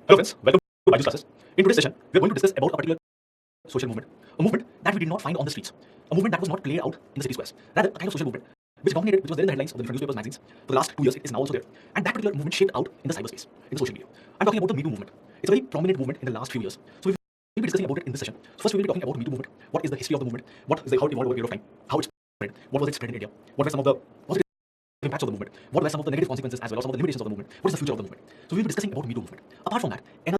Hello friends, welcome to Byju's classes. In today's session, we are going to discuss about a particular social movement. A movement that we did not find on the streets. A movement that was not played out in the city squares. Rather, a kind of social movement which dominated, which was there in the headlines of the different newspapers, magazines. For the last 2 years, it is now also there. And that particular movement shaped out in the cyberspace, in the social media. I'm talking about the Me Too movement. It's a very prominent movement in the last few years. So we will be discussing about it in this session. So first, we will be talking about the Me Too movement. What is the history of the movement? How it evolved over a period of time? How it spread? What was it spread in India? What were some of the positive impacts of the movement? What were some of the negative consequences as well as some of the limitations of the movement? What is the future of the movement? So we will be discussing about Me Too movement. Apart from that, another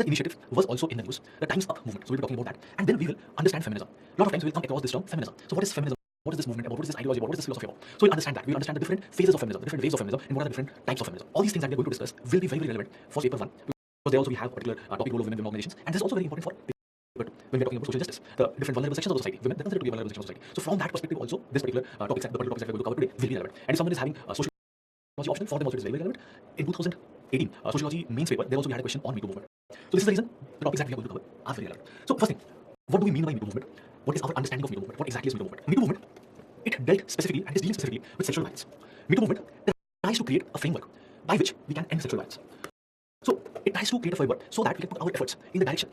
initiative was also in the news, the Times Up movement. So we'll be talking about that. And then we will understand feminism. A lot of times we will come across this term, feminism. So what is feminism? What is this movement about? What is this ideology about? What is this philosophy about? So we'll understand that. We'll understand the different phases of feminism, the different waves of feminism, and what are the different types of feminism. All these things that we're going to discuss will be very, very relevant for paper 1. Because there also we have a particular topic role of women in organizations. And this is also very important for paper 2 when we're talking about social justice, the different vulnerable sections of the society. Women, they're considered to be vulnerable sections of society. So from that perspective also, this particular topics, the particular topics that we're going to cover today will be relevant. And if someone is having a sociology option, for them also it is very, very relevant. In 2018, sociology mains paper, there also we had a question on Me Too movement. So this is the reason the topics that we are going to cover are very relevant. So first thing, what do we mean by Me Too movement? What is our understanding of Me Too movement? What exactly is Me Too movement? Me Too movement, it dealt specifically and is dealing specifically with sexual violence. Me Too movement tries to create a framework by which we can end sexual violence. So it tries to create a framework so that we can put our efforts in the direction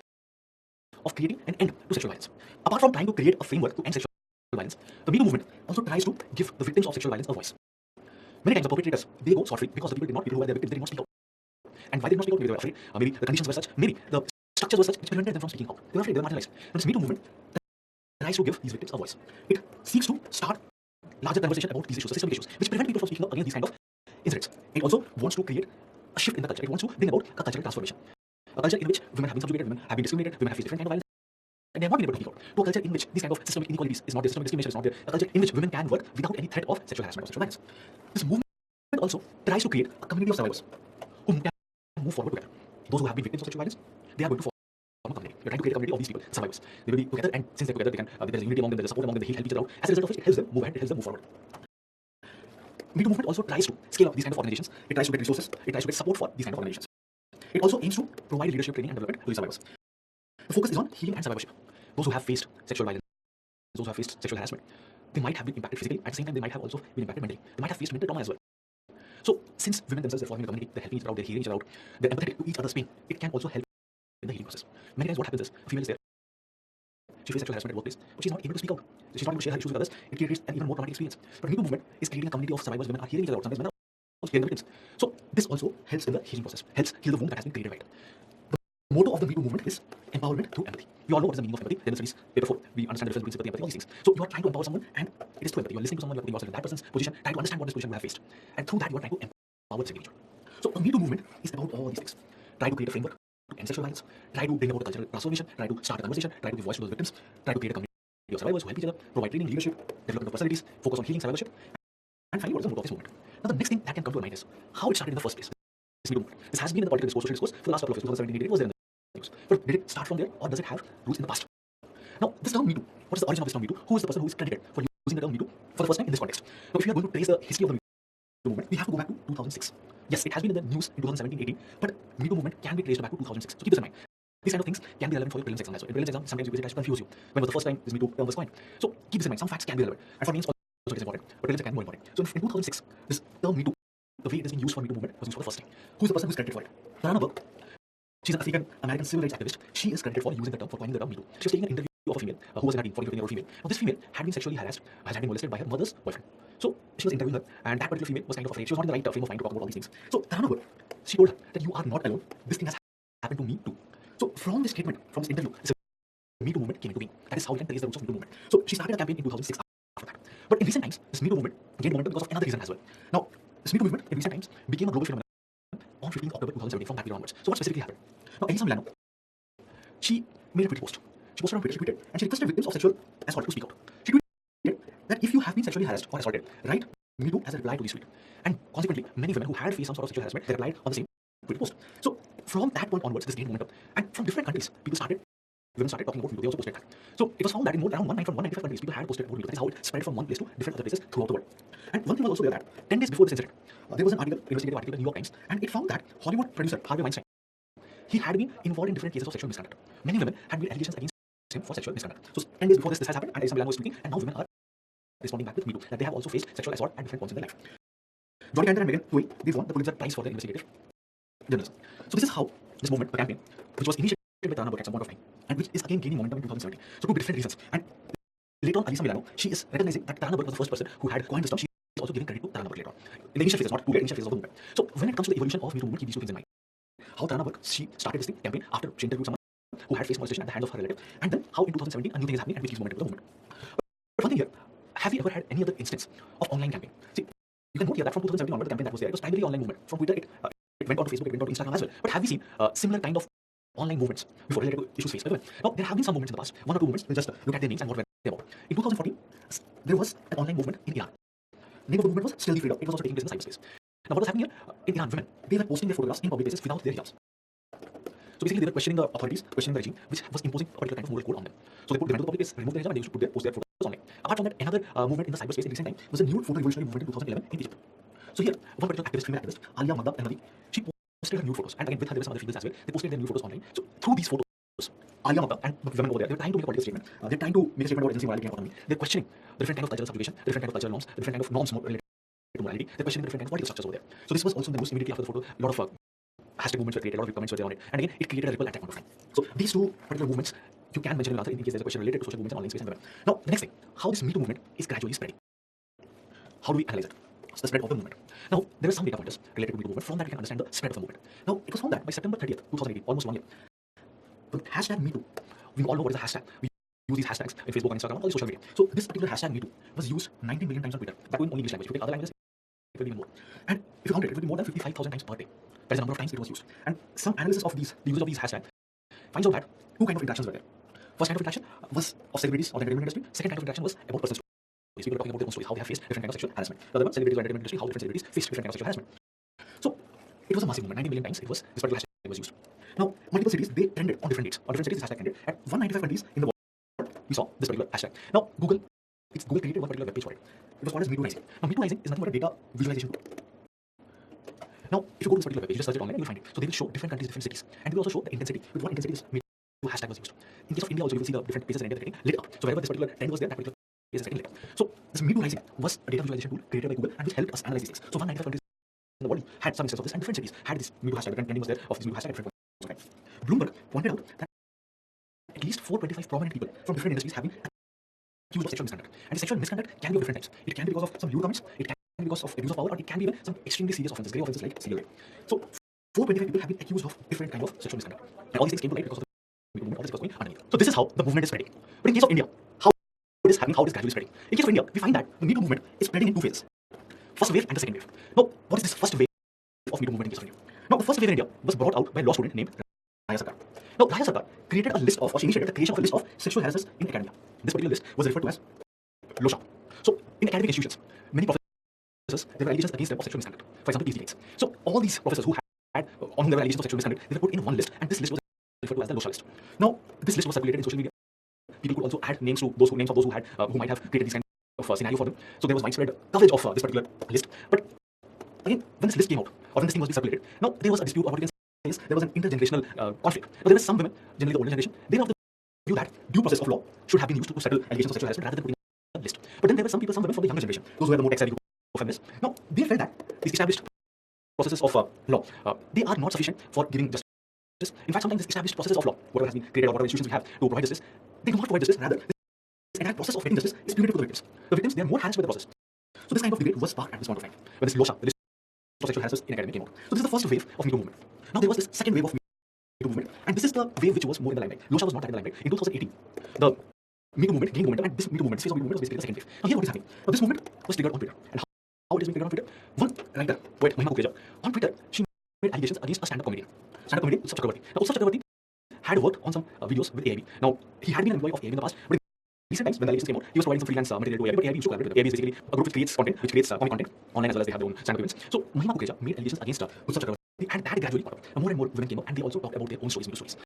of creating an end to sexual violence. Apart from trying to create a framework to end sexual violence, the Me Too movement also tries to give the victims of sexual violence a voice. Many times the perpetrators, they go scot-free because the people who were their victims, they did not speak out. And why they did not speak out? Maybe they were afraid, maybe the conditions were such, maybe the structures were such which prevented them from speaking out. They were afraid, they were marginalized. But this Me Too movement tries to give these victims a voice. It seeks to start larger conversation about these issues, the systemic issues, which prevent people from speaking up against these kind of incidents. It also wants to create a shift in the culture. It wants to bring about a cultural transformation. A culture in which women have been subjugated, women have been discriminated, women have faced different kind of violence, and they have not been able to speak out. To a culture in which this kind of systemic inequalities is not there, systemic discrimination is not there, a culture in which women can work without any threat of sexual harassment or sexual violence. This movement also tries to create a community of survivors who can move forward together. Those who have been victims of sexual violence, they are going to form a community. We're trying to create a community of these people, survivors. They will be together, and since they're together, they can there's a unity among them, there's a support among them, they help each other out. As a result of which, it helps them move ahead, it helps them move forward. Me Too movement also tries to scale up these kind of organizations. It tries to get resources. It tries to get support for these kind of organizations. It also aims to provide leadership training and development to these survivors. The focus is on healing and survivorship. Those who have faced sexual violence, those who have faced sexual harassment, they might have been impacted physically. At the same time, they might have also been impacted mentally. They might have faced mental trauma as well. So since women themselves are forming a community, they're helping each other out, they're healing each other out, they're empathetic to each other's pain, it can also help in the healing process. Many times what happens is, a female is there, she faces sexual harassment at workplace, but she's not able to speak out. She's not able to share her issues with others. It creates an even more traumatic experience. But Me Too movement is creating a community of survivors. Women are healing each other out. Sometimes women are also healing the victims. So this also helps in the healing process, helps heal the wound that has been created by it. The motto of the Me Too movement is empowerment through empathy. We all know what is the meaning of empathy. Then the studies paper 4, we understand the difference between sympathy, empathy, all these things. So you are trying to empower someone, and it is through empathy. You are listening to someone, you are putting yourself in that person's position, trying to understand what this position will have faced, and through that you are trying to empower the individual. So the Me Too movement is about all these things. Try to create a framework to end sexual violence, try to bring about a cultural transformation, try to start a conversation, try to give voice to those victims, try to create a community of survivors who help each other, provide training, leadership, development of facilities, focus on healing, survivorship, and finally, what is the motto of this movement? Now, the next thing that can come to our mind is how it started in the first place. This Me Too movement. This has been in the political discourse, social discourse for the last couple of years. 2017, it was there in the news. But did it start from there, or does it have roots in the past? Now, this term Me Too, what is the origin of this term Me Too? Who is the person who is credited for using the term Me Too for the first time in this context? Now, if you are going to trace the history of the Me Too movement, we have to go back to 2006. Yes, it has been in the news in 2017-18, but Me Too movement can be traced back to 2006. So keep this in mind. These kind of things can be relevant for your prelims exam as well. In prelims exam, sometimes you visit to confuse you. When was the first time this Me Too term was coined? So keep this in mind. Some facts can be relevant, and for names also it is important, but prelims are more important. So in 2006, this term Me Too, the way it has been used for Me Too movement was used for the first time. Who is the person who is credited for it? Tarana Burke. She's an African-American civil rights activist. She is credited for using the term, for coining the term Me Too. She was taking an interview of a female who was in her team, 14-15-year-old female. Now this female had been sexually harassed, had been molested by her mother's boyfriend. So she was interviewing her, and that particular female was kind of afraid. She was not in the right frame of mind to talk about all these things. So Tarana Burke, she told her that you are not alone. This thing has happened to me too. So from this statement, from this interview, this Me Too movement came into being. That is how we can trace the roots of Me Too movement. So she started a campaign in 2006 after that. But in recent times, this Me Too movement gained momentum because of another reason as well. Now, this Me Too movement in recent times became a global phenomenon on 15th October 2017 from that period onwards. So what specifically happened? Now, Elisa Milano, she made a Twitter post. She posted on Twitter, she tweeted, and she requested victims of sexual assault to speak out. She tweeted that if you have been sexually harassed or assaulted, write Me Too as a reply to this tweet. And consequently, many women who had faced some sort of sexual harassment, they replied on the same Twitter post. So from that point onwards, this gained momentum. And from different countries, women started talking about Me Too. They also posted that. So it was found that in more around 195 countries, people had posted about Me Too. That is how it spread from one place to different other places throughout the world. And one thing was also there that 10 days before this incident, there was an article, investigative article in the New York Times, and it found that Hollywood producer Harvey Weinstein, he had been involved in different cases of sexual misconduct. Many women had made allegations against him for sexual misconduct. So 10 days before this has happened, and Elisa Milano is speaking, and now women are responding back with Me Too, that they have also faced sexual assault at different points in their life. Jodie Cantor and Megan Hui, they won the Pulitzer Prize for their investigative journalism. So this is how this movement, a campaign, which was initiated by Tarana Burke at some point of time, and which is again gaining momentum in 2017. So two different reasons. And later on, Alisa Milano, she is recognizing that Tarana Burke was the first person who had coined this term. She is also giving credit to Tarana Burke later on. In the initial phases, not too late, initial phases of the movement. So when it comes to the evolution of Me Too movement, keep these two things in mind. How Tarana Burke, she started this campaign after she interviewed someone who had faced molestation at the hands of her relative, and then how in 2017 a new thing is happening and which gives momentum to the movement. But one thing here, have you ever had any other instance of online campaign? See, you can note here that from 2017 onward, the campaign that was there, it was primarily online movement. From Twitter, it went on to Facebook, it went on to Instagram as well. But have we seen similar kind of online movements before related to issues faced by women? Now, there have been some movements in the past, one or two movements. We'll just look at their names and what were they about. In 2014, there was an online movement in Iran. The name of the movement was Still the Freedom. It was also taking place in cyberspace. Now, what was happening here? In Iran, women, they were posting their photographs in public places without their hijabs. So basically, they were questioning the authorities, questioning the regime, which was imposing a particular kind of moral code on them. So they went to the public place, removed their hijab, and they used to post their photos online. Apart from that, another movement in the cyberspace in recent time was a nude photo revolutionary movement in 2011 in Egypt. So here, one particular activist, female activist, Alia Maghdab al-Nabi, she posted her nude photos, and again with her there were some other females as well. They posted their nude photos online. So through these photos, Alia Maghdab and the women over there, they're trying to make a political statement. They're trying to make a statement about agency, morality, and autonomy. They're questioning the different kind of cultural subjugation, the different kind of cultural norms, the different kind of norms related to morality. They're questioning the different kind of political structures over there. So this was also in the news immediately after the photo. A lot of hashtag movements were created, a lot of comments were there on it, and again it created a ripple at that point of time. So these two particular movements you can mention in answer in case there's a question related to social movements and online space and women. Now the next thing, how this Me Too movement is gradually spreading. How do we analyze it? The spread of the movement. Now there are some data pointers related to Me Too movement. From that we can understand the spread of the movement. Now it was found that by September 30th, 2018, almost 1 year, the hashtag Me Too. We all know what is a hashtag. We use these hashtags in Facebook and Instagram and all these social media. So this particular hashtag Me Too was used 19 million times on Twitter. That was in only English language. If you take other languages, it will be even more. And if you count it, it will be more than 55,000 times per day. That is the number of times it was used. And some analysis of the usage of these hashtags finds out that two kind of interactions were there. First kind of interaction was of celebrities or the entertainment industry. Second kind of interaction was about personal stories. People were talking about their own stories, how they have faced different kinds of sexual harassment. The other one, celebrities or entertainment industry, how different celebrities faced different kinds of sexual harassment. So it was a massive movement. 90 million times it was this particular hashtag was used. Now multiple cities they trended on different dates. On different cities this hashtag trended. At 195 countries in the world we saw this particular hashtag. Now Google created one particular web page for it. It was called as Me Too Rising. Now Me Too Rising is nothing but a data visualization tool. Now, if you go to this particular web page, just search it online and you'll find it. So they will show different countries, different cities, and they will also show the intensity, with what intensity this Me Too hashtag was used. In case of India also, you will see the different places in India that are getting lit up. So wherever this particular trend was there, that particular place is getting lit up. So this Me Too Rising was a data visualization tool created by Google and which helped us analyze these things. So 195 countries in the world had some instance of this, and different cities had this Me Too hashtag. Different trending was there of this Me Too hashtag at different points of time. Bloomberg pointed out that at least 425 prominent people from different industries have been accused of sexual misconduct. And the sexual misconduct can be of different types. It can be because of some lewd comments, it can be because of abuse of power, or it can be even some extremely serious offenses, grave offenses like serial rape. So 425 people have been accused of different kind of sexual misconduct. And all these things came to light because of the movement, all this was going underneath. So this is how the movement is spreading. But in case of India, how it is happening, how it is gradually spreading. In case of India, we find that the Me Too movement is spreading in two phases. First wave and the second wave. Now, what is this first wave of Me Too movement in case of India? Now, the first wave in India was brought out by a law student named Raya Sarkar. Now, Raya Sarkar created a list of, or she initiated the creation of a list of sexual harassers in academia. This particular list was referred to as LOSHA. So, in academic institutions, many professors, there were allegations against them of sexual misconduct. For example, PhD rates. So, all these professors who had, on whom there were allegations of sexual misconduct, they were put in one list, and this list was referred to as the LOSHA list. Now, this list was circulated in social media. People could also add names to those names of those who might have created these kind of scenario for them. So there was widespread coverage of this particular list. But again, when this list came out, or when this thing was being circulated, now there was a dispute, or what you can say is there was an intergenerational conflict. Now there were some women, generally the older generation, they were of the view that due process of law should have been used to settle allegations of sexual harassment rather than putting a list. But then there were some people, some women from the younger generation, those who were the more tech-savvy feminists. Now they felt that these established processes of law, they are not sufficient for giving justice. In fact, sometimes these established processes of law, whatever has been created or whatever institutions we have to provide justice, they do not provide justice. Rather, this entire process of getting justice is punitive to the victims. The victims, they are more harassed by the process. So this kind of debate was sparked at this point of time, when this LOSHA, the list of sexual harassers in academia, came out. So this is the first wave of Me Too movement. Now there was this second wave of Me Too movement, and this is the wave which was more in the limelight. LOSHA was not in the limelight. In 2018, the Me Too movement gained momentum, and this Me Too movement, this phase of Me Too movement was basically the second wave. Now here what is happening? Now this movement was triggered on Twitter, and how it is being triggered on Twitter? One writer, poet Mahima Kukreja, on Twitter, she made allegations against a stand-up comedian, Utsav Chakrabarti. Now Utsav Chakrabarti had worked on some videos with AIB. Now he had been an employee of AIB in the past, but in recent times when the allegations came out, he was providing some freelance material to AIB, but AIB used to collaborate with them. AIB is basically a group which creates content, comic content online as well as they have their own stand-up events. So Mahima Kukreja made allegations against Utsav Chakrabarti, and that gradually caught up. Now more and more women came out, and they also talked about their own stories, Me Too stories.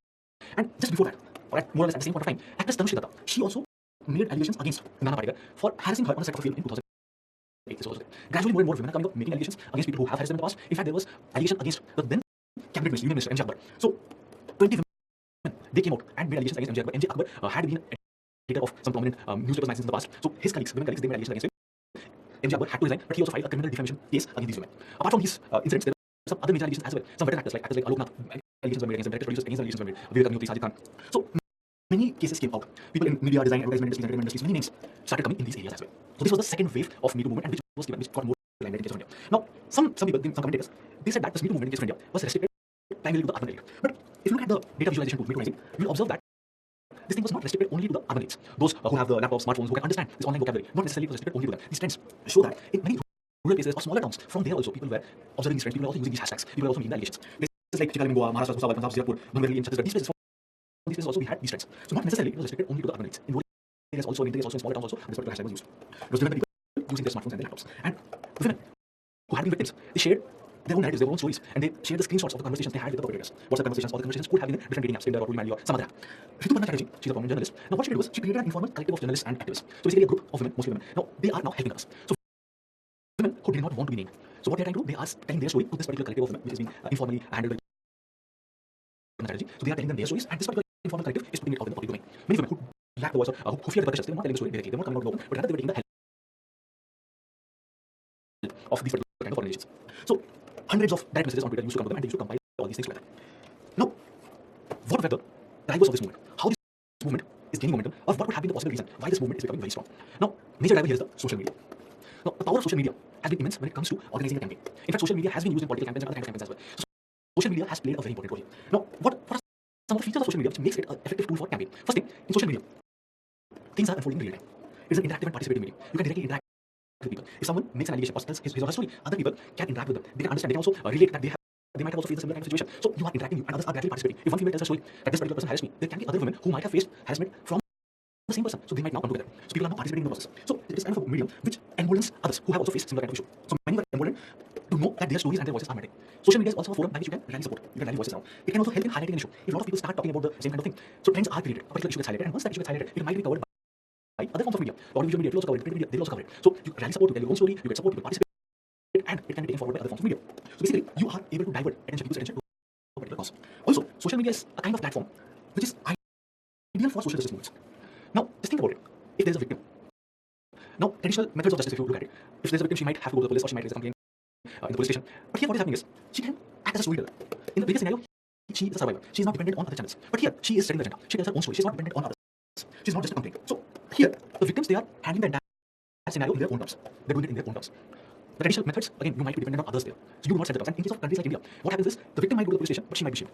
And just before that, or at more or less at the same point of time, actress Tanushri Datta, she also made allegations against Nana Patekar for harassing her on a set of a film in 2008. This was also there. Gradually, more and more women are coming up making allegations against people who have harassed them in the past. In fact, there was allegation against the then cabinet minister, Union Minister MJ Akbar. So 20 women, they came out and made allegations against MJ Akbar. MJ Akbar had been editor of some prominent newspapers magazines in the past. So his colleagues, women colleagues, they made allegations against him. MJ Akbar had to resign, but he also filed a criminal defamation case against these women. Apart from these incidents, there some other major allegations as well. Some veteran actors like Alok Nath, allegations were made against them, director producers, against allegations were made. Vivek Agnihotri, Sajid Khan. So many cases came out. People in media, design, advertisement industries, entertainment industries, many names started coming in these areas as well. So this was the second wave of Me Too movement, and which got more limelight in case of India. Now, some people, some commentators, they said that this Me Too movement in case of India was restricted primarily to the urban area. But if you look at the data visualization tool, Me Too Rising, you'll observe that this thing was not restricted only to the urban elites. Those who have the laptops, smartphones, who can understand this online vocabulary, not necessarily restricted only to them. These trends show that in many rural places or smaller towns, from there also people were observing these trends, people were also using these hashtags, people were also making the allegations. Places like Chikalim in Goa, Maharashtra, Bhusawal, Punjab, Zirapur, Mangalore, in Chhattisgarh, these places also we had these trends. So not necessarily it was restricted only to the urban elites. In rural areas also, in villages also, in smaller towns also, this particular hashtag was used. It was driven by people using their smartphones and their laptops. And the women who had been victims, they shared their own narratives, their own stories, and they shared the screenshots of the conversations they had with the perpetrators. WhatsApp conversations, or the conversations could have been in different dating apps, Tinder or Truly or some other app. Ritu Parna Chatterjee, she's a prominent journalist. Now what she did was she created an informal collective of journalists and activists. So basically a group of women, mostly women. Now they are now helping us. So women who did not want to be named. So what they are trying to do, they are telling their story to this particular collective of women, which is being informally handled by Parna Chatterjee. So they are telling them their stories, and this particular informal collective is putting it out in the public domain. Many women who lack the voice or who fear the repercussions, they were not telling the story directly, they were not coming out in the open, but rather they were taking the help of these particular kind of organizations. So hundreds of direct messages on Twitter used to come to them, and they used to compile all these things together. Now, what were the drivers of this movement? How this movement is gaining momentum, or what would have been the possible reason why this movement is becoming very strong? Now, major driver here is the social media. Now, the power of social media has been immense when it comes to organizing a campaign. In fact, social media has been used in political campaigns and other kinds of campaigns as well. So, social media has played a very important role here. Now, what are some of the features of social media which makes it an effective tool for campaign? First thing, in social media, things are unfolding in real time. It's an interactive and participative medium. You can directly interact with people. If someone makes an allegation or tells his or her story, other people can interact with them. They can understand. They can also relate that they might have also faced a similar kind of situation. So you are interacting, and others are directly participating. If one female tells a story that this particular person harassed me, there can be other women who might have faced harassment from the same person. So they might now come together. So people are now participating in the process. So it is kind of a medium which emboldens others who have also faced similar kind of issue. So many were emboldened to know that their stories and their voices are mattering. Social media is also a forum by which you can rally support. You can rally voices around. It can also help in highlighting an issue. If a lot of people start talking about the same kind of thing, so trends are created. A particular issue gets highlighted, and once that issue gets highlighted, it might be covered by other forms of media. Audiovisual media, it will also cover it. Print media, they will also cover it. So you rally support, you tell your own story, you get support, you will participate, and it can be taken forward by other forms of media. So basically, you are able to divert people's attention to a particular cause. Also, social media is a kind of platform which is ideal for social justice movements. Now, just think about it. If there's a victim, now traditional methods of justice, if you look at it, if there's a victim, she might have to go to the police or she might raise a complaint in the police station. But here, what is happening is she can act as a storyteller. In the previous scenario, she is a survivor. She is not dependent on other channels. But here, she is setting the agenda. She tells her own story. She is not dependent on others. She's not just a complaint. So here, the victims, they are handling the entire scenario in their own terms. They're doing it in their own terms. The traditional methods, again, you might be dependent on others there. So you do not set the terms. And in case of countries like India, what happens is the victim might go to the police station, but she might be shamed.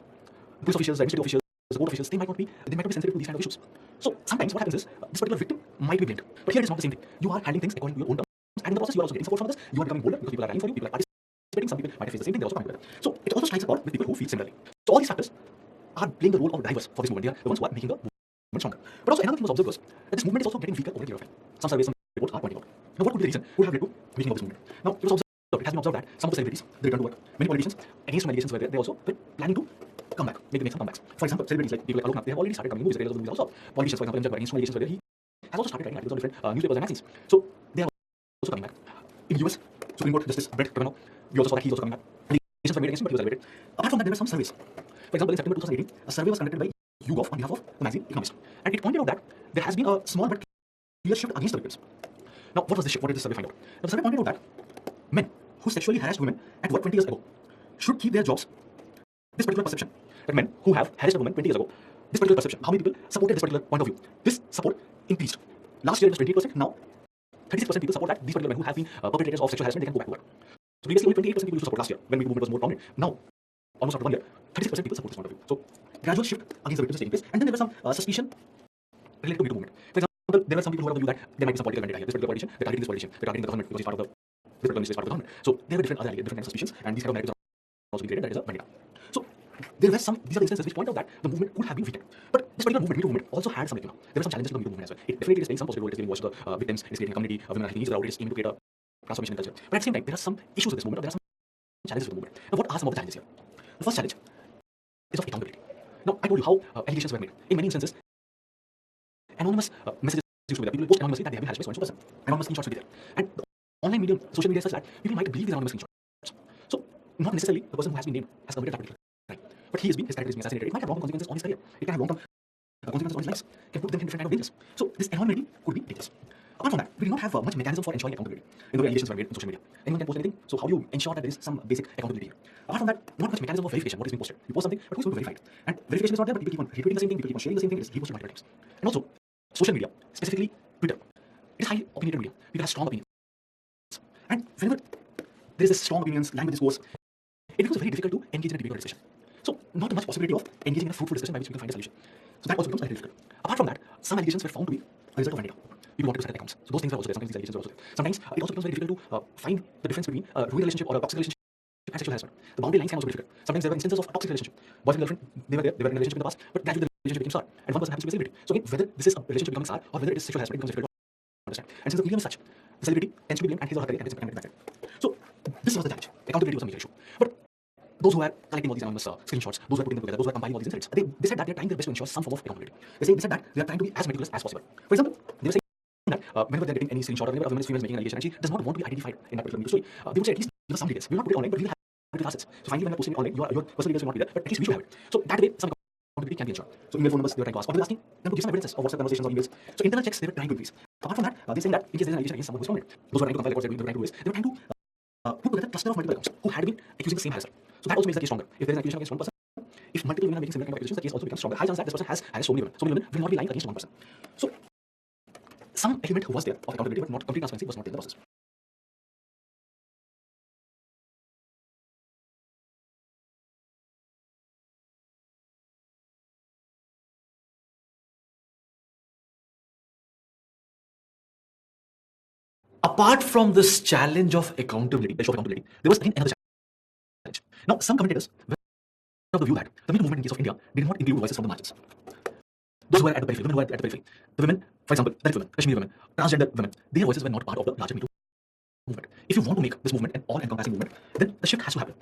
The police officials, the administrative officials, the court officials, they might not be sensitive to these kind of issues. So sometimes what happens is this particular victim might be blamed. But here it is not the same thing. You are handling things according to your own terms, and in the process you are also getting support from others. You are becoming bolder because people are rallying for you, people are participating. Some people might have faced the same thing, they're also coming together. So it also strikes a chord with people who feel similarly. So all these factors are playing the role of drivers for this movement. They are the ones who are making the movement stronger. But also another thing was observed was that this movement is also getting weaker over a period of time. Some surveys, some reports are pointing out. Now what could be the reason? Would have led to weakening of this movement? Now it was observed, it has been observed that some of the celebrities, they return to work. Many politicians, against some allegations were there, they also were planning to come back, make some comebacks. For example, celebrities like people like Alok Nath, they have already started coming in movies. The trailers of the movies also. Politicians, for example, MJ, against some allegations were there, he has also started writing articles on different newspapers and magazines. So they are also coming back. In the US, Supreme Court Justice Brett Kavanaugh, we also saw that he is also coming back. Allegations were made against him, but he was elevated. Apart from that, there were some surveys. For example, in September 2018, a survey was conducted by YouGov on behalf of the magazine Economist, and it pointed out that there has been a small but clear shift against the victims. Now, what was this shift? What did this survey find out? Now, the survey pointed out that men who sexually harassed women at work 20 years ago should keep their jobs. This particular perception that men who have harassed a woman 20 years ago, this particular perception, how many people supported this particular point of view? This support increased. Last year it was 28%. Now 36% people support that these particular men who have been perpetrators of sexual harassment, they can go back to work. So previously only 28% people used to support last year when the movement was more prominent. Now, almost after 1 year, 36% people support this point of view. So gradual shift against the victims is taking place, and then there was some suspicion related to Me Too movement. For example, there were some people who were of the view that there might be some political vendetta here. This particular politician, they're targeting this politician, they're targeting the government because he's part of the this particular ministry is part of the government. So there were different kinds of suspicions, and these kind of narratives are also being created that is a vendetta. So there were some, these are the instances which point out that the movement could have been weakened. But this particular movement, Me Too movement, also had some, there were some challenges to the Me Too movement as well. It definitely is playing some positive role. It is giving voice to the victims. It is creating a community of women who are aiming to create a transformation in culture. But at the same time, there are some issues with this movement. There are some challenges with the movement. Now, what are some of the challenges here? The first challenge is of accountability. Now, I told you how allegations were made. In many instances, anonymous messages used to be there. People will post anonymously that they have been harassed by so and so person. Anonymous screenshots will be there. And the online medium, social media is such that people might believe these anonymous screenshots. So, not necessarily the person who has been named has committed that particular crime. But his character is being assassinated. It might have long-term consequences on his career. It can have long-term consequences on his life. It can put them in different kind of dangers. So, this anonymity could be dangerous. Apart from that, we do not have much mechanism for ensuring accountability in the way allegations were made in social media. Anyone can post anything, so how do you ensure that there is some basic accountability here? Apart from that, not much mechanism of verification, what is being posted. You post something, but who's going to verify it? And verification is not there, but people keep on retweeting the same thing, people keep on sharing the same thing, it is reposted multiple times. And also, social media, specifically Twitter, it is highly opinionated media. People have strong opinions. And whenever there is a strong opinions, language discourse, it becomes very difficult to engage in a debate or discussion. So, not much possibility of engaging in a fruitful discussion by which we can find a solution. So that also becomes very difficult. Apart from that, some allegations were found to be a result of vendetta. People wanted to set accounts. So those things were also there. Sometimes these allegations were also there. Sometimes it also becomes very difficult to find the difference between a ruined relationship or a toxic relationship and sexual harassment. The boundary lines can also be difficult. Sometimes there were instances of a toxic relationship. Boyfriend, girlfriend, they were in a relationship in the past, but gradually the relationship became sour, and one person happens to be a celebrity. So again, whether this is a relationship becoming sour or whether it is sexual harassment, it becomes difficult to understand. And since the medium is such, the celebrity tends to be blamed and his or her career and gets impacted. So this was the challenge. Accountability was a major issue. But those who are collecting all these anonymous screenshots, those who are putting them together, those who are compiling all these incidents, they said that they are trying their best to ensure some form of accountability. They said that they are trying to be as meticulous as possible. For example, they were saying that whenever they're getting any screenshot or whenever a woman is female making an allegation and she does not want to be identified in that particular story, they would say at least give us some details. We will not put it online, but we will have it with assets. So finally, when you're posting it online, your personal details will not be there, but at least we should have it. So that way, some accountability can be ensured. So email, phone numbers, they were trying to ask, or they were asking them to give some evidences of WhatsApp conversations or emails. So internal checks they were trying to increase. Apart from that, they're saying that in case there's an allegation against someone who's prominent, those who are trying to compile records, they were trying to do is they were trying to put together a cluster of multiple accounts who had been accusing the same harasser. So that also makes the case stronger. If there is an accusation against one person, if multiple women are making similar kind of accusations, the case also becomes stronger. High chance that this person has harassed so many women. So many women will not be lying against one person. So some element was there of accountability, but not complete transparency was not there in the process. Apart from this challenge of accountability, there was again another challenge. Now, some commentators were of the view that the Me Too movement in case of India did not include voices from the margins. Those who were at the periphery, women who were at the periphery. The women, for example, Dalit women, Kashmiri women, transgender women, their voices were not part of the larger Me Too movement. If you want to make this movement an all-encompassing movement, then the shift has to happen.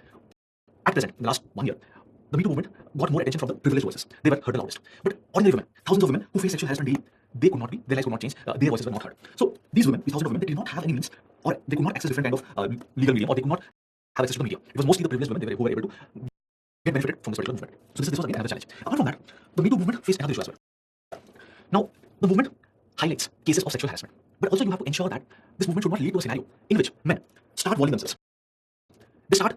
At present, in the last 1 year, the Me Too movement got more attention from the privileged voices. They were heard the loudest. But ordinary women, thousands of women who face sexual harassment daily, they could not be, their lives could not change, their voices were not heard. So these women, these thousands of women, they did not have any means, or they could not access different kind of legal medium, or they could not have access to the media. It was mostly the privileged women who were able to get benefited from this particular movement. So this was again another challenge. Apart from that, the Me Too movement faced another issue as well. Now, the movement highlights cases of sexual harassment, but also you have to ensure that this movement should not lead to a scenario in which men start voling themselves. They start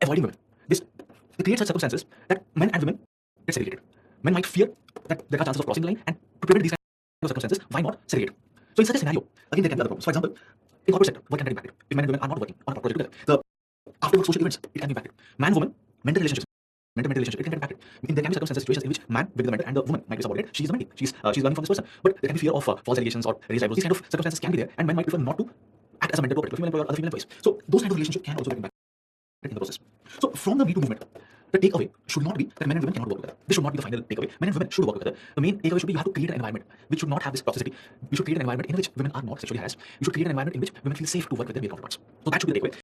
avoiding women. They create such circumstances that men and women get segregated. Men might fear that there are chances of crossing the line, and to prevent these kind of circumstances, why not segregate? So in such a scenario, again there can be other problems. For example, in corporate sector, work can get impacted. If men and women are not working on a project together, the after-work social events, it can be impacted. Man-woman, mental relationships, mental relationship, it can get impacted. There can be circumstances, situations in which man will be the mentor and the woman might be subordinate. She is the mentee. She's learning from this person. But there can be fear of false allegations or raised rivals. These kind of circumstances can be there, and men might prefer not to act as a mentor to a particular female employee or other female employees. So those kind of relationships can also get impacted in the process. So from the Me Too movement, the takeaway should not be that men and women cannot work together. This should not be the final takeaway. Men and women should work together. The main takeaway should be you have to create an environment which should not have this toxicity. You should create an environment in which women are not sexually harassed. You should create an environment in which women feel safe to work with their male counterparts. So that should be the takeaway.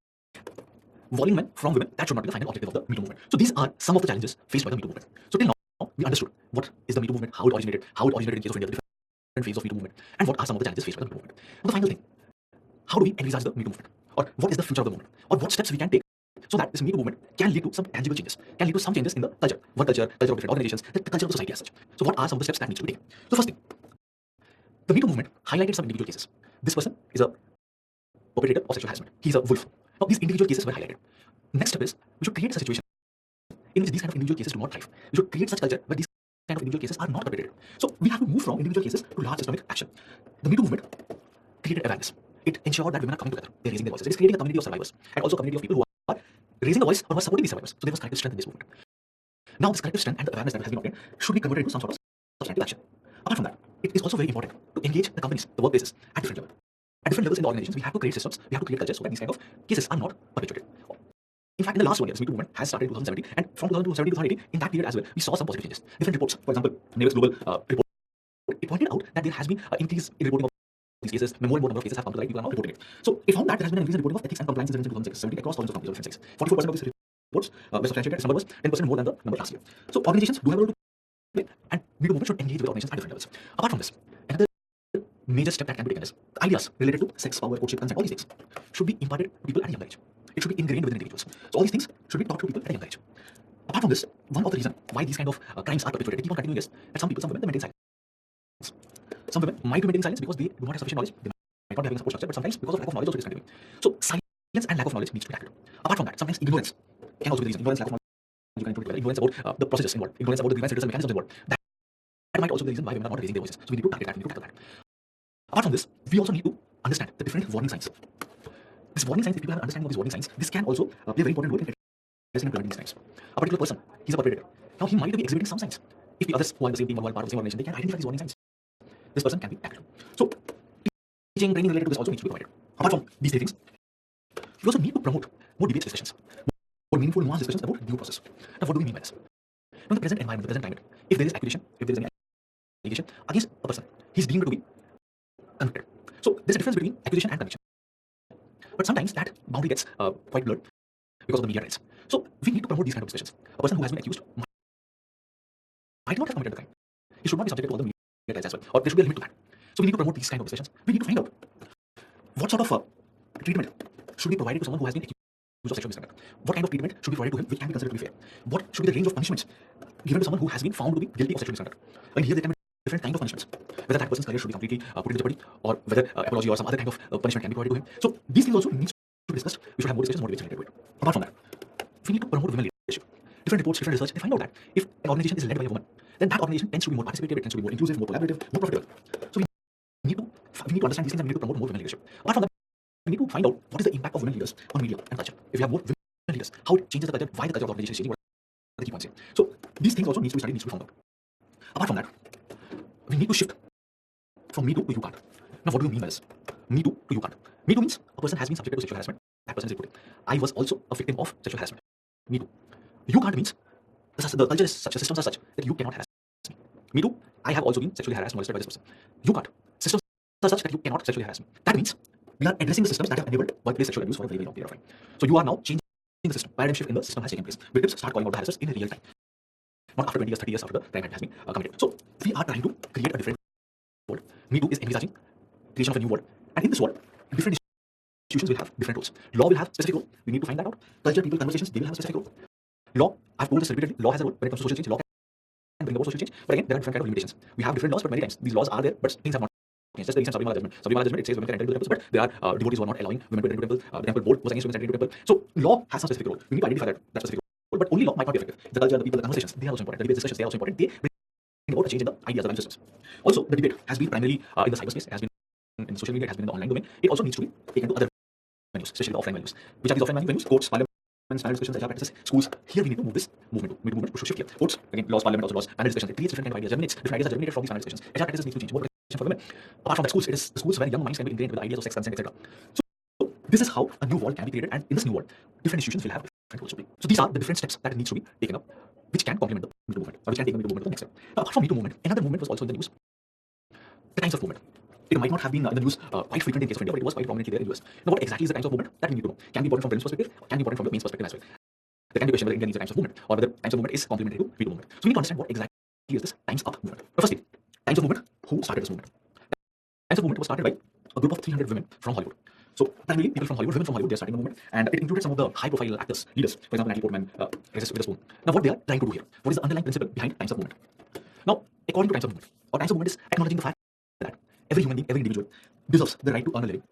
Voling men from women, that should not be the final objective of the Me Too movement. So these are some of the challenges faced by the Me Too movement. So till now, we understood what is the Me Too movement, how it originated in case of India, the different phases of Me Too movement, and what are some of the challenges faced by the Me Too movement. Now the final thing, how do we envisage the Me Too movement? Or what is the future of the movement? Or what steps we can take so that this Me Too movement can lead to some tangible changes, can lead to some changes in the culture, work culture, culture of different organizations, the culture of the society as such. So what are some of the steps that need to be taken? So first thing, the Me Too movement highlighted some individual cases. This person is a perpetrator of sexual harassment. He's a wolf. Now these individual cases were highlighted. Next step is we should create a situation in which these kind of individual cases do not thrive. We should create such culture where these kind of individual cases are not perpetrated. So we have to move from individual cases to large systemic action. The Me Too movement created awareness. It ensured that women are coming together. They're raising their voices. It is creating a community of survivors and also a community of people who are raising a voice or who are supporting these survivors. So there was collective strength in this movement. Now this collective strength and the awareness that has been obtained should be converted into some sort of substantive action. Apart from that, it is also very important to engage the companies, the workplaces at different levels. At different levels in the organizations, we have to create systems, we have to create cultures so that these kind of cases are not perpetuated. In fact, in the last 1 year, this Me Too movement has started in 2017, and from 2017 to 2018, in that period as well, we saw some positive changes. Different reports, for example, NAVEX Global report, it pointed out that there has been an increase in reporting of these cases. More and more number of cases have come to light. People are now reporting it. So it found that there has been an increase in reporting of ethics and compliance incidents in 2017 across thousands of companies of different sectors. 44% of these reports were substantiated. This number was 10% more than the number last year. So organizations do have a role to play, and Me Too movement should engage with organizations at different levels. Apart from this, another major step that can be taken is ideas related to sex, power, courtship, consent, all these things should be imparted to people at a young age. It should be ingrained within individuals. So all these things should be taught to people at a young age. Apart from this, one of the reasons why these kind of crimes are perpetuated, they keep on continuing is that some people, some women, they maintain silence. Some women might be maintaining silence because they do not have sufficient knowledge. They not having a support structure, but sometimes because of lack of knowledge also discontinuing. So silence and lack of knowledge needs to be tackled. Apart from that, sometimes ignorance can also be the reason. Ignorance, lack of knowledge, you can include it together. Ignorance about the processes involved, ignorance about the grievance redressal mechanisms involved. That might also be the reason why women are not raising their voices. So we need to target that, we need to tackle that. Apart from this, we also need to understand the different warning signs. These warning signs, if people have an understanding of these warning signs, this can also play a very important role in addressing and preventing these crimes. A particular person, he's a perpetrator. Now he might be exhibiting some signs. If the others who are in the same team or who are part of the same organization, they can identify these warning signs. This person can be tackled. So teaching, training related to this also needs to be provided. Apart from these three things, we also need to promote more debates discussions, more meaningful, nuanced discussions about due process. Now, what do we mean by this? Now, the present environment, the present climate, if there is accusation, if there is any allegation against a person, he's deemed to be convicted. So there's a difference between accusation and conviction. But sometimes that boundary gets quite blurred because of the media trials. So we need to promote these kind of discussions. A person who has been accused might not have committed the crime. He should not be subjected to all the media trials as well, or there should be a limit to that. So we need to promote these kind of discussions. We need to find out what sort of treatment should be provided to someone who has been accused of sexual misconduct. What kind of treatment should be provided to him which can be considered to be fair? What should be the range of punishments given to someone who has been found to be guilty of sexual misconduct? And here there can be different kinds of punishments. Whether that person's career should be completely put into jeopardy, or whether apology or some other kind of punishment can be provided to him. So these things also need to be discussed. We should have more discussions, more debates related to it. Apart from that, we need to promote women leadership. Different reports, different research, they find out that if an organization is led by a woman, then that organization tends to be more participative, it tends to be more inclusive, more collaborative, more profitable. So we need to understand these things and we need to promote more women leadership. Apart from that, we need to find out what is the impact of women leaders on media and culture. If we have more women leaders, how it changes the culture, why the culture of the organization is changing, what are the key points here. So these things also need to be studied, needs to be found out. Apart from that, we need to shift from me too to you can't. Now, what do you mean by this? Me too to you can't. Me too means a person has been subjected to sexual harassment. That person is reporting. I was also a victim of sexual harassment. Me too. You can't means the culture is such, the systems are such that you cannot harass me. Me too. I have also been sexually harassed, molested by this person. You can't. Systems are such that you cannot sexually harass me. That means we are addressing the systems that have enabled workplace sexual abuse for a very, very long period of time. So you are now changing the system. Paradigm shift in the system has taken place. Victims start calling out the harassers in real time. Not after 20 years, 30 years after the crime has been committed. So we are trying to create a different world. Me too is envisaging creation of a new world. And in this world, different institutions will have different roles. Law will have specific role. We need to find that out. Culture, people, conversations, they will have a specific role. Law, I've told this repeatedly, law has a role when it comes to social change. Law can bring about social change. But again, there are different kind of limitations. We have different laws, but many times these laws are there, but things have not changed. Just the recent Sabrimala judgment. Sabrimala judgment, it says women can enter into temples, but there are devotees who are not allowing women to enter into temple. The temple board was against women entering into temple. So law has some specific role. We need to identify that specific role. But only law might not be effective. The culture, the people, the conversations, they are also important. The debate discussions, they are also important. They bring about a change in the ideas, the value systems. Also, the debate has been primarily in the cyberspace, it has been in social media, it has been in the online domain. It also needs to be taken to other venues, especially the offline venues. Which are these offline venues? Courts, parliament, panel discussions, HR practices, schools. Here we need to move this movement to. Movement should shift here. Courts, again, laws, parliament, also laws, panel discussions. It creates different kind of ideas, germinates. Different ideas are germinated from these panel discussions. HR practices need to change. More protection for women. Apart from that, schools, it is the schools where young minds can be ingrained with the ideas of sex, consent, etc. So this is how a new world can be created, and in this new world, different institutions will have different roles to play. So these are the different steps that needs to be taken up, which can complement the Me Too movement, or which can take the Me Too movement to the next step. Now, apart from Me Too movement, another movement was also in the news. The Times of Movement. It might not have been in the news quite frequently in case of India, but it was quite prominently there in the US. Now, what exactly is the Times of Movement? That we need to know. Can be important from women's perspective, can be important from the men's perspective as well. There can be a question whether India needs a Times of Movement, or whether Times of Movement is complementary to Me Too movement. So we need to understand what exactly is this Times Up movement. But firstly, Times of Movement, who started this movement? Times of Movement was started by a group of 300 women from Hollywood. So primarily people from Hollywood, women from Hollywood, they're starting a movement, and it included some of the high-profile actors, leaders, for example, Natalie Portman, Reese Witherspoon. Now, what they are trying to do here? What is the underlying principle behind Times of Movement? Now, according to Times of Movement, or Times of Movement is acknowledging the fact that every human being, every individual deserves the right to earn a living.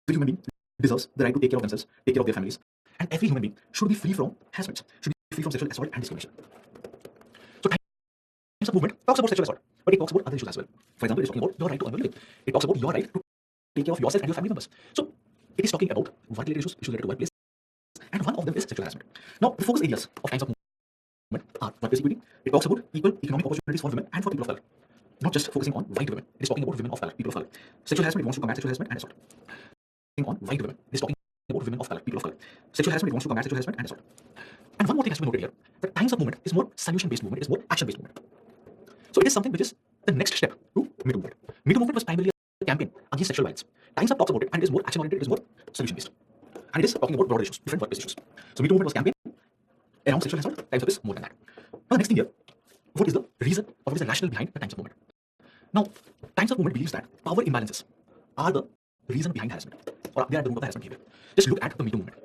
Every human being deserves the right to take care of themselves, take care of their families, and every human being should be free from harassment, should be free from sexual assault and discrimination. So Times of Movement talks about sexual assault, but it talks about other issues as well. For example, it is talking about your right to earn a living. It talks about your right to take care of yourself and your family members. So it is talking about work-related issues related to workplace, and one of them is sexual harassment. Now, the focus areas of Times of Movement are workplace equity. It talks about equal economic opportunities for women and for people of color. Not just focusing on white women. It is talking about women of color, people of color. Sexual harassment, it wants to combat sexual harassment and assault. On white women, it is talking about women of color, people of color. Sexual harassment, it wants to combat sexual harassment and assault. And one more thing has to be noted here. The Times of Movement is more solution-based movement, it is more action-based movement. So it is something which is the next step to Me Too movement. Me Too movement was primarily a campaign against sexual violence. Times Up talks about it, and it is more action-oriented, it is more solution-based. And it is talking about broader issues, different workplace issues. So Me Too movement was campaign around sexual assault, Times Up is more than that. Now the next thing here, what is the reason or what is the rationale behind the Times Up movement? Now, Times Up movement believes that power imbalances are the reason behind harassment, or they are the root of the harassment behavior. Just look at the Me Too movement.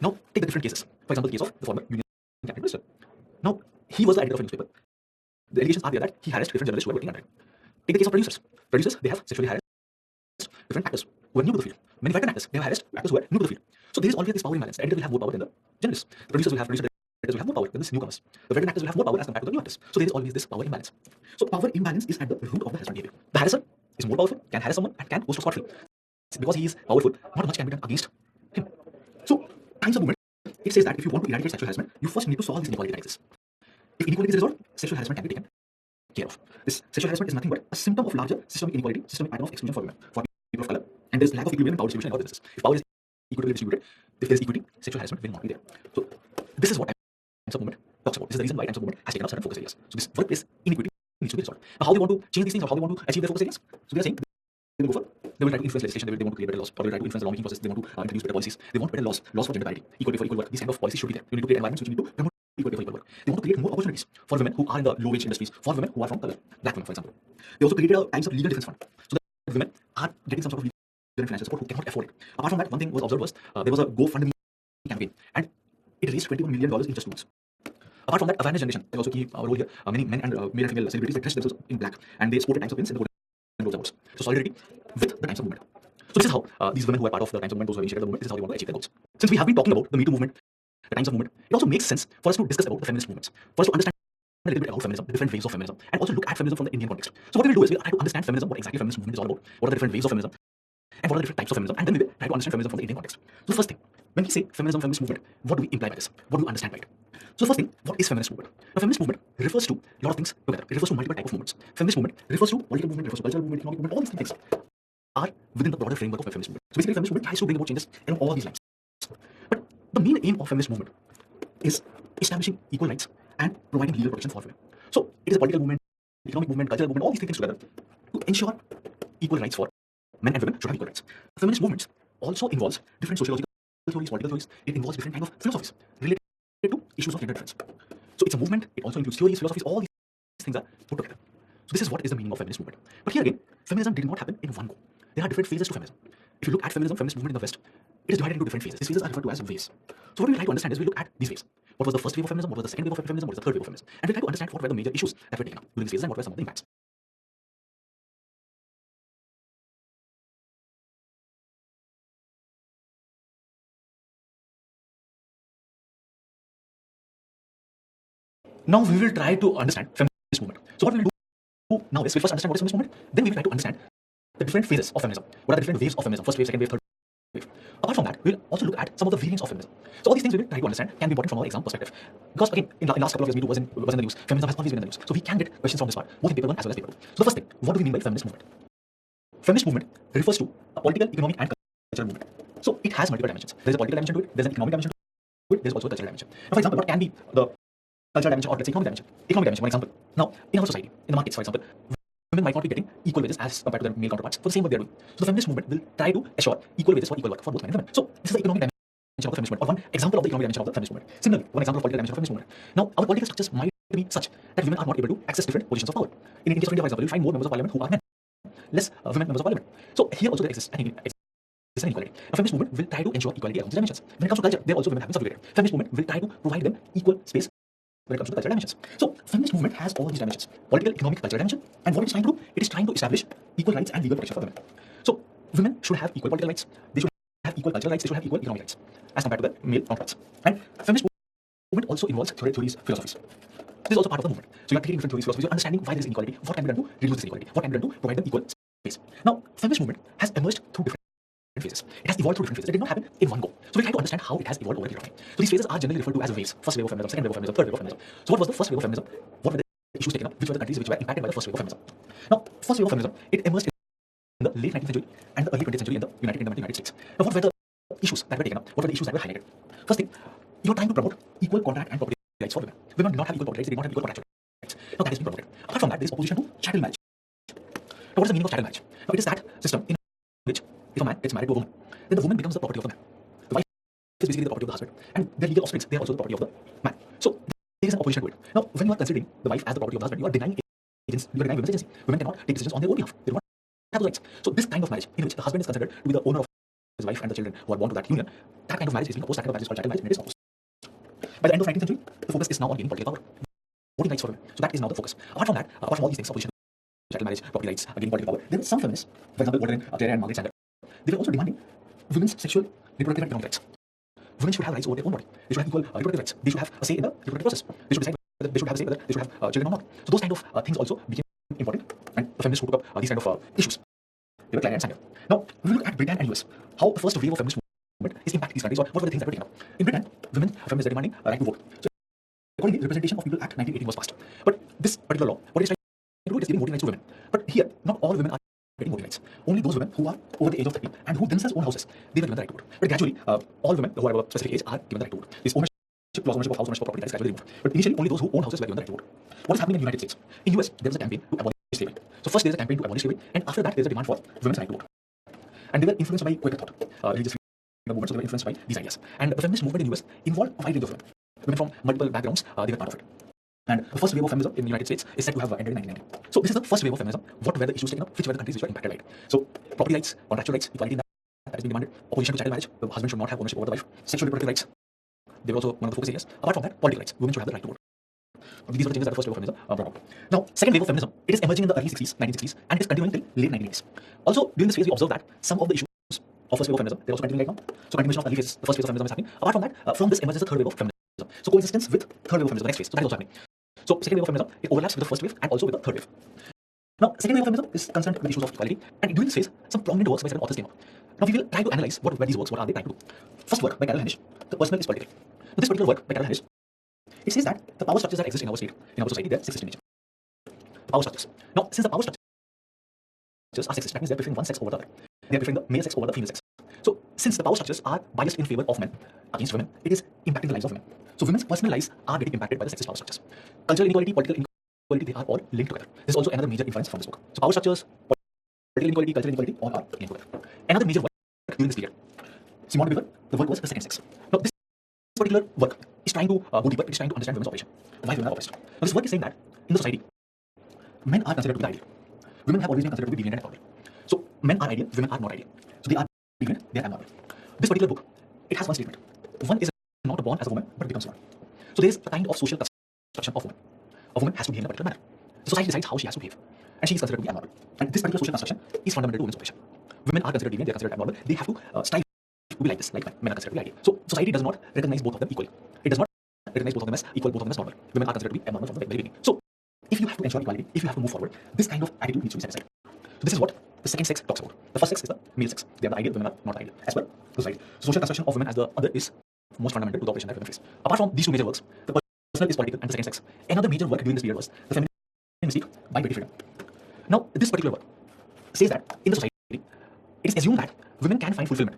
Now, take the different cases. For example, the case of the former Union Cabinet Minister. Now, he was the editor of a newspaper. The allegations are there that he harassed different journalists who were working under him. Take the case of producers. Producers, they have sexually harassed different actors who are new to the field. Many veteran actors, they have harassed actors who are new to the field. So there is always this power imbalance. The editors will have more power than the journalists. The producers will have more power than the newcomers. The veteran actors will have more power as compared to the new actors. So there is always this power imbalance. So power imbalance is at the root of the harassment behavior. The harasser is more powerful, can harass someone, and can go scot free. Because he is powerful, not much can be done against him. So times of movement, it says that if you want to eradicate sexual harassment, you first need to solve this inequality that exists. If inequality is resolved, sexual harassment can be taken care of. This sexual harassment is nothing but a symptom of larger systemic inequality, systemic pattern of exclusion for women, for people of color, and there is lack of equilibrium in power distribution in all businesses. If power is equitably distributed, if there is equity, sexual harassment will not be there. So this is what Times of Movement talks about. This is the reason why Times of Movement has taken up certain focus areas. So this workplace inequity needs to be resolved. Now, how they want to change these things or how they want to achieve their focus areas? So they are saying they will go for, they will try to influence legislation, they want to create better laws, or they will try to influence the lawmaking process, they want to introduce better policies, they want better laws for gender parity, equality for equal work. These kind of policies should be there. You need to create environments which need to promote equality for equal work. They want to create more opportunities for women who are in the low wage industries, for women who are from color, black women, for example. They also created a Times of Legal Defense Fund so that women are getting some sort of legal and financial support who cannot afford it. Apart from that, one thing was observed was there was a GoFundMe campaign and it raised $21 million in just 2 months. Apart from that, awareness generation, they also key role here. Many men and male and female celebrities, they dressed themselves in black and they sported Times of Pins in the Golden Globes Awards. So solidarity with the Times of Movement. So this is how these women who are part of the Times of Movement, those who have initiated the movement, this is how they want to achieve their goals. Since we have been talking about the Me Too movement, the Times of Movement, it also makes sense for us to discuss about the feminist movements, for us to understand a little bit about feminism, the different waves of feminism, and also look at feminism from the Indian context. So what we will do is we'll try to understand feminism, what exactly feminist movement is all about, what are the different waves of feminism, and what are the different types of feminism, and then we will try to understand feminism from the Indian context. So first thing, when we say feminism, feminist movement, what do we imply by this? What do we understand by it? So first thing, what is feminist movement? Now, feminist movement refers to a lot of things together. It refers to multiple types of movements. Feminist movement refers to political movement, refers to cultural movement, economic movement, all these things are within the broader framework of a feminist movement. So basically, feminist movement tries to bring about changes along all these lines. But the main aim of feminist movement is establishing equal rights and providing legal protection for women. So it is a political movement, economic movement, cultural movement, all these things together to ensure equal rights for men and women should have equal rights. Feminist movements also involves different sociological theories, political theories. It involves different kind of philosophies related to issues of gender difference. So it's a movement. It also includes theories, philosophies. All these things are put together. So this is what is the meaning of feminist movement. But here again, feminism did not happen in one go. There are different phases to feminism. If you look at feminism, feminist movement in the West, it is divided into different phases. These phases are referred to as waves. So what we try to understand is we look at these waves. What was the first wave of feminism? What was the second wave of feminism? What is the third wave of feminism? And we try to understand what were the major issues that were taken up during these phases and what were some of the impacts. Now we will try to understand feminist movement. So what we will do now is we'll first understand what is feminist movement, then we will try to understand the different phases of feminism. What are the different waves of feminism? First wave, second wave, third wave. Apart from that, we'll also look at some of the variants of feminism. So all these things we will try to understand can be important from our exam perspective. Because again, in the last couple of years, Me Too was in the news. Feminism has always been in the news. So we can get questions from this part, both in paper 1 as well as paper 2. So the first thing, what do we mean by feminist movement? Feminist movement refers to a political, economic and cultural movement. So it has multiple dimensions. There's a political dimension to it, there's an economic dimension to it, there's also a cultural dimension. Now, for example, what can be the cultural dimension or let's say economic dimension? Economic dimension, for example. Now, in our society, in the markets, for example, women might not be getting equal wages as compared to their male counterparts for the same work they're doing. So the feminist movement will try to assure equal wages for equal work for both men and women. So this is the economic dimension of the feminist movement, or one example of the economic dimension of the feminist movement. Similarly, one example of political dimension of the feminist movement. Now, our political structures might be such that women are not able to access different positions of power. In case of India, for example, you'll find more members of parliament who are men, less women members of parliament. So here also there exists an inequality. A feminist movement will try to ensure equality along these dimensions. When it comes to culture, there also women have been subjugated. Feminist movement will try to provide them equal space when it comes to the cultural dimensions. So feminist movement has all these dimensions: political, economic, cultural dimension. And what it is trying to do, it is trying to establish equal rights and legal protection for women. So women should have equal political rights, they should have equal cultural rights, they should have equal economic rights as compared to the male counterparts. And feminist movement also involves theories, philosophies. This is also part of the movement. So you are taking different theories, philosophies, you are understanding why there is inequality, what can be done to reduce this inequality, what can be done to provide them equal space. Now, feminist movement has emerged through different phases. It has evolved through different phases. It did not happen in one go. So we try to understand how it has evolved over the period of time. So these phases are generally referred to as waves. First wave of feminism, second wave of feminism, third wave of feminism. So what was the first wave of feminism? What were the issues taken up? Which were the countries which were impacted by the first wave of feminism? Now, first wave of feminism, it emerged in the late 19th century and the early 20th century in the United Kingdom and the United States. Now, what were the issues that were taken up? What were the issues that were highlighted? First thing, you're trying to promote equal contract and property rights for women. Women do not have equal property rights, they do not have equal contractual rights. Now, that has been promoted. Apart from that, there is opposition to chattel marriage. Now, what is the meaning of chattel marriage? Now, it is that system in which if a man gets married to a woman, then the woman becomes the property of the man. The wife is basically the property of the husband, and their legal offspring, they are also the property of the man. So there is an opposition to it. Now, when you are considering the wife as the property of the husband, you are denying agency, you are denying women's agency. Women cannot take decisions on their own behalf. They do not have those rights. So this kind of marriage, in which the husband is considered to be the owner of his wife and the children who are born to that union, that kind of marriage is being opposed. That kind of marriage is called chattel marriage, and it is opposed. By the end of 19th century, the focus is now on gaining political power, voting rights for women. So that is now the focus. Apart from that, apart from all these things, opposition chattel marriage, property rights, gaining political power, there were some feminists, for example, Voltaire, Terry and Margaret Sanger, they were also demanding women's sexual, reproductive and economic rights. Women should have rights over their own body. They should have equal reproductive rights. They should have a say in the reproductive process. They should decide whether they should have a say whether they should have children or not. So those kind of things also became important, and the feminists who took up these kind of issues, they were Clara and Sanger. Now, we look at Britain and US, how the first wave of feminist movement is impacting these countries, or what were the things that were taken up. In Britain, women, feminists are demanding a right to vote. So, accordingly, the Representation of People Act 1918 was passed. But this particular law, what it is trying to do, it is giving voting rights to women. But here, not all women are getting voting rights. Only those women who are over the age of 30 and who themselves own houses, they were given the right to vote. But gradually, all women who are above a specific age are given the right to vote. This ownership clause, ownership of house, ownership of property, that is gradually removed. But initially, only those who own houses were given the right to vote. What is happening in the United States? In US, there was a campaign to abolish slavery. So first there is a campaign to abolish slavery, and after that there is a demand for women's right to vote. And they were influenced by Quaker thought, religious freedom movement, so they were influenced by these ideas. And the feminist movement in the US involved a wide range of women. Women from multiple backgrounds, they were part of it. And the first wave of feminism in the United States is said to have ended in 1990. So this is the first wave of feminism. What were the issues taken up? Which were the countries which were impacted by it? So property rights, contractual rights, equality in that is being demanded. Opposition to chattel marriage, the husband should not have ownership over the wife. Sexual reproductive rights, they were also one of the focus areas. Apart from that, political rights, women should have the right to vote. These are the changes that the first wave of feminism brought about. Now, second wave of feminism, it is emerging in the early 60s, 1960s, and it is continuing till late 1980s. Also, during this phase, we observe that some of the issues of first wave of feminism, they're also continuing right now. So, continuation of the early phase, the first phase of feminism is happening. Apart from that, from this emerges the third wave of feminism. So, coexistence with third wave of feminism, the next phase. So, that is also happening. So, second wave of feminism, it overlaps with the first wave and also with the third wave. Now, second wave of feminism is concerned with issues of equality, and during this phase, some prominent works by certain authors came up. Now, we will try to analyze what were these works, what are they trying to do. First work by Carol Hanisch, The Personal is Political. Now, this particular work by Carol Hanisch, it says that the power structures that exist in our state, in our society, they are sexist in nature. Power structures. Now, since the power structures are sexist, that means they are preferring one sex over the other. They are preferring the male sex over the female sex. So, since the power structures are biased in favor of men against women, it is impacting the lives of women. So, women's personal lives are getting impacted by the sexist power structures. Cultural inequality, political inequality, they are all linked together. This is also another major influence from this book. So, power structures, political inequality, cultural inequality, all are linked together. Another major work during this period, Simone de Beauvoir, the work was The Second Sex. Now, this particular work is trying to go deeper, it is trying to understand women's operation. Why women are oppressed. Now, this work is saying that in the society, men are considered to be the ideal. Women have always been considered to be deviant and abnormal. So, men are ideal, women are not ideal. So, they are deviant, they are abnormal. This particular book, it has one statement. One is not born as a woman, but becomes one. So, there is a kind of social construction of woman. A woman has to behave in a particular manner. The society decides how she has to behave. And she is considered to be abnormal. And this particular social construction is fundamental to women's operation. Women are considered deviant, they are considered abnormal. They have to strive to be like this, like men. Men are considered to be ideal. So, society does not recognize both of them equally. It does not recognize both of them as equal, both of them as normal. Women are considered to be abnormal from the very beginning. So, if you have to ensure equality, if you have to move forward, this kind of attitude needs to be set aside. So, this is what the second sex talks about. The first sex is the male sex. They are the ideal, women are not ideal. As well, society. Social construction of women as the other is most fundamental to the operation that women face. Apart from these two major works, the personal is political and the second sex, another major work during this period was the feminine mystique by Betty Friedan. Now, this particular work says that in the society, it is assumed that women can find fulfillment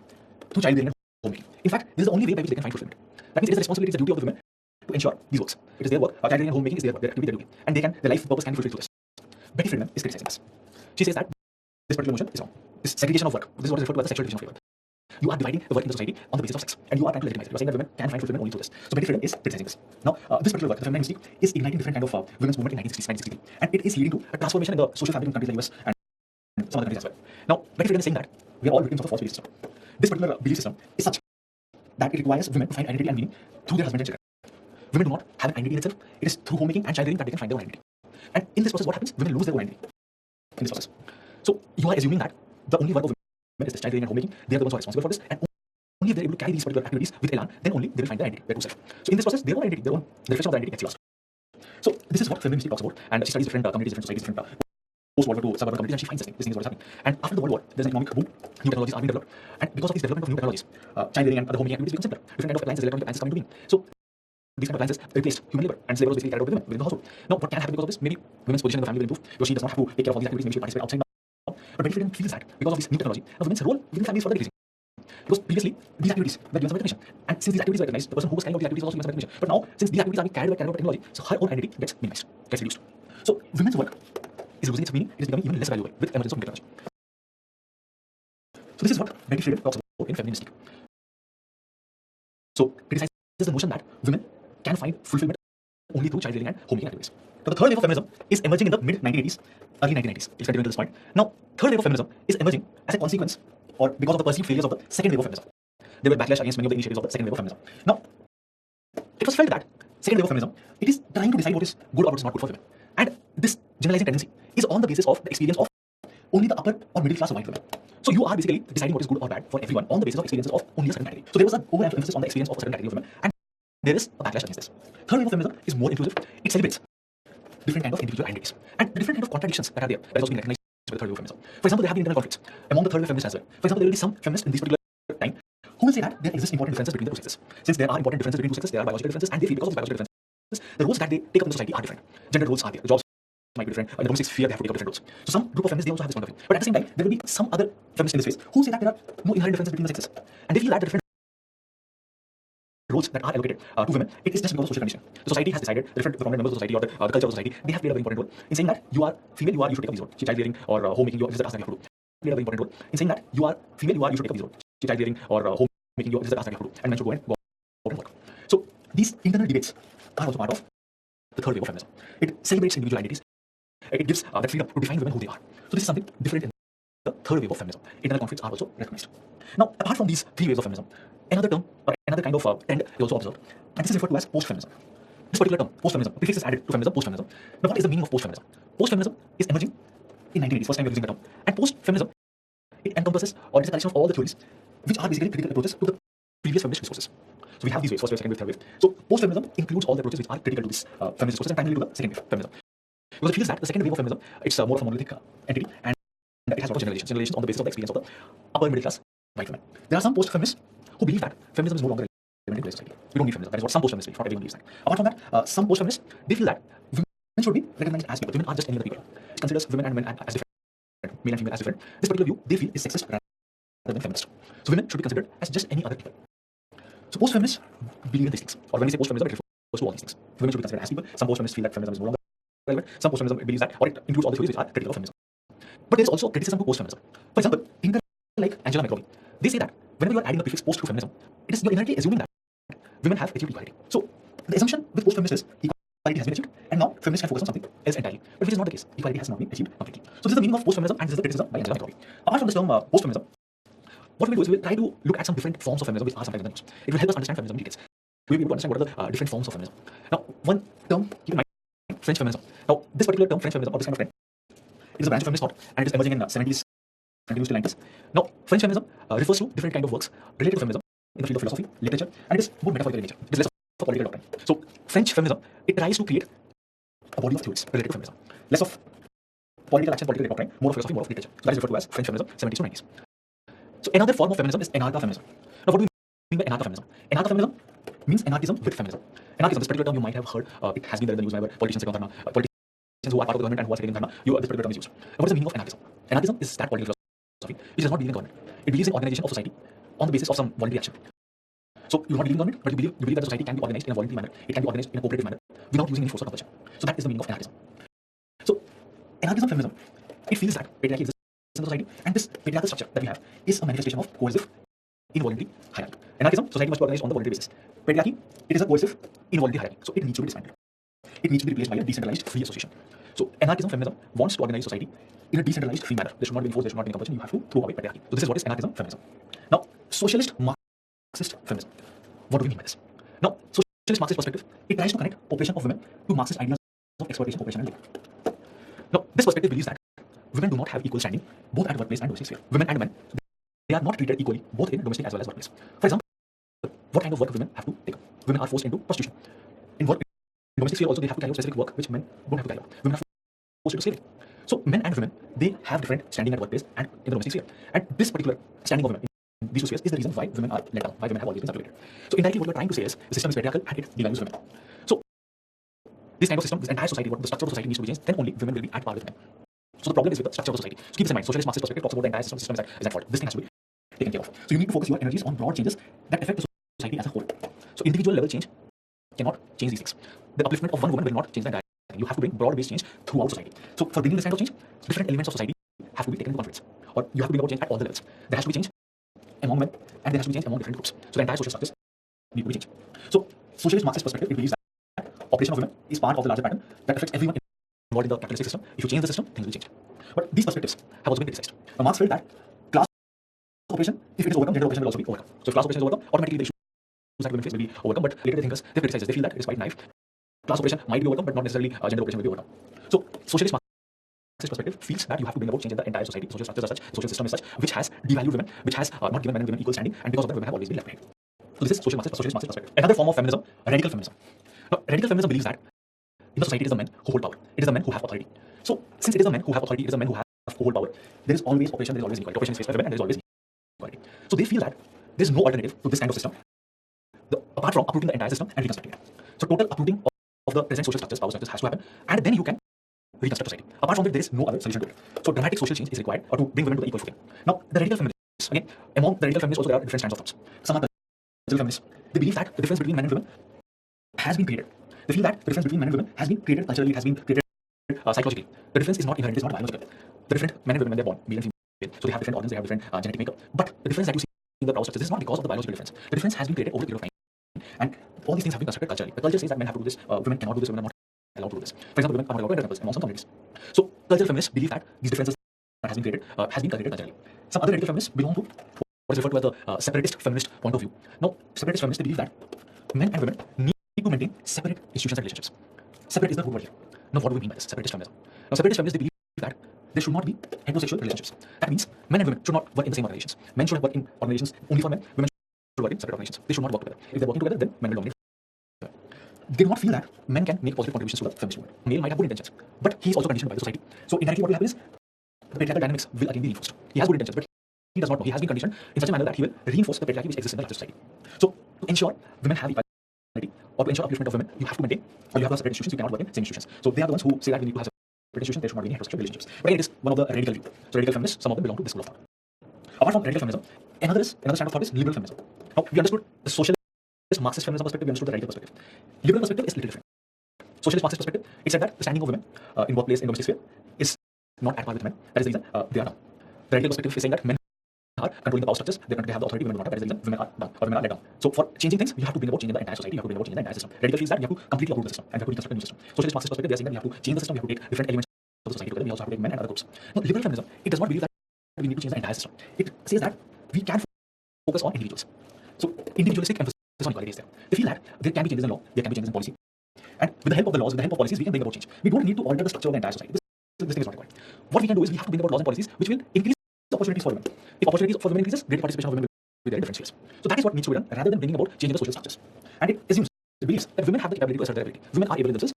through childbearing and homemaking. In fact, this is the only way by which they can find fulfillment. That means it is the responsibility, it is the duty of the women to ensure these works. It is their work. Childbearing and homemaking is their work, their activity, their duty, and their life purpose can be fulfilled through this. Betty Friedan is criticizing this. She says that this particular motion is wrong. This segregation of work, this is what is referred to as the sexual division of labor. You are dividing the work in the society on the basis of sex, and you are trying to legitimize it. You are saying that women can find fulfillment only through this. So Betty Friedan is criticizing this. Now, this particular work, the feminine mystique, is igniting different kind of women's movement in 1960s, 1963, and it is leading to a transformation in the social fabric in countries like US and some other countries as well. Now, Betty Friedan is saying that we are all victims of a false belief system. This particular belief system is such that it requires women to find identity and meaning through their husband and children. Women do not have an identity in itself. It is through homemaking and childbearing that they can find their own identity. And in this process, what happens? Women lose their own identity in this process. So you are assuming that the only work of women is this childbearing and homemaking. They are the ones who are responsible for this, and only if they are able to carry these particular activities with elan, then only they will find their identity, their true self. So in this process, their own identity, the reflection of their identity gets lost. So this is what feminine mystique talks about, and she studies different communities, different societies, different post-World War II suburban communities, and she finds this thing is what is happening. And after the World War, there's an economic boom, new technologies are being developed, and because of this development of new technologies, childbearing and other homemaking activities become simpler. Different kind of appliances, electronic appliances come into being. So these kind of appliances replaced human labor, and labor was basically carried out by women within the household. Now, what can happen because of this? Maybe women's position in the family will improve, because she does not have to take care of all these activities, maybe she participate outside now. But Betty Friedan feels that because of this new technology, now women's role within the family is further decreasing. Because previously, these activities were given some recognition, and since these activities were recognized, the person who was carrying out these activities was also given some recognition. But now, since these activities are being carried out by technology, so her own identity gets minimized, gets reduced. So women's work is losing its meaning, it is becoming even less valuable with the emergence of technology. So this is what Betty Friedan talks about in feminine mystique. So criticizes the notion that women can find fulfillment only through childbearing and homemaking activities. So the third wave of feminism is emerging in the mid-1980s, early 1990s. It's continuing to this point. Now, third wave of feminism is emerging as a consequence or because of the perceived failures of the second wave of feminism. There were backlash against many of the initiatives of the second wave of feminism. Now, it was felt that second wave of feminism, it is trying to decide what is good or what is not good for women. And this generalizing tendency is on the basis of the experience of only the upper or middle class of white women. So you are basically deciding what is good or bad for everyone on the basis of experiences of only a certain category. So there was an overemphasis on the experience of a certain category of women, and there is a backlash against this. Third wave of feminism is more inclusive. It celebrates different kind of individual identities and the different kind of contradictions that are there. That is also being recognized by the third wave of feminism. For example, there have been internal conflicts among the third wave feminists as well. For example, there will be some feminists in this particular time who will say that there exist important differences between the two sexes. Since there are important differences between two sexes, there are biological differences, and they feel because of these biological differences, the roles that they take up in the society are different. Gender roles are there. The jobs might be different. In the domestic sphere, they have to take up different roles. So some group of feminists, they also have this point of view. But at the same time, there will be some other feminists in this space who say that there are no inherent differences between the sexes, and they feel that the different roles that are allocated to women, it is just because of social conditioning. The society has decided, the prominent members of society or the culture of society, they have played a very important role in saying that you are female, you should take up these roles. Child rearing or homemaking, this is the task that you have to do. Played a very important role in saying that you are female, you should take up these roles. Child rearing or homemaking, this is the task that you have to do, and men should go out and work. So these internal debates are also part of the third wave of feminism. It celebrates individual identities. It gives that freedom to define women who they are. So this is something different in the third wave of feminism. Internal conflicts are also recognized. Now, apart from these three waves of feminism, another term or another kind of trend is also observed, and this is referred to as post-feminism. This particular term, post-feminism, prefix is added to feminism, post-feminism. Now, what is the meaning of post-feminism? Post-feminism is emerging in 1980s, first time we are using the term. And post-feminism, it encompasses or it is a collection of all the theories which are basically critical approaches to the previous feminist discourses. So we have these waves, first wave, second wave, third wave. So post-feminism includes all the approaches which are critical to this feminist discourses and primarily to the second wave feminism. Because it feels that the second wave of feminism, it's more of a monolithic entity, and it has a lot of generalizations on the basis of the experience of the upper middle class white women. There are some post-feminists who believe that feminism is no longer relevant in today's society. We don't need feminism. That is what some post-feminists believe. Not everyone believes that. Apart from that, some post-feminists, they feel that women should be recognized as people. Women are just any other people. It considers women and men as different, male and female as different. This particular view, they feel, is sexist rather than feminist. So women should be considered as just any other people. So post-feminists believe in these things. Or when we say post-feminism, it refers to all these things. Women should be considered as people. Some post-feminists feel that feminism is no longer relevant. Some post-feminism believes that, or it includes all the theories which are critical of feminism. But there is also criticism to post-feminism. For example, thinker like Angela McRobbie, they say that whenever you are adding the prefix post to feminism, it is you're inherently assuming that women have achieved equality. So the assumption with post-feminists is equality has been achieved, and now feminists can focus on something else entirely. But which is not the case. Equality has not been achieved completely. So this is the meaning of post-feminism, and this is the criticism by Angela McRobbie. Apart from this term post-feminism, what we will do is we will try to look at some different forms of feminism which are sometimes in the news. It will help us understand feminism in details. We will be able to understand what are the different forms of feminism. Now, one term, keep in mind, French feminism. Now, this particular term, French feminism, or this kind of trend, it is a branch of feminist thought, and it is emerging in 70s, continues till 90s. Now, French feminism refers to different kind of works related to feminism in the field of philosophy, literature, and it is more metaphorical in nature. It is less of a political doctrine. So, French feminism, it tries to create a body of theories related to feminism. Less of political action, political doctrine, more of philosophy, more of literature. So that is referred to as French feminism, 70s to 90s. So another form of feminism is anarcha-feminism. Now, what do we mean by anarcha-feminism? Anarcha-feminism means anarchism with feminism. Anarchism, this particular term you might have heard, it has been there in the news whenever politicians take on dharna, politicians who are part of the government and who are sitting in dharna, this particular term is used. Now, what is the meaning of anarchism? Anarchism is that political philosophy which does not believe in government. It believes in organization of society on the basis of some voluntary action. So you do not believe in government, but you believe that the society can be organized in a voluntary manner. It can be organized in a cooperative manner without using any force or compulsion. So that is the meaning of anarchism. So anarchism, feminism, it feels that patriarchy exists in the society, and this patriarchal structure that we have is a manifestation of coercive involuntary hierarchy. Anarchism, society must be organized on the voluntary basis. Patriarchy, it is a coercive involuntary hierarchy. So it needs to be dismantled. It needs to be replaced by a decentralized free association. So anarchism, feminism wants to organize society in a decentralized free manner. There should not be force, there should not be compulsion. You have to throw away patriarchy. So this is what is anarchism, feminism. Now, socialist Marxist feminism. What do we mean by this? Now, socialist Marxist perspective, it tries to connect oppression of women to Marxist ideas of exploitation, oppression, and labor. Now, this perspective believes that women do not have equal standing both at workplace and domestic sphere. Women and men, they are not treated equally both in domestic as well as workplace. For example, what kind of work women have to take up? Women are forced into prostitution. In domestic sphere also they have to carry out specific work which men don't have to carry out. Women are forced into slavery. So men and women, they have different standing at workplace and in the domestic sphere. And this particular standing of women in these two spheres is the reason why women are let down, why women have always been subjugated. So indirectly what we are trying to say is the system is patriarchal and it devalues women. So this kind of system, this entire society, what the structure of the society needs to be changed, then only women will be at par with men. So the problem is with the structure of the society. So keep this in mind. Socialist Marxist perspective talks about the entire system is at fault. This thing has to be taken care of. So you need to focus your energies on broad changes that affect the society as a whole. So individual level change cannot change these things. The upliftment of one woman will not change the entire thing. You have to bring broad-based change throughout society. So for bringing this kind of change, different elements of society have to be taken into conflicts. Or you have to bring about change at all the levels. There has to be change among men and there has to be change among different groups. So the entire social structures need to be changed. So socialist Marxist perspective, it believes that operation of women is part of the larger pattern that affects everyone involved in the capitalistic system. If you change the system, things will change. But these perspectives have also been criticized. Now, Marx felt that class operation, if it is overcome, gender operation will also be overcome. So if class operation is overcome, automatically the issues that women face will be overcome. But later thinkers, they criticize this. They feel that it is quite naive. Class operation might be overcome, but not necessarily gender operation will be overcome. So socialist perspective feels that you have to bring about change in the entire society. Social structures are such, the social system is such, which has devalued women, which has not given men and women equal standing, and because of that, women have always been left behind. So this is socialist Marxist perspective. Another form of feminism, radical feminism. Now, radical feminism believes that in the society, it is the men who hold power. It is the men who have authority. So, since it is the men who have authority, it is the men who hold power, there is always oppression, there is always inequality. Oppression is faced by women, and there is always inequality. So, they feel that there is no alternative to this kind of system apart from uprooting the entire system and reconstructing it. So, total uprooting of the present social structures, power structures has to happen, and then you can reconstruct society. Apart from it, there is no other solution to it. So, dramatic social change is required to bring women to the equal footing. Now, the radical feminists, again, among the radical feminists also there are different strands of thoughts. Some are cultural feminists. They believe that the difference between men and women has been created. They feel that the difference between men and women has been created culturally, it has been created psychologically. The difference is not inherent, it is not biological. The different men and women when they're born, male and female, so they have different organs, they have different genetic makeup. But the difference that you see in the power structures is not because of the biological difference. The difference has been created over a period of time. And all these things have been constructed culturally. The culture says that men have to do this, women cannot do this, women are not allowed to do this. For example, women are not allowed to enter temples among some communities. So cultural feminists believe that these differences that has been created culturally. Some other radical feminists belong to what is referred to as the separatist feminist point of view. Now, separatist feminists, they believe that men and women need to maintain separate institutions and relationships. Separate is the root word here. Now, what do we mean by this? Separatist feminism. Now, separatist feminists, they believe that there should not be heterosexual relationships. That means men and women should not work in the same organizations. Men should work in organizations only for men. Women should work in separate organizations. They should not work together. If they're working together, then men will dominate. They do not feel that men can make positive contributions to the feminist movement. Male might have good intentions, but he is also conditioned by the society. So indirectly, what will happen is the patriarchal dynamics will again be reinforced. He has good intentions, but he does not know. He has been conditioned in such a manner that he will reinforce the patriarchy which exists in the society. So to ensure women have equality, or to ensure upliftment of women, you have to maintain, or you have to have separate institutions. You cannot work in same institutions. So they are the ones who say that we need to have separate institutions. There should not be any heterosexual relationships. But again, it is one of the radical view. So radical feminists, some of them belong to this school of thought. Apart from radical feminism, another strand of thought is liberal feminism. Now we understood the socialist Marxist feminism perspective. We understood the radical perspective. Liberal perspective is a little different. Socialist Marxist perspective, it said that the standing of women in workplace, in domestic sphere, is not at par with men. That is the reason they are down. The radical perspective is saying that men are controlling the power structures, they have the authority, women do not have. That is the reason women are down, or women are let down. So for changing things, you have to bring about change in the entire society, you have to bring about change in the entire system. Radical feels that you have to completely uproot the system and you have to reconstruct a new system. Socialist Marxist perspective, they are saying that you have to change the system, you have to take different elements of the society together, we also have to take men and other groups. Now, liberal feminism, it does not believe that we need to change the entire system. It says that we can focus on individuals. So individualistic emphasis on equality is there. They feel that there can be changes in law, there can be changes in policy. And with the help of the laws, with the help of policies, we can bring about change. We don't need to alter the structure of the entire society. This thing is not required. What we can do is we have to bring about laws and policies which will increase opportunities for women. If opportunities for women increases, greater participation of women will be there in different spheres. So that is what needs to be done rather than bringing about change in the social structures. And it assumes, it believes that women have the capability to assert their ability. Women are able in themselves.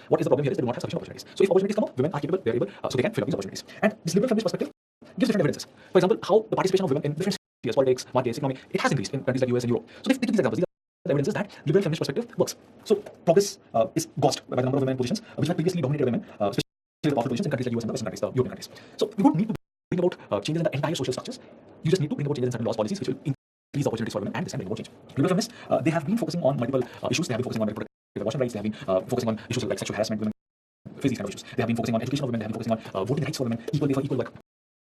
What is the problem here is they do not have sufficient opportunities. So if opportunities come up, women are capable, they are able, so they can fill up these opportunities. And this liberal feminist perspective gives different evidences. For example, how the participation of women in different spheres, politics, markets, economy, it has increased in countries like US and Europe. So they give these examples. These are the evidences that liberal feminist perspective works. So progress is gauged by the number of women in positions which had previously dominated women, especially the powerful positions in countries like US and the Western countries, the European countries. So you don't need to bring about changes in the entire social structures. You just need to bring about changes in certain laws, policies which will increase opportunities for women and this can bring about change. Liberal feminists, they have been focusing on multiple issues. They have been focusing on reproductive abortion rights. They have been focusing on issues like sexual harassment. Women face these kind of issues. They have been focusing on education of women. They have been focusing on voting rights for women, equal pay for equal work.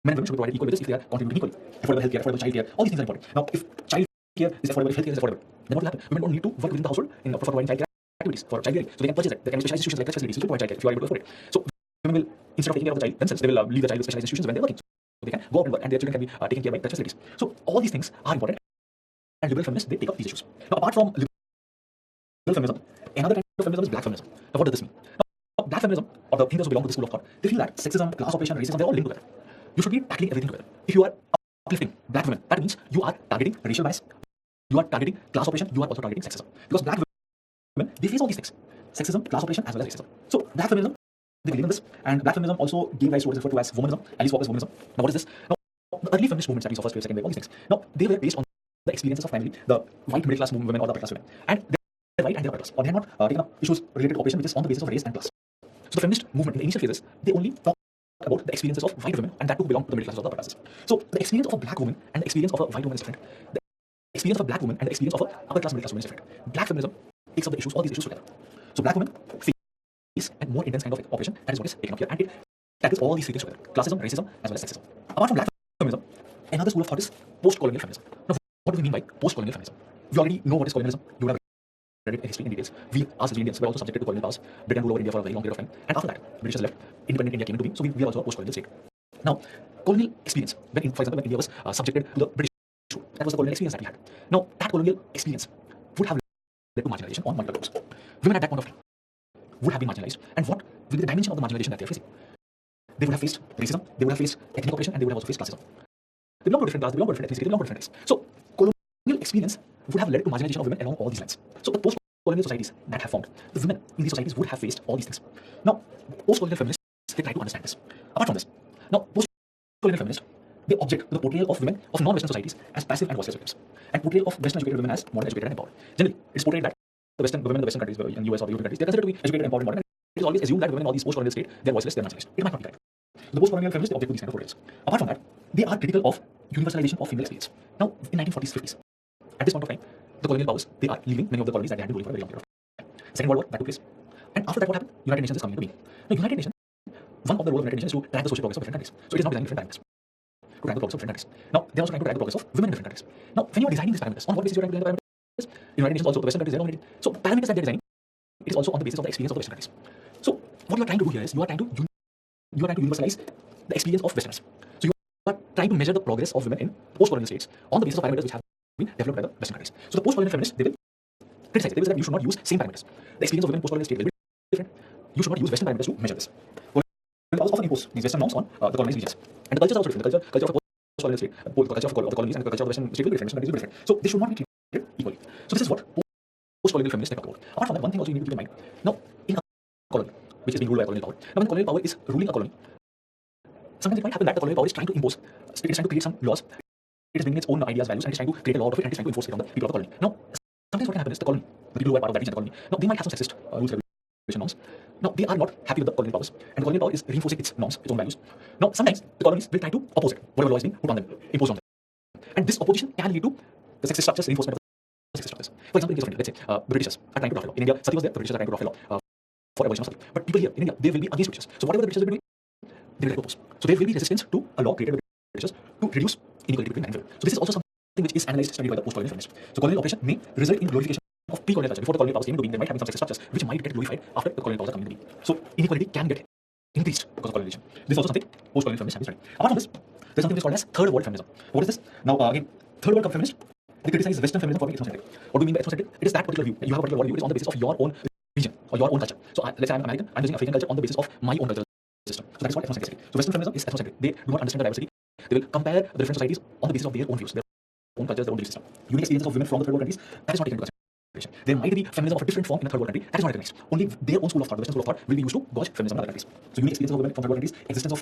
Men and women should be provided equal wages if they are contributing equally. Affordable healthcare, affordable childcare, all these things are important. Now, if childcare is affordable, if healthcare is affordable, then what will happen? Women don't need to work within the household for providing childcare activities, for child rearing. So they can purchase it. There can be specialized institutions like that facilities which will provide childcare if you are able to afford it. So women will, instead of taking care of the child themselves, they will leave the child with specialized institutions when they're working. So they can go out and work and their children can be taken care by such facilities. So all these things are important. And liberal feminists, they take up these issues. Now, apart from liberal feminism, another kind of feminism is black feminism. Now, what does this mean? Now, black feminism, or the thinkers who belong to this school of thought, they feel that sexism, class oppression, racism, they're all linked together. You should be tackling everything together. If you are uplifting black women, that means you are targeting racial bias, you are targeting class oppression, you are also targeting sexism. Because black women, they face all these things. Sexism, class oppression, as well as racism. So, black feminism, they believe in this. And black feminism also gave rise to what is referred to as womanism, Alice Walker's womanism. Now, what is this? Now, the early feminist movements that we saw first wave, second wave, all these things. Now, they were based on the experiences of primarily the white middle class women or the upper class women. And they're white and they're upper class. Or they have not taken up issues related to oppression which is on the basis of race and class. So the feminist movement in the initial phases, they only talk about the experiences of white women and that too belong to the middle classes or the upper classes. So the experience of a black woman and the experience of a white woman is different. The experience of a black woman and the experience of a upper class middle class woman is different. Black feminism takes up the issues, all these issues together. So black women face a more intense kind of oppression. That is what is taken up here, and it tackles all these features together: classism, racism, as well as sexism. Apart from black feminism, another school of thought is post-colonial feminism. Now, what do we mean by post-colonial feminism? You already know what is colonialism. You would have read it in history in details. We, us as Indians, were also subjected to colonial powers. Britain ruled over India for a very long period of time, and after that, British left. Independent India came into being, so we are also a post-colonial state. Now, colonial experience, when, for example, when India was subjected to the British rule, that was the colonial experience that we had. Now, that colonial experience would have led to marginalization on multiple levels. Women at that point of time would have been marginalized, and what will be the dimension of the marginalization that they are facing? they would have faced racism, they would have faced ethnic oppression, and they would have also faced classism. They belong to different classes, they belong to different ethnicities, they belong to different races. So colonial experience would have led to marginalization of women along all these lines. So the post-colonial societies that have formed, the women in these societies would have faced all these things. Now, post-colonial feminists, they try to understand this. Apart from this, now post-colonial feminists, they object to the portrayal of women of non-Western societies as passive and voiceless victims, and portrayal of Western-educated women as modern, educated, and empowered. Generally, it's portrayed that the women in the Western countries, in US or the European countries, they're considered to be educated, empowered, and modern. It is always assumed that women in all these post-colonial states, they're voiceless, they're marginalized. It might not be right. The post-colonial feminists, they object to these kind of portrayals. Apart from that, they are critical of universalization of female experience. Now, in 1940s, 50s, at this point of time, the colonial powers, they are leaving many of the colonies that they had been ruling for a very long period of time. Second World War, that took place. And after that, what happened? United Nations is coming into being. Now, United Nations, one of the roles of United Nations is to track the social progress of different countries. So it is not designing different parameters. To track the progress of different countries. Now, they're also trying to track the progress of women in different countries. Now, when you are designing these parameters, on what basis you are trying to design the parameters? United Nations also, the Western countries, they're dominated. So parameters that they're designing, it is also on the basis of the experience of the Western countries. So what you are trying to do here is you are trying to universalize the experience of Westerners. So you are trying to measure the progress of women in post-colonial states on the basis of parameters which have been developed by the Western countries. So the post-colonial feminists, they will criticize it. They will say that you should not use same parameters. The experience of women in post-colonial state will be different. You should not use Western parameters to measure this. Colonial powers often impose these Western norms on the colonized regions. And the cultures are also different. The culture of post-colonial state, both the culture of the colonies and the culture of the Western state will be different. Western countries will be different. So they should not be treated equally. So this is what post-colonial feminists talk about. Apart from that, one thing also you need to keep in mind. Now, in a colony, which is being ruled by a colonial power. Now, when colonial power is ruling a colony, sometimes it might happen that the colonial power is trying to impose, it is trying to create some laws, it is bringing its own ideas, values, and it is trying to create a law of it, and it is trying to enforce it on the people of the colony. Now, sometimes what can happen is the colony, the people who are part of that region, the colony, now they might have some sexist rules, regulation norms. Now, they are not happy with the colonial powers, and the colonial power is reinforcing its norms, its own values. Now, sometimes the colonies will try to oppose it, whatever law is being put on them, imposed on them. And this opposition can lead to the sexist structures, reinforcement of the sexist structures. For example, in case of India, let's say the Britishers are trying to draft a law. In India, Sati was there, the Britishers are trying to draft a law for abolition of sati. But people here in India, they will be against Britishers. So whatever the Britishers will be doing, they will oppose. So there will be resistance to a law created by Britishers to reduce inequality between men and women. So this is also something which is analyzed, studied by the post-colonial feminists. So colonial oppression may result in glorification of pre-colonial culture. Before the colonial powers came into being, there might have been some sexist structures which might get glorified after the colonial powers are coming into being. So inequality can get increased because of colonization. This is also something post-colonial feminists have been studying. Apart from this, there's something which is called as third world feminism. What is this? Now, again, third world feminists, they criticize Western feminism for being ethnocentric. What do we mean by ethnocentric? It is that particular view. You have a particular worldview. It is on the basis of your own region or your own culture. So let's say I'm American, I'm using African culture on the basis of my own cultural system. So that is called ethnocentricity. So Western feminism is ethnocentric. They do not understand the diversity. They will compare the different societies on the basis of their own views, their own cultures, their own belief system. Unique experiences of women from the third world countries, that is not taken into consideration. There might be feminism of a different form in a third world country, that is not recognized. Only their own school of thought, the Western school of thought, will be used to gauge feminism in other countries. So unique experiences of women from third world countries, existence of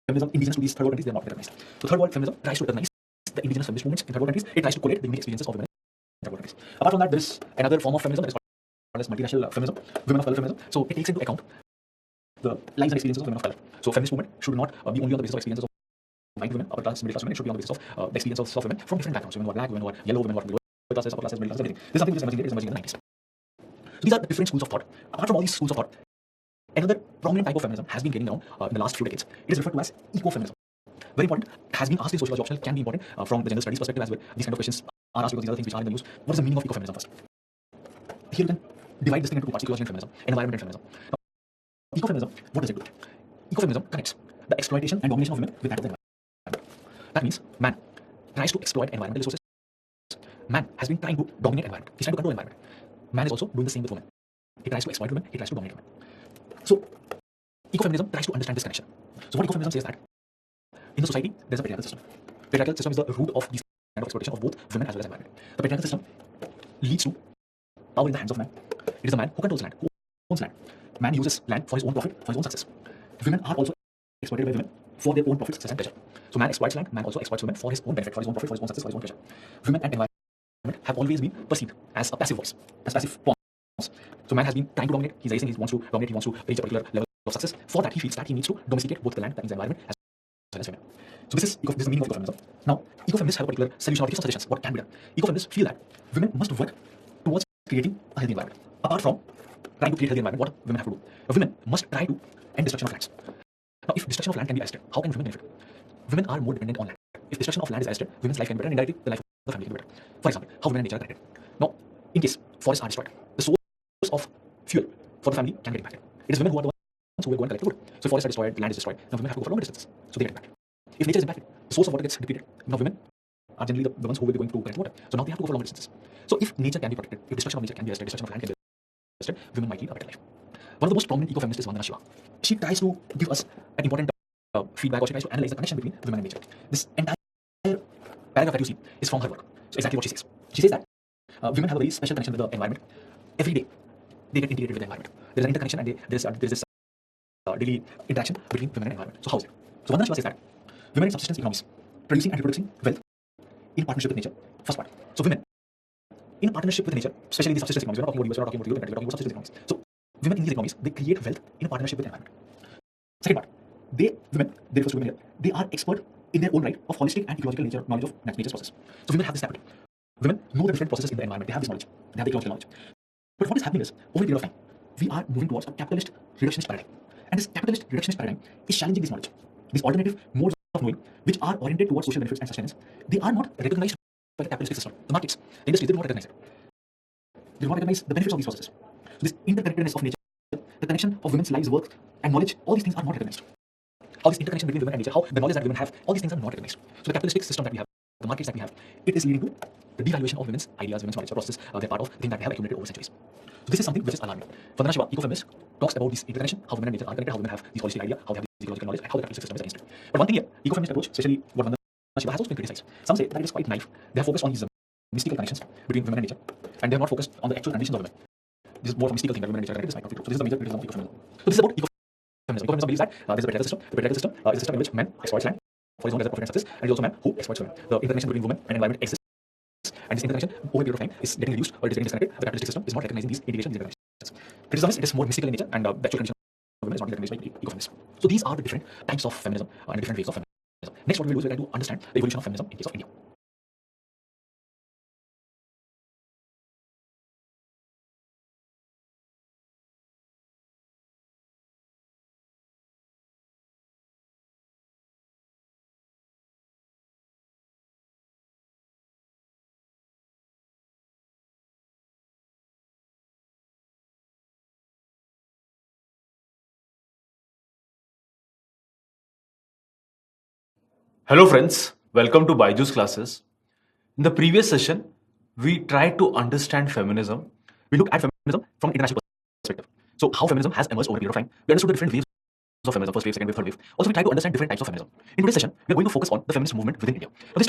feminism indigenous to these third world countries, they are not recognized. So third world feminism tries to recognize the indigenous feminist movements in third world countries. It tries to collate the unique experiences of women in third world countries. Apart from that, there is another form of feminism that is called as multiracial feminism, women of color feminism. So it takes into account the lives and experiences of women of color. So feminist movement should not be only on the basis of experiences of white women, upper class, middle class women. It should be on the basis of the experiences of women from different backgrounds. Women who are black, women who are yellow, women who are lower classes, upper classes, middle classes, everything. This is something which is emerging in the 90s. So these are the different schools of thought. Apart from all these schools of thought, another prominent type of feminism has been gaining ground in the last few decades. It is referred to as ecofeminism. Very important. Has been asked in sociology optional, can be important from the general studies perspective as well. These kind of questions are asked because these are the things which are in the news. What is the meaning of ecofeminism first? Here you can divide this thing into two parts: ecology and feminism, environment and feminism. Now, ecofeminism, what does it do? Ecofeminism connects the exploitation and domination of women with that of the environment. That means man tries to exploit environmental resources. Man has been trying to dominate environment. He's trying to control environment. Man is also doing the same with women. He tries to exploit women. He tries to dominate women. So, ecofeminism tries to understand this connection. So, what ecofeminism says that in the society there's a patriarchal system. Patriarchal system is the root of these kind of exploitation of both women as well as environment. The patriarchal system leads to power in the hands of man. It is the man who controls land, who owns land. Man uses land for his own profit, for his own success. Women are also exploited by women for their own profit, success, and pleasure. So man exploits land, man also exploits women for his own benefit, for his own profit, for his own success, for his own pleasure. Women and environment have always been perceived as a passive voice, as passive pawns. So man has been trying to dominate. He's racing. He wants to dominate. He wants to reach a particular level of success. For that, he feels that he needs to domesticate both the land, that means the environment, as well as women. So this is the meaning of ecofeminism. Now, ecofeminists have a particular solution or some suggestions. What can be done? Ecofeminists feel that women must work towards creating a healthy environment. Apart from trying to create a healthy environment, what women have to do? Women must try to end destruction of lands. Now, if destruction of land can be arrested, how can women benefit? Women are more dependent on land. If destruction of land is arrested, women's life can be better, and indirectly the life of the family can be better. For example, how women and nature are connected. Now, in case forests are destroyed, the source of fuel for the family can get impacted. It is women who are the ones who will go and collect the wood. So if forests are destroyed, land is destroyed, now women have to go for long distances, so they get impacted. If nature is impacted, the source of water gets depleted. Now women are generally the ones who will be going to collect water. So now they have to go for long distances. So if nature can be protected, if destruction of nature can be arrested, destruction of land can be arrested, women might lead a better life. One of the most prominent ecofeminists is Vandana Shiva. She tries to give us an important feedback, or she tries to analyze the connection between women and nature. This entire paragraph that you see is from her work. So exactly what she says. She says that women have a very special connection with the environment. Every day, they get integrated with the environment. There's an interconnection and there's this daily interaction between women and environment. So how is it? So Vandana Shiva says that women in subsistence economies, producing and reproducing wealth in partnership with nature. First part. So women in partnership with nature, especially the subsistence economies. We're not talking about US, we're not talking about Europe, we're talking about subsistence economies. So women in these economies, they create wealth in partnership with the environment. Second part. Women, they refer to women here, they are expert in their own right of holistic and ecological knowledge of nature's process. So women have this faculty. Women know the different processes in the environment. They have this knowledge. They have the ecological knowledge. But what is happening is, over a period of time, we are moving towards a capitalist reductionist paradigm. And this capitalist reductionist paradigm is challenging this knowledge. These alternative modes of knowing, which are oriented towards social benefits and sustenance, they are not recognized by the capitalistic system. The markets, the industries, they do not recognize it. They do not recognize the benefits of these processes. So this interconnectedness of nature, the connection of women's lives, work, and knowledge, all these things are not recognized. All this interconnection between women and nature, how the knowledge that women have, all these things are not recognized. So the capitalistic system that we have, the markets that we have, it is leading to the devaluation of women's ideas, women's knowledge, processes, they're part of the thing that they have accumulated over centuries. So this is something which is alarming. Vandana Shiva, ecofeminist, talks about this interconnection, how women and nature are connected, how women have these holistic idea, how they have this ecological knowledge, and how the capitalistic system is against it. But one thing here, ecofeminist approach, especially what Vandana Shiva has also been criticized. Some say that it is quite naive. They are focused on these mystical connections between women and nature, and they are not focused on the actual conditions of women. This is more of a mystical thing that women and nature are connected. This might not be true. So this is the major criticism of ecofeminism. So this is about ecofeminism. Ecofeminism believes that there is a patriarchal system. The patriarchal system is a system in which man exploits land for his own profit and success, and it is also man who exploits women. The interconnection between women and environment exists, and this interconnection over a period of time is getting reduced or it is getting disconnected. The capitalistic system is not recognizing these integrations, these interconnections. Criticism is it is more mystical in nature, and the actual condition of women is not recognized by ecofeminism. So these are the different types of feminism and different ways of feminism. Next, what we will do is we will try to understand the evolution of feminism in case of India. Hello friends, welcome to Byju's classes. In the previous session, we tried to understand feminism. We looked at feminism from an international perspective. So how feminism has emerged over a period of time. We understood the different waves of feminism, first wave, second wave, third wave. Also, we tried to understand different types of feminism. In today's session, we are going to focus on the feminist movement within India. Now, this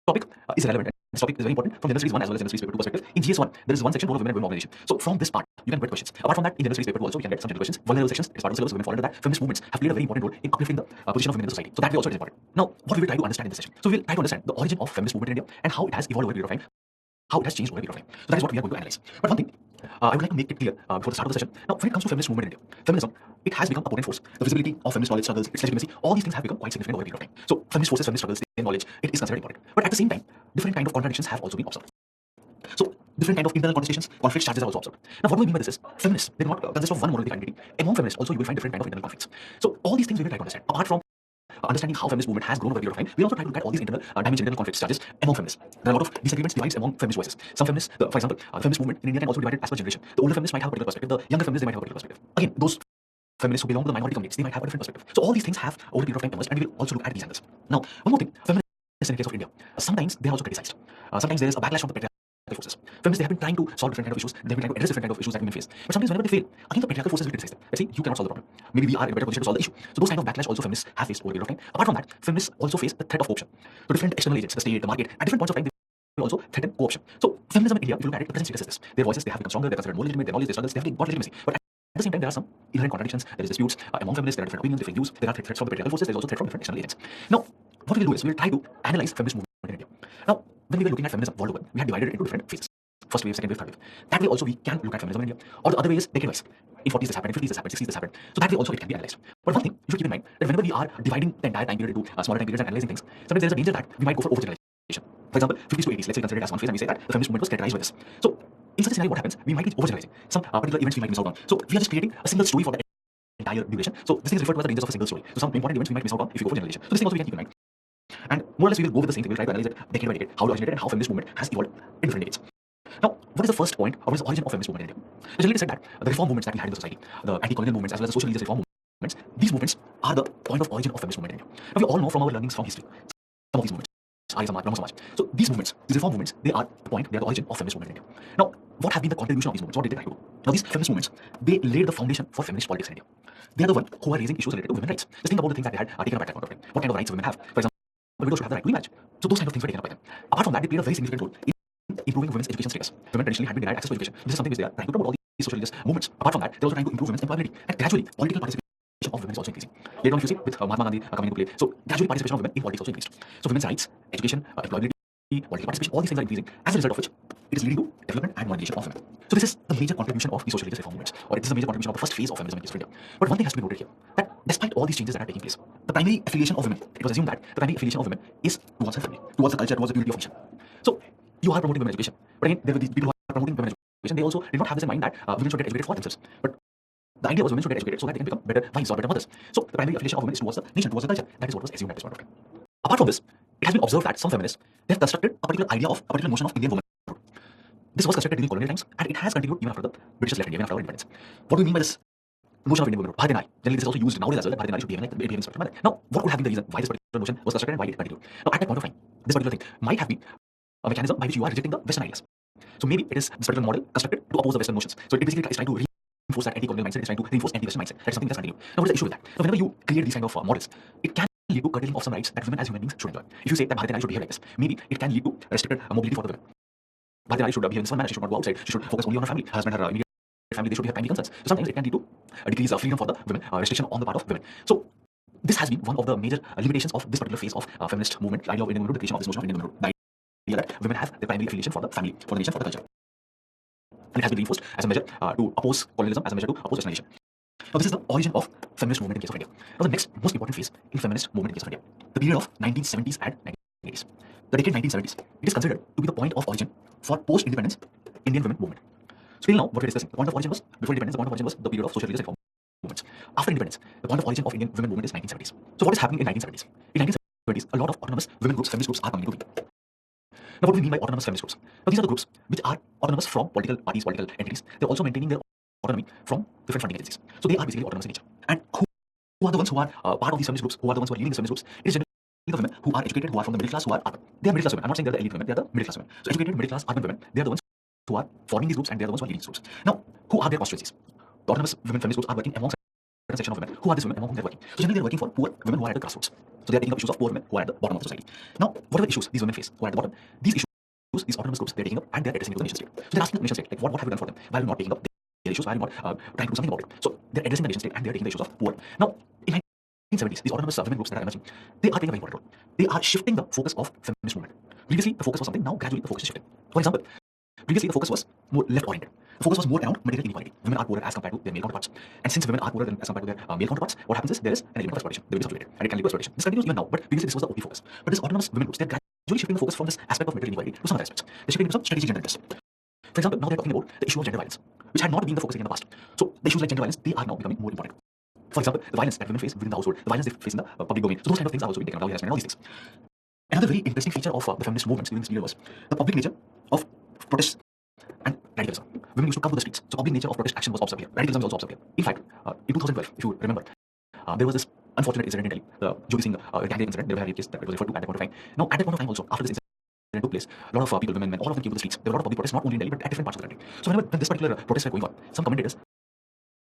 topic is relevant, and this topic is very important from General Studies 1 as well as General Studies Paper 2 perspective. In GS1, there is one section, role of women and women organization. So from this part, you can get questions. Apart from that, in General Studies Paper 2 also, you can get some general questions. Vulnerable sections is part of the syllabus. Women fall under that. Feminist movements have played a very important role in uplifting the position of women in the society. So that way also it is important. Now, what we will try to understand in this session. So we will try to understand the origin of feminist movement in India and how it has evolved over a period of time, how it has changed over a period of time. So that is what we are going to analyze. But one thing, I would like to make it clear before the start of the session. Now, when it comes to feminist movement in India, feminism, it has become a potent force. The visibility of feminist knowledge struggles, its legitimacy, all these things have become quite significant over a period of time. So feminist forces, feminist struggles, their knowledge, it is considered important. But at the same time, different kind of contradictions have also been observed. So different kind of internal contestations, conflict charges are also observed. Now, what do we mean by this is feminists, they do not consist of one monolithic identity. Among feminists also you will find different kind of internal conflicts. So all these things we will try to understand. Apart from understanding how feminist movement has grown over a period of time, we also try to look at all these internal dimensions, internal conflicts, charges among feminists. There are a lot of disagreements, divides among feminist voices. Some feminists, for example, the feminist movement in India can also be divided as per generation. The older feminists might have a particular perspective, the younger feminists they might have a particular perspective. Again, those feminists who belong to the minority communities, they might have a different perspective. So all these things have over a period of time emerged, and we will also look at these angles. Now, one more thing, feminists in the case of India, sometimes they are also criticized. Sometimes there is a backlash from the patriarchal forces. Feminists, they have been trying to solve different kind of issues, they have been trying to address different kind of issues that women face. But sometimes whenever they fail, again the patriarchal forces will criticize them. Let's say you cannot solve the problem. Maybe we are in a better position to solve the issue. So those kind of backlash also feminists have faced over a period of time. Apart from that, feminists also face the threat of corruption. So different external agents, the state, the market, at different points of time, they also threaten corruption. So feminism in India, if you look at it, the present status is this. Their voices, they have become stronger, they're considered more legitimate, their knowledge, their struggles, they have got legitimacy. But at the same time, there are some inherent contradictions, there is disputes among feminists, there are different opinions, different views, there are threats from the patriarchal forces, there is also threat from different external agents. Now, what we will do is we will try to analyze feminist movement in India. Now, when we were looking at feminism worldwide, we had divided it into different phases. First wave, second wave, third wave. That way also we can look at feminism in India. Or the other way is decade-wise. In 40s this happened, in 50s this happened, 60s this happened. So that way also it can be analyzed. But one thing you should keep in mind that whenever we are dividing the entire time period into smaller time periods and analyzing things, sometimes there is a danger that we might go for overgeneralization. For example, 50s to 80s, let's say consider it as one phase and we say that the feminist movement was characterized by this. So in such a scenario, what happens? We might be overgeneralizing. Some particular events we might miss out on. So we are just creating a single story for the entire duration. So this thing is referred to as the dangers of a single story. So some important events we might miss out on if you go for generalization. So this thing also we can keep in mind. And more or less we will go with the same thing. We will try to analyze it decade by decade, how it originated and how feminist movement has evolved in different decades. Now, what is the first point, or what is the origin of feminist movement in India? Generally, it is said that the reform movements that we had in the society, the anti-colonial movements as well as the social religious reform movements, these movements are the point of origin of feminist movement in India. Now, we all know from our learnings from history, some of these movements, Arya Samaj, Brahmo Samaj. So these movements, these reform movements, they are the point, they are the origin of feminist movement in India. Now, what have been the contribution of these movements? What did they try to do? Now, these feminist movements, they laid the foundation for feminist politics in India. They are the ones who are raising issues related to women's rights. Just think about the things that they had taken up at that point of time. What kind of rights women have? For example, widows should have the right to remarriage. So those kind of things were taken up by them. Apart from that, they played a very significant role in improving women's education status. Women traditionally had been denied access to education. This is something which they are trying to promote all these social religious movements. Apart from that, they're also trying to improve women's employability. And gradually, political participation of women is also increasing. Later on, if you see, with Mahatma Gandhi coming into play, so gradually participation of women in politics also increased. So women's rights, education, employability, political participation, all these things are increasing. As a result of which, it is leading to development and modernization of women. So this is the major contribution of the social religious reform movements, or it is the major contribution of the first phase of feminism in India. But one thing has to be noted here, that despite all these changes that are taking place, the primary affiliation of women, it was assumed that the primary affiliation of women is towards her family, towards the culture, towards the purity of nation. So you are promoting women's education, but again, there were these people who are promoting women's education. They also did not have this in mind that women should get educated for themselves. But the idea was women should get educated so that they can become better wives or better mothers. So the primary affiliation of women is towards the nation, towards the culture. That is what was assumed at this point of time. Apart from this, it has been observed that some feminists, they have constructed a particular idea of a particular notion of Indian womanhood. This was constructed during colonial times, and it has continued even after the British left India, even after our independence. What do we mean by this notion of Indian womanhood? Bharat Nari. Generally, this is also used nowadays as well. Bharat Nari should behave like behave in such a manner. Now, what could have been the reason why this particular notion was constructed and why it continued? Now, at that point of time, this particular thing might have been a mechanism by which you are rejecting the Western ideas. So maybe it is this particular model constructed to oppose the Western notions. So it basically is trying to reinforce that anti-colonial mindset. It's trying to reinforce anti-Western mindset. That is something that's continued. Now, what is the issue with that? Now, whenever you create these kind of models, it can lead to curtailing of some rights that women as human beings should enjoy. If you say that Bharat Nari should behave like this, maybe it can lead to restricted mobility for the women. Bharat Nari should behave in some manner. She should not go outside. She should focus only on her family, her husband, her immediate family. They should be her primary concerns. So sometimes it can lead to a decrease of freedom for the women, restriction on the part of women. So this has been one of the major limitations of this particular phase of feminist movement, the idea of Indian womanhood, the creation of this notion of Indian womanhood, the idea that women have the primary affiliation for the family, for the nation, for the culture. And it has been reinforced as a measure to oppose colonialism, as a measure to oppose westernization. Now, this is the origin of feminist movement in case of India. Now, the next most important phase in feminist movement in case of India, the period of 1970s and 1980s. The decade 1970s, it is considered to be the point of origin for post-independence Indian women movement. So till now, what we're discussing, the point of origin was, before independence, the point of origin was the period of social religious reform movements. After independence, the point of origin of Indian women movement is 1970s. So what is happening in 1970s? In 1970s, a lot of autonomous women groups, feminist groups are coming into being. Now, what do we mean by autonomous feminist groups? Now, these are the groups which are autonomous from political parties, political entities. They're also maintaining their autonomy from different funding agencies. So they are basically autonomous in nature. And who are the ones who are part of these feminist groups? Who are the ones who are leading these feminist groups? It is generally the women who are educated, who are from the middle class, who are urban. They are middle class women. I'm not saying they're the elite women. They're the middle class women. So educated, middle class, urban women. They are the ones who are forming these groups, and they are the ones who are leading these groups. Now, who are their constituencies? The autonomous women feminist groups are working among certain section of women. Who are these women among whom they're working? So generally, they're working for poor women who are at the grassroots. So they are taking up issues of poor women who are at the bottom of the society. Now, what are the issues these women face who are at the bottom? These issues, these autonomous groups, they're taking up and they're addressing to the nation state. So they're asking the nation state, like, what have you done for them? Why are you not taking up their issues? Why are you not trying to do something about it? So they're addressing the nation state and they're taking the issues of poor. Now, in 1970s, these autonomous women groups that are emerging, they are playing a very important role. They are shifting the focus of feminist movement. Previously, the focus was something. Now, gradually, the focus is shifting. For example, previously the focus was more left-oriented. The focus was more around material inequality. Women are poorer as compared to their male counterparts. And since women are poorer as compared to their male counterparts, what happens is there is an element of exploitation. They will be subjugated, and it can lead to exploitation. This continues even now, but previously this was the only focus. But this autonomous women groups, they're gradually shifting the focus from this aspect of material inequality to some other aspects. They're shifting into some strategic gender interests. For example, now they're talking about the issue of gender violence, which had not been the focus in the past. So the issues like gender violence, they are now becoming more important. For example, the violence that women face within the household, the violence they face in the public domain. So those kind of things are also being taken up, harassment and all these things. Another very interesting feature of the feminist movements during this period was the public nature of protests and radicalism. Women used to come to the streets. So public nature of protest action was observed here. Radicalism was also observed here. In fact, in 2012, if you remember, there was this unfortunate incident in Delhi, the Jyoti Singh gang rape incident. There was a rape case that it was referred to at that point of time. Now, at that point of time also, after this incident took place, a lot of people, women, men, all of them came to the streets. There were a lot of public protests, not only in Delhi, but at different parts of the country. So when this particular protests were going on, some commentators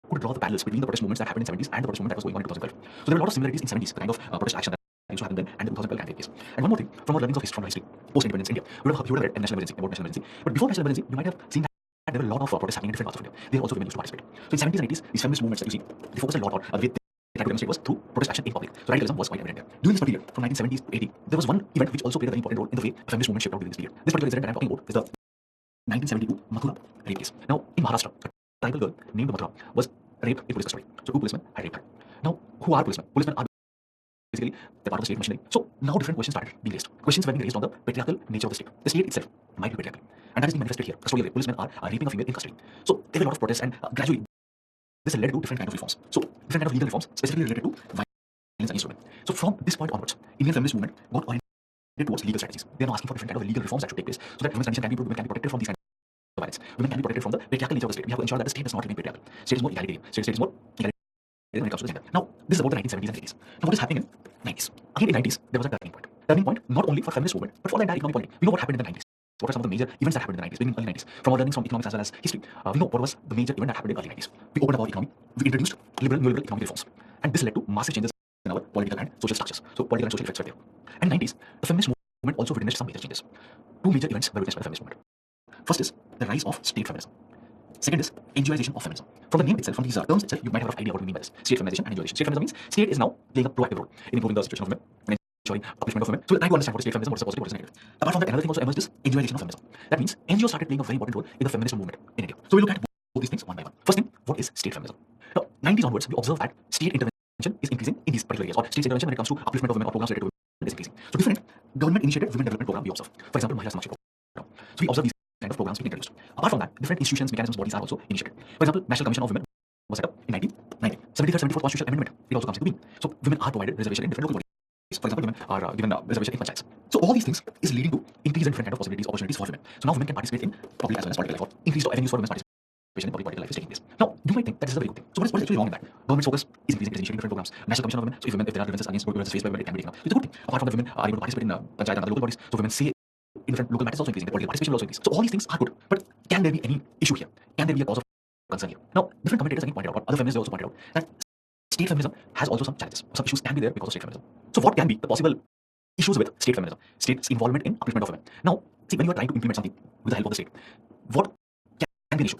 could draw the parallels between the protest movements that happened in 70s and the protest movement that was going on in 2012. So there were a lot of similarities in 70s, the kind of protest action that used to happen then, and the 2012 gang rape case. And one more thing, from our learnings of history, from history, post-independence India, you would have read a national emergency, about national emergency. But before national emergency, you might have seen that there were a lot of protests happening in different parts of India. There also women used to participate. So in 70s and 80s, these feminist movements that you see, they focused a lot on the way they tried to demonstrate was through protest action in public. So radicalism was quite evident there. During this period, from 1970s to 80, there was one event which also played a very important role in the way the feminist movement shaped out during this period. This particular incident that I'm talking about is the 1972 Mathura rape case. Now, in Maharashtra, a tribal girl named Mathura was raped in police custody. So two policemen had raped her. Now, who are policemen? Policemen are basically they're part of the state machinery. So now different questions started being raised. Questions were being raised on the patriarchal nature of the state. The state itself might be patriarchal. And that is being manifested here. Custodial rape. Policemen are raping a female in custody. So there were a lot of protests and gradually this led to different kind of reforms. So different kind of legal reforms specifically related to violence against women. So from this point onwards, Indian feminist movement got oriented towards legal strategies. They are now asking for different kind of legal reforms that should take place so that women's condition can be improved, women can be protected from these kind of violence. Women can be protected from the patriarchal nature of the state. We have to ensure that the state does not remain patriarchal. State is more egalitarian. State is more egalitarian when it comes to the gender. Now, this is about the 1970s and 80s. Now, what is happening in 90s? Again, in 90s, there was a turning point. Turning point not only for feminist movement, but for the entire economic point. We know what happened in the 90s. what are some of the major events that happened in the 90s, beginning early 90s. From our learnings from economics as well as history, we know what was the major event that happened in early 90s. We opened up our economy, we introduced neoliberal economic reforms, and this led to massive changes in our political and social structures. So political and social effects were there. And 90s, the feminist movement also witnessed some major changes. Two major events were witnessed by the feminist movement. First is the rise of state feminism. Second is NGOization of feminism. From the name itself, from these terms itself, you might have a rough idea what we mean by this. State feminization and NGOization. State feminism means state is now playing a proactive role in improving the situation of women and ensuring upliftment of women. So we'll try to understand what is state feminism, what is positive, what is negative. Apart from that, another thing also emerged is NGOization of feminism. That means NGOs started playing a very important role in the feminist movement in India. So we'll look at both these things one by one. First thing, what is state feminism? Now, 90s onwards, we observe that state intervention is increasing in these particular areas, or state intervention when it comes to upliftment of women or programs related to women is increasing. So different government-initiated women development program we observe. For example, Mahila Samakshi program. So we observe these kind of programs being introduced. Apart from that, different institutions, mechanisms, bodies are also initiated. For example, National Commission of Women was set up in 1990. 73rd, 74th Constitutional Amendment, it also comes into being. So women are provided reservation in different local bodies. For example, women are given reservation in panchayats. So all these things is leading to increase in different kind of possibilities, opportunities for women. So now women can participate in public as well as political life, or increased avenues for women's participation in public political life is taking place. Now, you might think that this is a very good thing. So what is actually wrong in that? Government's focus is increasing, it is initiating different programs. National Commission of Women, so if there are grievances against grievances faced by women, it can be taken up. So it's a good thing. Apart from that, women are able to participate in panchayat and other local bodies. So women say in different local matters also increasing, the political participation will also increase. So all these things are good. But can there be any issue here? Can there be a cause of concern here? Now, different commentators again pointed out, or other feminists also pointed out, that state feminism has also some challenges. Some issues can be there because of state feminism. So what can be the possible issues with state feminism? State's involvement in upliftment of women. Now, see, when you are trying to implement something with the help of the state, what can be an issue?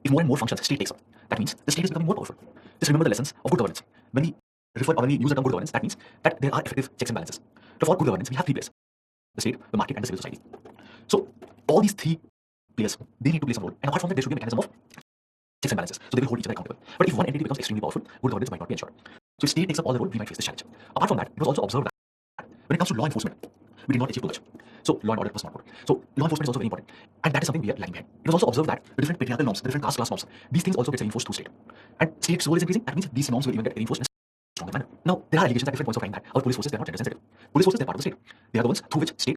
If more and more functions state takes up, that means the state is becoming more powerful. Just remember the lessons of good governance. When we refer or when we use the term good governance, that means that there are effective checks and balances. So for good governance, we have three players: the state, the market, and the civil society. So all these three players, they need to play some role. And apart from that, there should be a mechanism of checks and balances. So they will hold each other accountable. But if one entity becomes extremely powerful, good governance might not be ensured. So if state takes up all the role, we might face this challenge. Apart from that, it was also observed that when it comes to law enforcement, we did not achieve too much. So law and order was not good. So law enforcement is also very important. And that is something we are lagging behind. It was also observed that the different patriarchal norms, the different caste class norms, these things also get reinforced through state. And state's role is increasing, that means these norms will even get reinforced in a stronger manner. Now, there are allegations at different points of time that our police forces, they are not gender sensitive. Police forces, they are part of the state. They are the ones through which state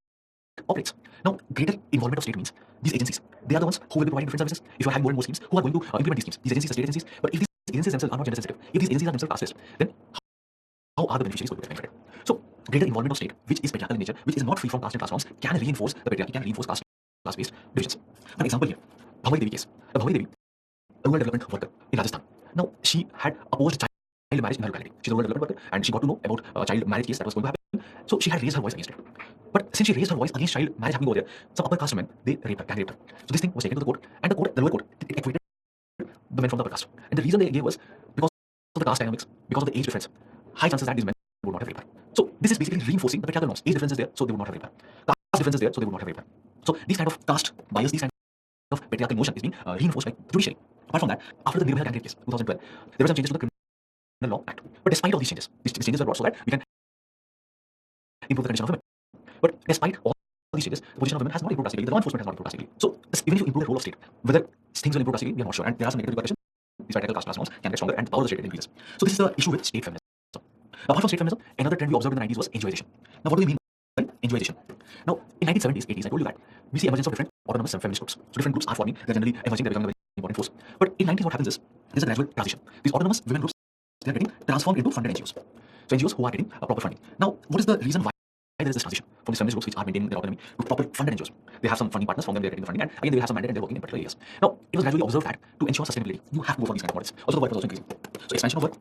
operates. Now, greater involvement of state means these agencies, they are the ones who will be providing different services. If you are having more and more schemes, who are going to implement these schemes? These agencies are state agencies. But if these agencies themselves are not gender sensitive, if these agencies are themselves casteist, then how are the beneficiaries going to get benefited? So, greater involvement of state, which is patriarchal in nature, which is not free from caste and class norms, can reinforce the patriarchy, can reinforce class-based divisions. An example here, Bhavali Devi case. Bhavali Devi, a rural development worker in Rajasthan. Now, she had opposed child marriage in her locality. She's a rural development worker, and she got to know about a child marriage case that was going to happen. So she had raised her voice against it. But since she raised her voice against child marriage happening over there, some upper caste men, they raped her, gang raped her. So this thing was taken to the court, and the lower court, it acquitted the men from the upper caste. And the reason they gave was because of the caste dynamics, because of the age difference. High chances that these men would not have raped her. So this is basically reinforcing the patriarchal norms. Age differences there, so they would not have raped her. Caste differences there, so they would not have raped her. So these kind of caste bias, these kind of patriarchal notion is being reinforced by judiciary. Apart from that, after the Nirbhaya gang rape case, 2012, there were some changes to the Criminal Law Act. But despite all these changes were brought so that we can improve the condition of women. But despite all these changes, the position of women has not improved drastically. The law enforcement has not improved drastically. So even if you improve the role of state, whether things will improve drastically, we are not sure. And there are some negative repercussions. These patriarchal caste class norms can get stronger, and the power of the state increases. So this is the issue with state feminism. Apart from state feminism, another trend we observed in the 90s was NGOization. Now, what do we mean by NGOization? Now, in 1970s, 80s, I told you that we see emergence of different autonomous feminist groups. So different groups are forming, they're generally emerging, they're becoming a very important force. But in 90s, what happens is there's a gradual transition. These autonomous women groups, they're getting transformed into funded NGOs. So NGOs who are getting proper funding. Now, what is the reason why there is this transition from these feminist groups which are maintaining their autonomy to proper funded NGOs? They have some funding partners, from them they're getting the funding, and again they have some mandate and they're working in particular areas. Now, it was gradually observed that to ensure sustainability, you have to go for these kind of models. Also, the work was also increasing. So expansion of work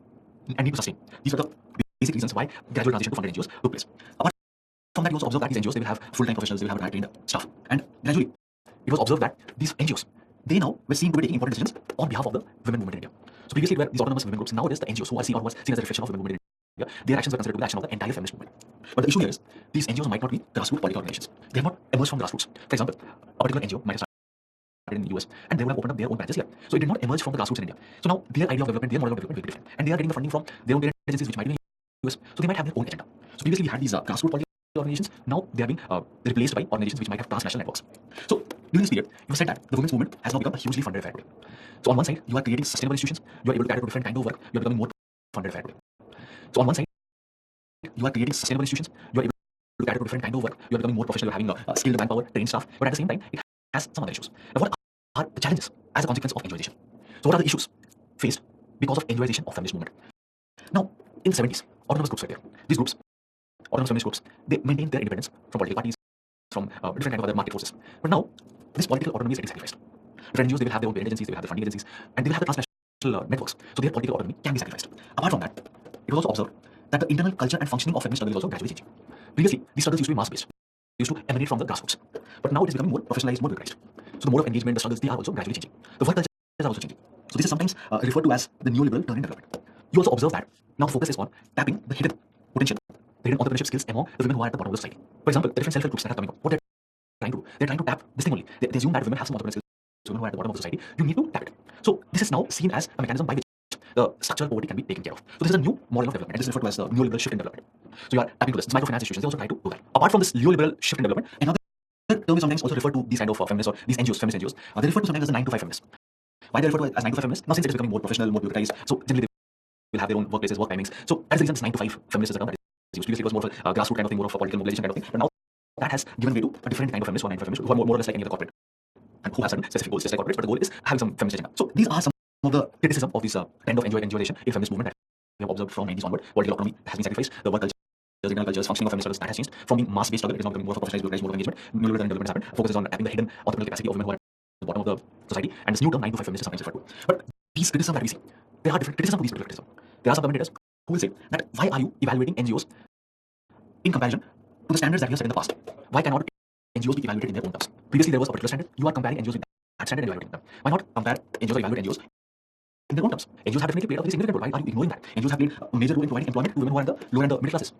and need to sustain. These were the basic reasons why gradual transition to funded NGOs took place. Apart from that, you also observe that these NGOs, they will have full-time professionals, they will have trained staff. And gradually, it was observed that these NGOs, they now were seen to be taking important decisions on behalf of the women movement in India. So previously, it were these autonomous women groups. Now it is the NGOs who are seen as a reflection of women movement in India. Their actions were considered to be the action of the entire feminist movement. But the issue here is, these NGOs might not be grassroots political organizations. They have not emerged from grassroots. For example, a particular NGO might have started in the US, and they would have opened up their own branches here. So it did not emerge from the grassroots in India. So now their idea of development, their model of development will be different. And they are getting the funding from their own parent agencies, which might be in the US. So they might have their own agenda. So previously we had these grassroots political organizations. Now they are being replaced by organizations which might have transnational networks. So during this period, it was said that the women's movement has now become a hugely funded affair today. So on one side, you are creating sustainable institutions, you are able to cater to different kind of work, you are becoming more funded affair today. So on one side, you are creating sustainable institutions, you are able to cater to different kind of work, you are becoming more professional, you are having skilled manpower, trained staff, but at the same time, it has some other issues. Now, what are the challenges as a consequence of NGOization? So what are the issues faced because of NGOization of feminist movement? Now, in the 70s, autonomous groups were there. These groups, autonomous feminist groups, they maintained their independence from political parties, from different kind of other market forces. But now, this political autonomy is getting sacrificed. Different NGOs, they will have their own parent agencies, they will have their funding agencies, and they will have the transnational networks. So their political autonomy can be sacrificed. Apart from that, it was also observed that the internal culture and functioning of feminist struggle is also gradually changing. Previously, these struggles used to be mass-based, used to emanate from the grassroots. But now it is becoming more professionalized, more bureaucratized. So the mode of engagement, the struggles, they are also gradually changing. The work cultures are also changing. So this is sometimes referred to as the neoliberal turn in development. You also observe that now focus is on tapping the hidden potential, the hidden entrepreneurship skills among the women who are at the bottom of the society. For example, the different self-help groups that are coming up, what they're trying to do, they're trying to tap this thing only. They assume that women have some entrepreneurial skills, women who are at the bottom of the society, you need to tap it. So this is now seen as a mechanism by which the structural poverty can be taken care of. So this is a new model of development, and this is referred to as the neoliberal shift in development. So you are tapping to this. These microfinance institutions, they also try to do that. Apart from this neoliberal shift in development, another term is sometimes also referred to these kind of feminists or these NGOs, feminist NGOs. They refer to sometimes as the 9 to 5 feminists. Why they refer to it as 9 to 5 feminists? Now since it is becoming more professional, more bureaucratized, so generally they will have their own workplaces, work timings. So that's the reason this 9 to 5 feminist is a term that is used. Previously it was more of a grassroots kind of thing, more of a political mobilization kind of thing. But now that has given way to a different kind of feminist or 9 to 5 feminists who are more or less like any other corporate and who have certain specific goals, just like corporates, but the goal is having some feminist agenda. So these are some of the criticism of this trend of NGOization in feminist movement that we have observed from 90s onward. Political autonomy has been sacrificed, the work culture, the internal cultures, functioning of feminist struggles, that has changed from being mass-based struggle. It is now becoming more of a professionalized, bureaucratized mode of engagement. Neoliberal development has happened, focuses on tapping the hidden entrepreneurial capacity of women who are at the bottom of the society, and this new term 9 to 5 feminist is sometimes referred to. But these criticisms that we see, there are different criticisms of these particular criticisms. There are some commentators who will say that why are you evaluating NGOs in comparison to the standards that we have set in the past? Why cannot NGOs be evaluated in their own terms? Previously there was a particular standard, you are comparing NGOs with that standard and evaluating them. Why not compare NGOs or evaluate NGOs in their own terms? NGOs have definitely played a very significant role. Why are you ignoring that? NGOs have played a major role in providing employment to women who are in the lower and the middle classes.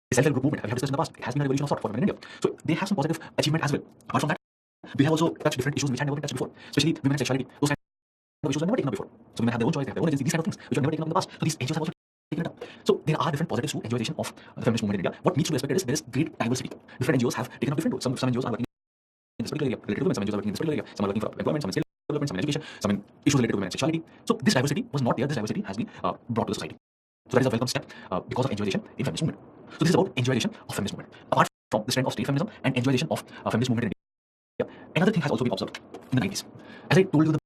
The self-help group movement, we have discussed in the past, it has been a revolution of thought for women in India. So they have some positive achievement as well. Apart from that, they have also touched different issues which had never been touched before, especially women and sexuality. Those kind of issues were never taken up before. So women have their own choice, they have their own agency, these kind of things which were never taken up in the past. So these NGOs have also taken it up. So there are different positives to NGOization of the feminist movement in India. What needs to be respected is there is great diversity. Different NGOs have taken up different roles. Some NGOs are working in this particular area related to women, some NGOs are working in this particular area, some are working for employment, some in skill development, some in education, some in issues related to women and sexuality. So this diversity was not there, this diversity has been brought to the society. So that is a welcome step because of NGOization in feminist movement. So this is about NGOization of feminist movement. Apart from this trend of state feminism and NGOization of feminist movement in India, another thing has also been observed in the 90s. As I told you in the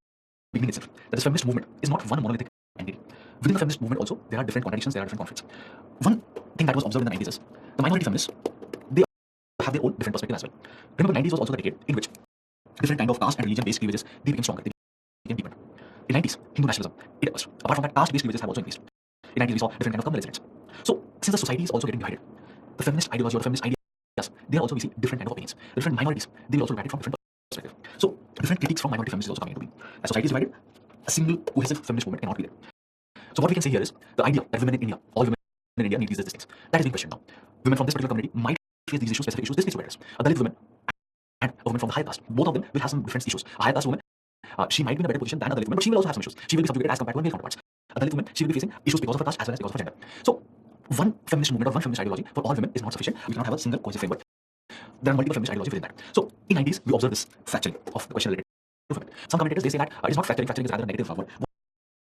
beginning itself, that this feminist movement is not one monolithic entity. Within the feminist movement also, there are different contradictions, there are different conflicts. One thing that was observed in the 90s is the minority feminists, they have their own different perspective as well. Remember, 90s was also the decade in which different kind of caste and religion-based cleavages, they became stronger, they became deeper. In 90s, Hindu nationalism, it was. Apart from that, caste-based cleavages have also increased. In 90s, we saw different kind of communal incidents. So, since the society is also getting divided, the feminist ideology or the feminist ideas, there also we see different kind of opinions. The different minorities, they will also look at it from different perspectives. So, different critiques from minority feminists is also coming into being. As society is divided, a single cohesive feminist movement cannot be there. So, what we can say here is the idea that women in India, all women in India need these things. That is being questioned now. Women from this particular community might face these issues, specific issues, this needs to be addressed. A Dalit woman and a woman from the higher caste, both of them will have some different issues. A higher caste woman, she might be in a better position than a Dalit woman, but she will also have some issues. She will be subjugated as compared to her male counterparts. A Dalit woman, she will be facing issues because of her caste as well as because of her gender. So, one feminist movement or one feminist ideology for all women is not sufficient. We cannot have a single cohesive framework. There are multiple feminist ideologies within that. So, in 90s, we observe this fracturing of the question related to women. Some commentators, they say that it is not fracturing, fracturing is rather a negative word.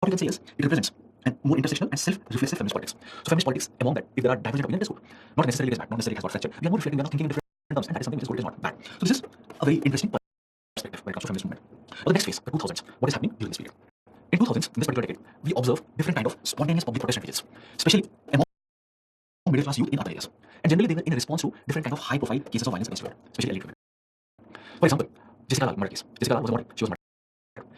What you can say is, it represents a more intersectional and self-reflexive feminist politics. So, feminist politics, among that, if there are divergent opinions, that's good. Not necessarily it is bad, not necessarily it has got fractured. We are more reflecting, we are not thinking in different terms, and that is something which is good, it is not bad. So, this is a very interesting perspective when it comes to feminist movement. But the next phase, the 2000s, what is happening during this period? In 2000s, in this particular decade, we observe different kind of spontaneous public protest strategies, especially among middle class youth in other areas. And generally, they were in response to different kind of high profile cases of violence against women, especially elite women. For example, Jessica Lal murder case. Jessica Lal was a model, she was murdered.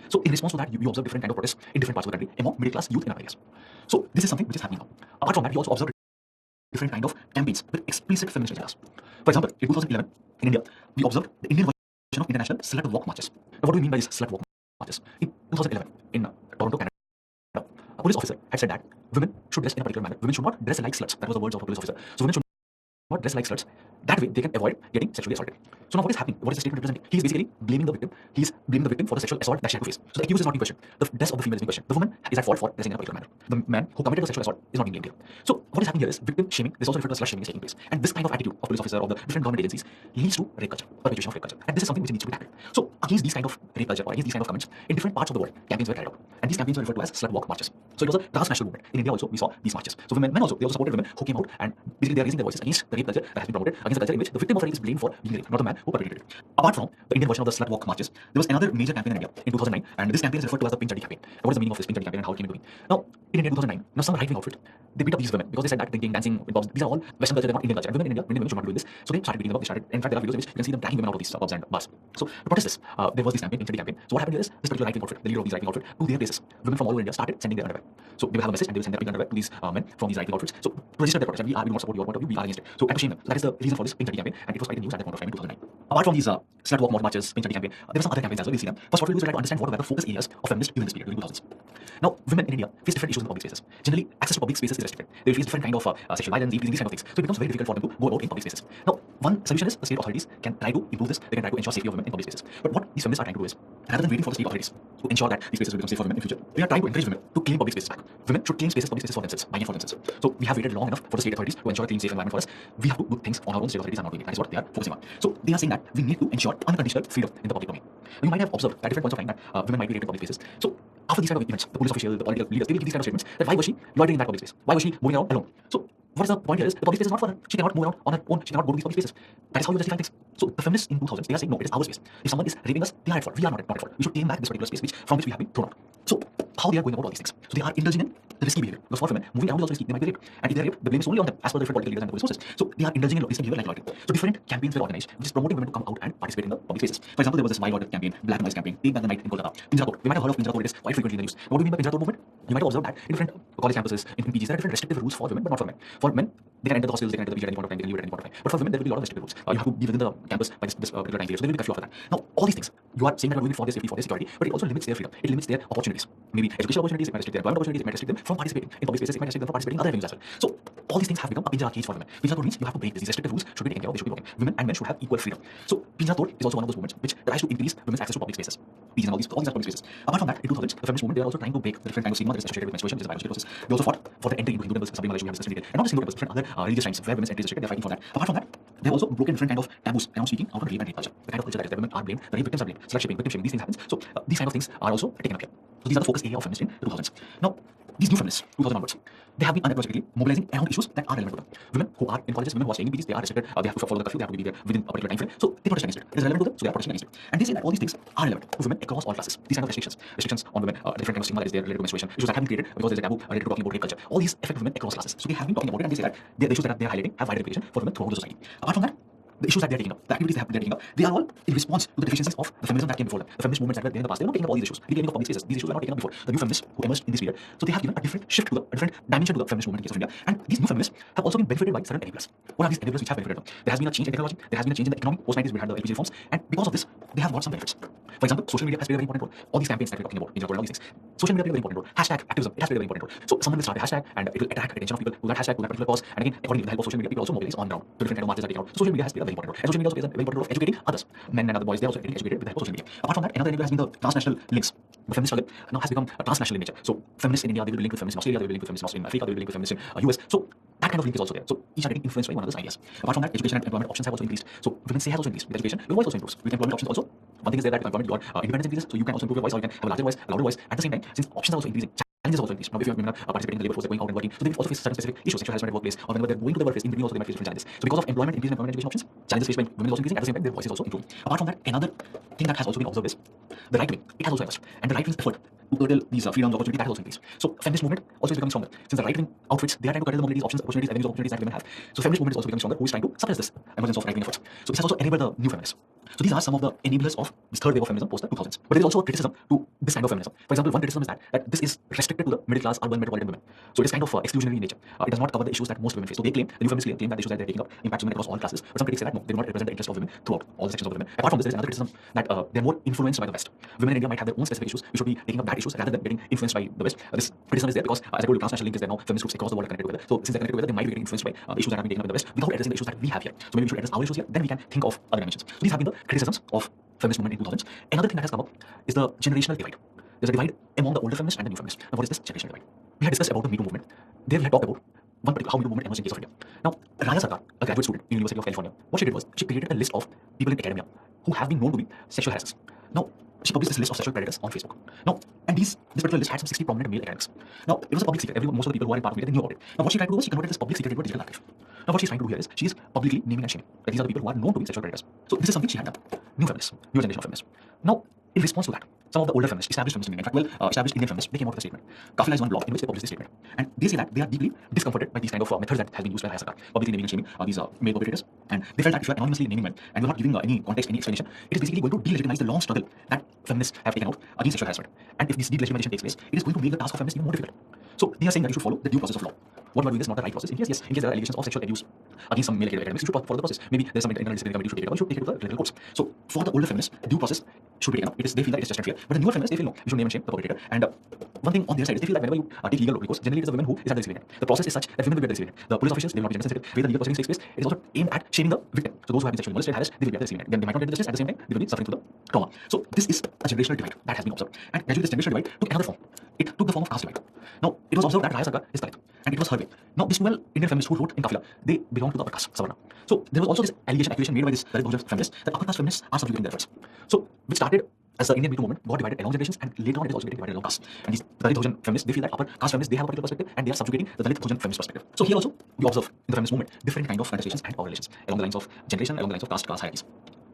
So, in response to that, you observe different kind of protests in different parts of the country among middle class youth in other areas. So, this is something which is happening now. Apart from that, we also observe different kind of campaigns with explicit feminist agendas. For example, in 2011, in India, we observed the Indian version of international slut walk marches. Now, what do we mean by these slut walk marches? In 2011, in Toronto, Canada, a police officer had said that women should dress in a particular manner. Women should not dress like sluts. That was the words of a police officer. So women should not dress like sluts. That way, they can avoid getting sexually assaulted. So now what is happening? What is the statement representing? He is basically blaming the victim. He is blaming the victim for the sexual assault that she had to face. So the accused is not being questioned. The dress of the female is being questioned. The woman is at fault for dressing in a particular manner. The man who committed the sexual assault is not being blamed here. So what is happening here is victim shaming. This also referred to as slut shaming is taking place. And this kind of attitude of police officer or the different government agencies leads to rape culture, perpetuation of rape culture. And this is something which needs to be tackled. So against these kind of rape culture or against these kind of comments, in different parts of the world, campaigns were carried out. And these campaigns were referred to as slut walk marches. So it was a transnational movement. In India also, we saw these marches. So men also, they also supported women who came out and basically they are raising their voices against the rape culture that has been promoted, against the culture in which the victim of rape is blamed for being raped, not the man who perpetrated it. Apart from the Indian version of the slut walk marches, there was another major campaign in India in 2009, and this campaign is referred to as the Pink Chaddi campaign. Now, what is the meaning of this Pink Chaddi campaign and how it came into being? Now, in India in 2009, now some right-wing outfit, they beat up these women because they said that drinking, dancing, in pubs, these are all Western culture, they're not Indian culture. And women in India, Indian women should not be doing this. So they started beating them up. They started, in fact, there are videos in which you can see them dragging women out of these pubs and bars. So to protest this, there was this campaign, Infinity campaign. So what happened here is this particular right-wing outfit, the leader of these right-wing outfit, to their places, women from all over India started sending their underwear. So they will have a message and they will send their pink underwear to these men from these right-wing outfits. So to register their protest, and we do not support your point of view, we are against it. So and to shame them. So that is the reason for this Pink Chatti campaign, and it was quite a news at that point of time in 2009. Apart from these slut walk marches, Pink Chatti campaign, there were some other campaigns as well. We'll see them. First, what we'll do is try to understand what were the focus areas of feminists during this period, during 2000s. Now, women in India face different issues in public spaces. Generally, access to public spaces is restricted. They will face different kind of sexual violence, these kind of things. So it becomes very difficult for them to go about in public spaces. Now, one solution is the state authorities can try to improve this. They can try to ensure safety of women in public spaces. But what these feminists are trying to do is, rather than waiting for the state authorities to ensure that these spaces will become safe for women in future, they are trying to encourage women to claim public spaces back. Women should claim public spaces for themselves, buying it for themselves. So we have waited long enough for the state authorities to ensure a clean, safe environment for us. We have to do things on our own. State authorities are not doing it. That is what they are focusing on. So they are saying that we need to ensure unconditional freedom in the public domain. You might have observed at different points of time that women might be raped in public spaces. So after these kind of events, the police official, the political leaders, they will give these kind of statements that why was she loitering in that public space? Why was she moving around alone? So what is the point here is the public space is not for her. She cannot move around on her own. She cannot go to these public spaces. That is how you justify things. So the feminists in 2000s, they are saying no, it is our space. If someone is raping us, they are at fault. We are not at fault. We should claim back this particular space from which we have been thrown out. So how they are going about all these things? So they are indulging in the risky behavior. Because for women, moving around is also risky. They might be raped. And if they are raped, the blame is only on them as per the different political leaders and the police forces. So they are indulging in risky behavior like loitering. So different campaigns were organized, which is promoting women to come out and participate in the public spaces. For example, there was this Why Loiter campaign, Black Noise campaign, Take Back the Night in Kolkata, Pinjara Tod. We might have heard of Pinjara Tod. It is quite frequently in the news. What do we mean by Pinjara Tod movement? You might have observed that in different college campuses, in PGs, there are different restrictive rules for women, but not for men. For men, they can enter the hostels, they can enter the PG at any point of time, they can leave at any point of time. But for women, there will be a lot of restrictive rules. You have to be within the campus by this particular time period. So there will be a few after that. Now, all these things, you are saying that you are doing it for their safety, for their security, but it also limits their freedom. It limits their opportunities. Maybe educational opportunities, it might restrict their employment opportunities, it might restrict them from participating in public spaces, it might restrict them from participating in other avenues as well. So all these things have become a Pinjara cage for women. Pinjara Tod means you have to break this. These restrictive rules should be taken care of, they should be broken. Women and men should have equal freedom. So Pinjara Tod is also one of those movements which tries to increase women's access to public spaces. These and all these are public spaces. Apart from that, in 2000s, the feminist movement, they are also trying to break the different kinds of stigma that is associated with menstruation, which is a biological process. They also fought for the entry into Hindu temples, Sabri Malay, we have discussed in detail. And not just Hindu temples, different other religious shrines where women's entry is restricted, they are fighting for that. Apart from that, they have also broken different kind of taboos around speaking out of rape and rape culture. The kind of culture that is that women are blamed, the rape victims are blamed, slut shaming, victim shaming, these things happen. So these kind of things are also taken up here. So these are the focus area of feminists in the 2000s. Now, these new feminists, 2000 onwards, they have been unapologetically mobilizing around issues that are relevant to them. Women who are in colleges, women who are staying in PGs, they are restricted, they have to follow the curfew, they have to be there within a particular time frame. So they protest against it. It is relevant to them, so they are protesting against it. And they say that all these things are relevant to women across all classes. These kind of restrictions on women, different kind of stigma that is there related to menstruation, issues that have been created because there is a taboo related to talking about rape culture. All these affect women across classes. So they have been talking about it, and they say that the issues that they are highlighting have wider implication for women throughout the society. Apart from that, the issues that they are taking up, the activities they are taking up, they are all in response to the deficiencies of the feminism that came before them. The feminist movements that were there in the past, they were not taking up all these issues. Reclaiming of public spaces, these issues were not taken up before. The new feminists who emerged in this period, so they have given a different shift to a different dimension to the feminist movement in case of India. And these new feminists have also been benefited by certain enablers. What are these enablers which have benefited them? There has been a change in technology, there has been a change in the economy. Post-90s we had the LPG reforms, and because of this, they have got some benefits. For example, social media has played a very important role. All these campaigns that we're talking about, in all these things, social media played a very important role. Hashtag activism, it has played a very important role. So someone will start a hashtag and it will attract attention of people to that hashtag, to that particular cause. And again, according to the help of social media, people also mobilize on ground to different kind of marches that they take out. So social media has played a very important role. And social media also plays a very important role of educating others. Men and other boys, they are also getting educated with the help of social media. Apart from that, another enabler has been the transnational links. The feminist struggle now has become transnational in nature. So feminists in India, they will be linked with feminists in Australia, they will be linked with feminists in Africa, they will be linked with feminists in US. So that kind of link is also there. So each are getting influenced by one another's ideas. Apart from that, education and employment options have also increased. So women's say has also increased. With education, your voice also improves. With employment options also, one thing is there that with employment, your independence increases, so you can also improve your voice, or you can have a larger voice, a louder voice. At the same time, since options are also increasing, challenges are also increased. Now, if women are participating in the labor force, they're going out and working, so they will also face certain specific issues, sexual harassment at workplace, or whenever they're going to the workplace, in between also they might face different challenges. So because of employment increase in employment education options, challenges faced by women is also increasing. At the same time, their voice is also improving. Apart from that, another thing that has also been observed is the right wing. It has also emerged, and the right wing's effort to curtail these freedoms, opportunity, that has also increased. So feminist movement also is becoming stronger. Since the right wing outfits, they are trying to curtail the mobilities, options, opportunities, avenues of opportunities that women have. So feminist movement is also becoming stronger, who is trying to suppress this emergence of right wing efforts. So this has also enabled the new feminists. So these are some of the enablers of this third wave of feminism post the 2000s. But there is also a criticism to this kind of feminism. For example, one criticism is that this is restricted to the middle class, urban, metropolitan women. So it is kind of exclusionary in nature. It does not cover the issues that most women face. So they claim, the new feminists claim that the issues that they're taking up impact women across all classes. But some critics say that no, they do not represent the interest of women throughout all the sections of women. Apart from this, there is another criticism that they're more influenced by the West. Women in India might have their own specific issues. We should be taking up that issues rather than getting influenced by the West. This criticism is there because, as I told you, transnational link is there now. Feminist groups across the world are connected together. So since they're connected together, they might be getting influenced by the issues that have been taken up in the West without addressing the issues that we have here. So maybe we should address our issues here, then we can think of other dimensions. So these have been the criticisms of feminist movement in 2000s. Another thing that has come up is the generational divide. There's a divide among the older feminists and the new feminists. Now, what is this generational divide? We had discussed about the Me Too movement. There we had talked about one particular how Me Too movement emerged in case of India. Now, Raya Sarkar, a graduate student in University of California, what she did was she created a list of people in academia who have been known to be sexual harassers. Now, she published this list of sexual predators on Facebook. Now, and this particular list had some 60 prominent male academics. Now, it was a public secret. Most of the people who are in part of it, they knew about it. Now, what she tried to do was she converted this public secret into a digital archive. Now, what she's trying to do here is she is publicly naming and shaming that these are the people who are known to be sexual predators. So this is something she had done. New feminists, new generation of feminists. Now, in response to that, some of the older feminists, established feminists in India, in fact, established Indian feminists, they came out with a statement. Kafila is one blog in which they published this statement. And they say that they are deeply discomforted by these kind of methods that have been used by Raya Sarkar, publicly naming and shaming these male perpetrators. And they felt that if you are anonymously naming men and you are not giving any context, any explanation, it is basically going to delegitimize the long struggle that feminists have taken out against sexual harassment. And if this delegitimization takes place, it is going to make the task of feminists even more difficult. So they are saying that you should follow the due process of law. What you are doing is not the right process. In case there are allegations of sexual abuse against some male academics, you should follow the process. Maybe there's some internal disciplinary committee should take it up, you should take it to the legal courts. So for the older feminists, due process should be taken up. They feel that it is just unfair. But the newer feminists, they feel no, you should name and shame the perpetrator. And one thing on their side is they feel that whenever you take legal recourse, generally it is the women who is at the receiving end. The process is such that women will be at the receiving end. The police officials, they will not be gender sensitive. Where the legal proceedings takes place, it is also aimed at shaming the victim. So those who have been sexually molested, harassed, they will be at the receiving end. Then they might not get justice. At the same time, they will be suffering through the trauma. So this is a generational divide that has been observed. And gradually this generational divide took another form. It took the form of caste divide. Now, it was observed that Raya Sarkar is Dalit, and it was her way. Now, these 12 Indian feminists who wrote in Kafila, they belong to the upper caste, Savarna. So there was also this accusation made by this Dalit Bahujan feminists that upper caste feminists are subjugating their efforts. So, which started as the Indian Me Too movement, got divided along generations, and later on it is also getting divided along caste. And these Dalit Bahujan feminists, they feel that upper caste feminists, they have a particular perspective, and they are subjugating the Dalit Bahujan feminist perspective. So here also, we observe in the feminist movement different kind of contestations and power relations along the lines of generation, along the lines of caste hierarchies.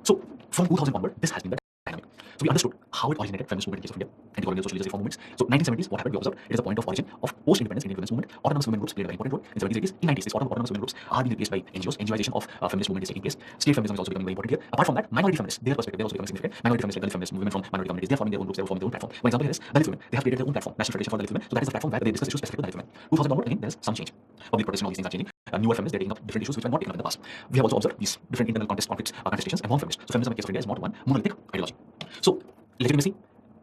So from 2000 onward, this has been the dynamic. So we understood how it originated, feminist movement in case of India, anti-colonial socialist reform movements. So 1970s, what happened? We observed it is the point of origin of post-independence Indian feminist movement. Autonomous women groups played a very important role in 70s, 80s. In 90s, these autonomous women groups are being replaced by NGOs. NGOization of feminist movement is taking place. State feminism is also becoming very important here. Apart from that, minority feminists, their perspective, they also becoming significant. Minority feminists, like Dalit feminists, women from minority communities, they are forming their own groups, they are forming their own platform. One example here is Dalit women. They have created their own platform, National Federation for Dalit Women. So that is the platform where they discuss issues specific to Dalit women. 2000 onward, again, there is some change. Public protest and all these things are changing. Newer feminists, they're taking up different issues which were not taken up in the past. We have also observed these different internal contestations among feminists. So feminism in case of India is not one monolithic ideology. So legitimacy,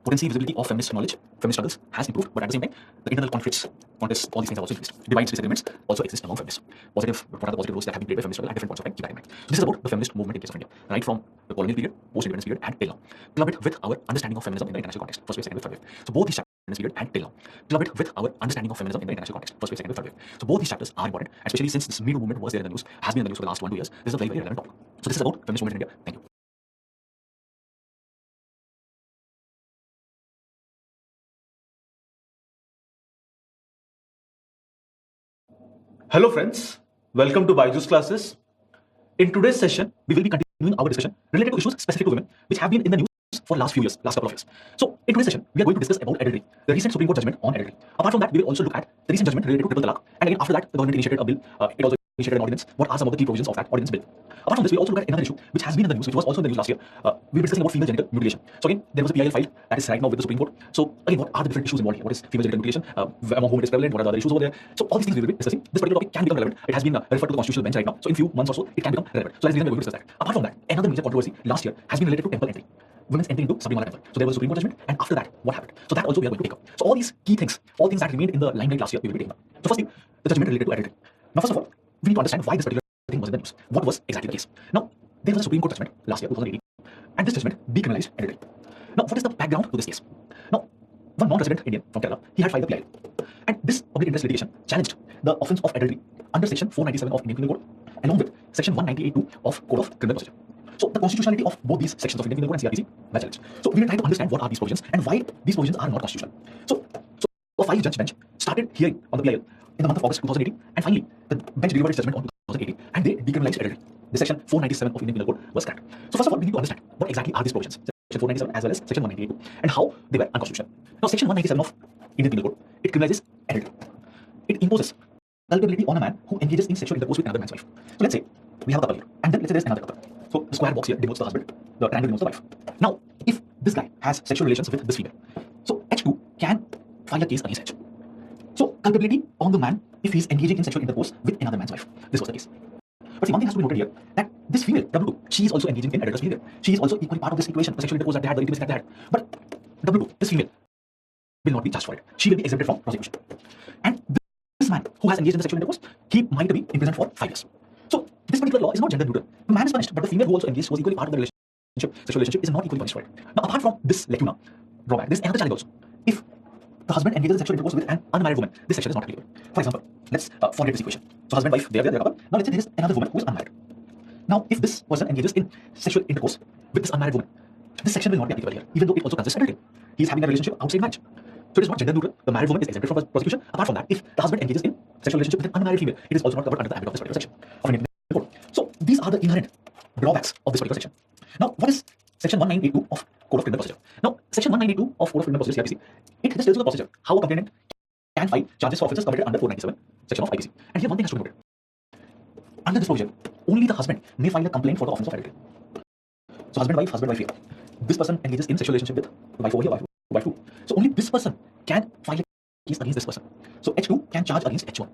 potency, visibility of feminist knowledge, feminist struggles has improved, but at the same time, the internal conflicts, contests, all these things have also increased. Divides, disagreements also exist among feminists. What are the positive roles that have been played by feminist struggle at different points of time? Keep that in mind. So this is about the feminist movement in case of India, right from the colonial period, post-independence period, and till now. Club it with our understanding of feminism in the international context, first wave, second wave, third wave. So both these chapters period and till now. Club it with our understanding of feminism in the international context, first wave, second wave, third wave. So both these chapters are important, especially since this Me Too movement was there in the news, has been in the news for the last 1-2 years. This is a very, very relevant topic. So this is about feminist movement in India. Thank you. Hello friends, welcome to Byju's classes. In today's session, we will be continuing our discussion related to issues specific to women, which have been in the news for last couple of years. So in today's session, we are going to discuss about adultery, the recent Supreme Court judgment on adultery. Apart from that, we will also look at the recent judgment related to triple talaq. And again, after that, the government initiated a bill. It also initiated an ordinance. What are some of the key provisions of that ordinance bill? Apart from this, we also look at another issue which has been in the news, which was also in the news last year. We were discussing about female genital mutilation. So again, there was a PIL filed that is right now with the Supreme Court. So again, what are the different issues involved here? What is female genital mutilation? Among whom it is prevalent? What are the other issues over there? So all these things we will be discussing. This particular topic can become relevant. It has been referred to the constitutional bench right now. So in few months or so, it can become relevant. So that's the reason we're going to discuss that. Apart from that, another major controversy last year has been related to temple entry. Women's entering into Sabrimala temple. So there was a Supreme Court judgment, and after that, what happened? So that also we are going to take up. So all these key things, all things that remained in the limelight last year, we will be taking up. So firstly, the judgment related to adultery. Now, first of all, we need to understand why this particular thing was in the news. What was exactly the case? Now, there was a Supreme Court judgment last year, 2018, and this judgment decriminalized adultery. Now, what is the background to this case? Now, one non-resident Indian from Kerala, he had filed a PIL, and this public interest litigation challenged the offence of adultery under Section 497 of Indian Penal Code, along with Section 198(2) of Code of Criminal Procedure. So the constitutionality of both these sections of Indian Penal Code and CRPC were challenged. So we will try to understand what are these provisions and why these provisions are not constitutional. So a 5-judge bench started hearing on the PIL in the month of August 2018, and finally the bench delivered its judgment on 2018, and they decriminalized adultery. The Section 497 of Indian Penal Code was scrapped. So first of all, we need to understand what exactly are these provisions, Section 497 as well as Section 198, and how they were unconstitutional. Now, Section 197 of Indian Penal Code, it criminalizes adultery. It imposes culpability on a man who engages in sexual intercourse with another man's wife. So let's say we have a couple here, and then let's say there's another couple. So the square box here denotes the husband, the triangle denotes the wife. Now, if this guy has sexual relations with this female, so H2 can file a case against H. So culpability on the man if he's engaging in sexual intercourse with another man's wife. This was the case. But see, one thing has to be noted here, that this female, W2, she is also engaging in adulterous behavior. She is also equally part of this equation, the sexual intercourse that they had, the intimacy that they had. But W2, this female, will not be charged for it. She will be exempted from prosecution. And this man who has engaged in the sexual intercourse, he might be imprisoned for 5 years. So this particular law is not gender neutral. The man is punished, but the female who also engaged, was equally part of the sexual relationship, is not equally punished for it. Now, apart from this lacuna drawback, there's another challenge also. If the husband engages in sexual intercourse with an unmarried woman, this section is not applicable. For example, let's forget this equation. So husband, wife, they're a couple. Now let's say there is another woman who is unmarried. Now, if this person engages in sexual intercourse with this unmarried woman, this section will not be applicable here, even though it also consists adultery. He is having a relationship outside marriage. So it is not gender neutral. The married woman is exempted from prosecution. Apart from that, if the husband engages in sexual relationship with an unmarried female, it is also not covered under the ambit of this particular section of Indian Penal Code. So these are the inherent drawbacks of this particular section. Now, what is Section 1982 of Code of Criminal Procedure? Now, Section 1982 4982 of Code of Criminal Procedure CRPC, it just tells you the procedure, how a complainant can file charges for offences committed under 497 section of IPC. And here one thing has to be noted. Under this provision, only the husband may file a complaint for the offence of adultery. So husband, wife here. This person engages in sexual relationship with wife over here, wife 2. So only this person can file a case against this person. So H2 can charge against H1.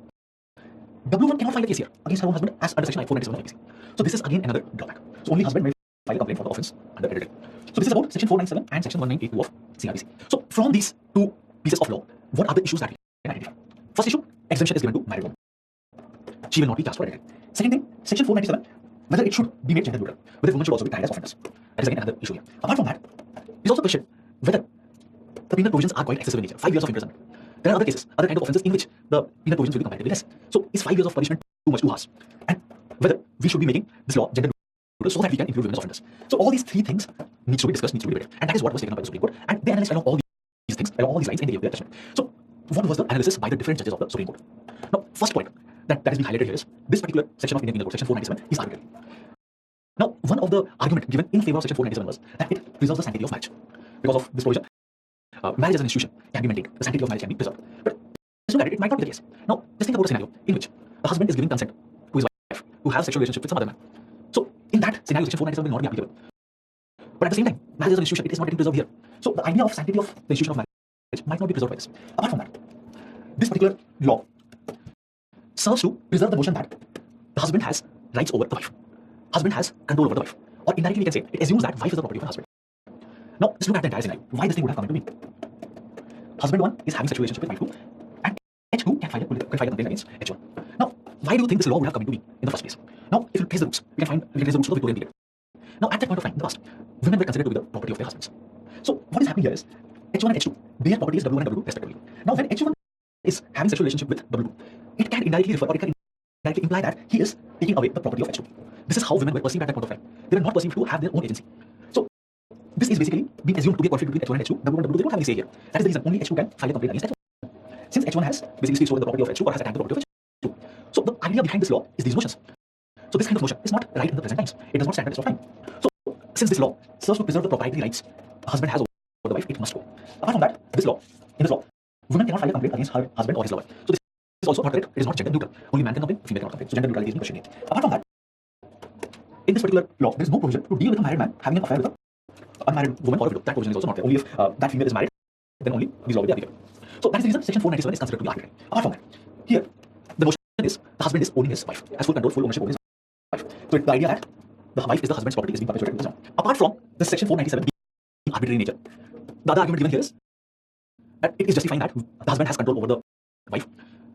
W1 cannot file a case here against her own husband as under section 497 of IPC. So this is again another drawback. So only husband may file a complaint for the offence under adultery. So this is about section 497 and section 1982 of CRPC. So from these two pieces of law, what are the issues that we can identify? First issue, exemption is given to married woman. She will not be charged for adultery. Second thing, section 497, whether it should be made gender neutral, whether women should also be tried as offenders. That is again another issue here. Apart from that, it is also a question whether the penal provisions are quite excessive in nature. 5 years of imprisonment. There are other cases, other kind of offences in which the penal provisions will be comparatively less. So is 5 years of punishment too much, too harsh? And whether we should be making this law gender neutral so that we can include women as offenders. So all these three things needs to be discussed, needs to be debated. And that is what was taken up by the Supreme Court. And they analyzed along all these things, along all these lines, and they gave their judgment. So what was the analysis by the different judges of the Supreme Court? Now, first point that is being highlighted here is this particular section of Indian Penal Code, section 497, is arbitrary. Now, one of the argument given in favor of section 497 was that it preserves the sanctity of marriage. Because of this provision, marriage as an institution can be maintained, the sanctity of marriage can be preserved. But let's look at it, it might not be the case. Now, just think about a scenario in which the husband is giving consent to his wife who has sexual relationship with some other man. So, in that scenario, section 497 will not be applicable. But at the same time, marriage as an institution, it is not getting preserved here. So, the idea of sanctity of the institution of marriage might not be preserved by this. Apart from that, this particular law serves to preserve the notion that the husband has rights over the wife. Husband has control over the wife. Or indirectly we can say, it assumes that wife is the property of the husband. Now, just look at the entire scenario. Why this thing would have come into being? Husband 1 is having sexual relationship with wife 2, and H2 can file a complaint against H1. Now, why do you think this law would have come into being in the first place? Now, if you trace the roots, we can trace the roots of the Victorian period. Now, at that point of time, in the past, women were considered to be the property of their husbands. So, what is happening here is, H1 and H2, their property is W1 and W2 respectively. Now, when H1 is having sexual relationship with W2, it can indirectly refer or it can indirectly imply that he is taking away the property of H2. This is how women were perceived at that point of time. They were not perceived to have their own agency. So, this is basically being assumed to be a conflict between H1 and H2. W1 and W2, they don't have any say here. That is the reason only H2 can file a complaint against H1. Since H1 has basically stolen the property of H2 or has attacked the property of H2. So, the idea behind this law is these notions. So, this kind of notion is not right in the present times. It does not stand the test of time. So, since this law serves to preserve the proprietary rights a husband has over the wife, it must go. Apart from that, in this law, women cannot file a complaint against her husband or his lover. So, this is also not correct. It is not gender neutral. Only man can complain, female cannot complain. So, gender neutrality is being questioned here. Apart from that, in this particular law, there is no provision to deal with a married man having an affair with an unmarried woman or a widow. That provision is also not there. Only if that female is married, then only these law will be applicable. So that is the reason section 497 is considered to be arbitrary. Apart from that, here the notion is the husband is owning his wife, has full control, full ownership over his wife. So the idea that the wife is the husband's property is being perpetuated in this law. Apart from the section 497 being arbitrary in nature, the other argument given here is that it is justifying that the husband has control over the wife.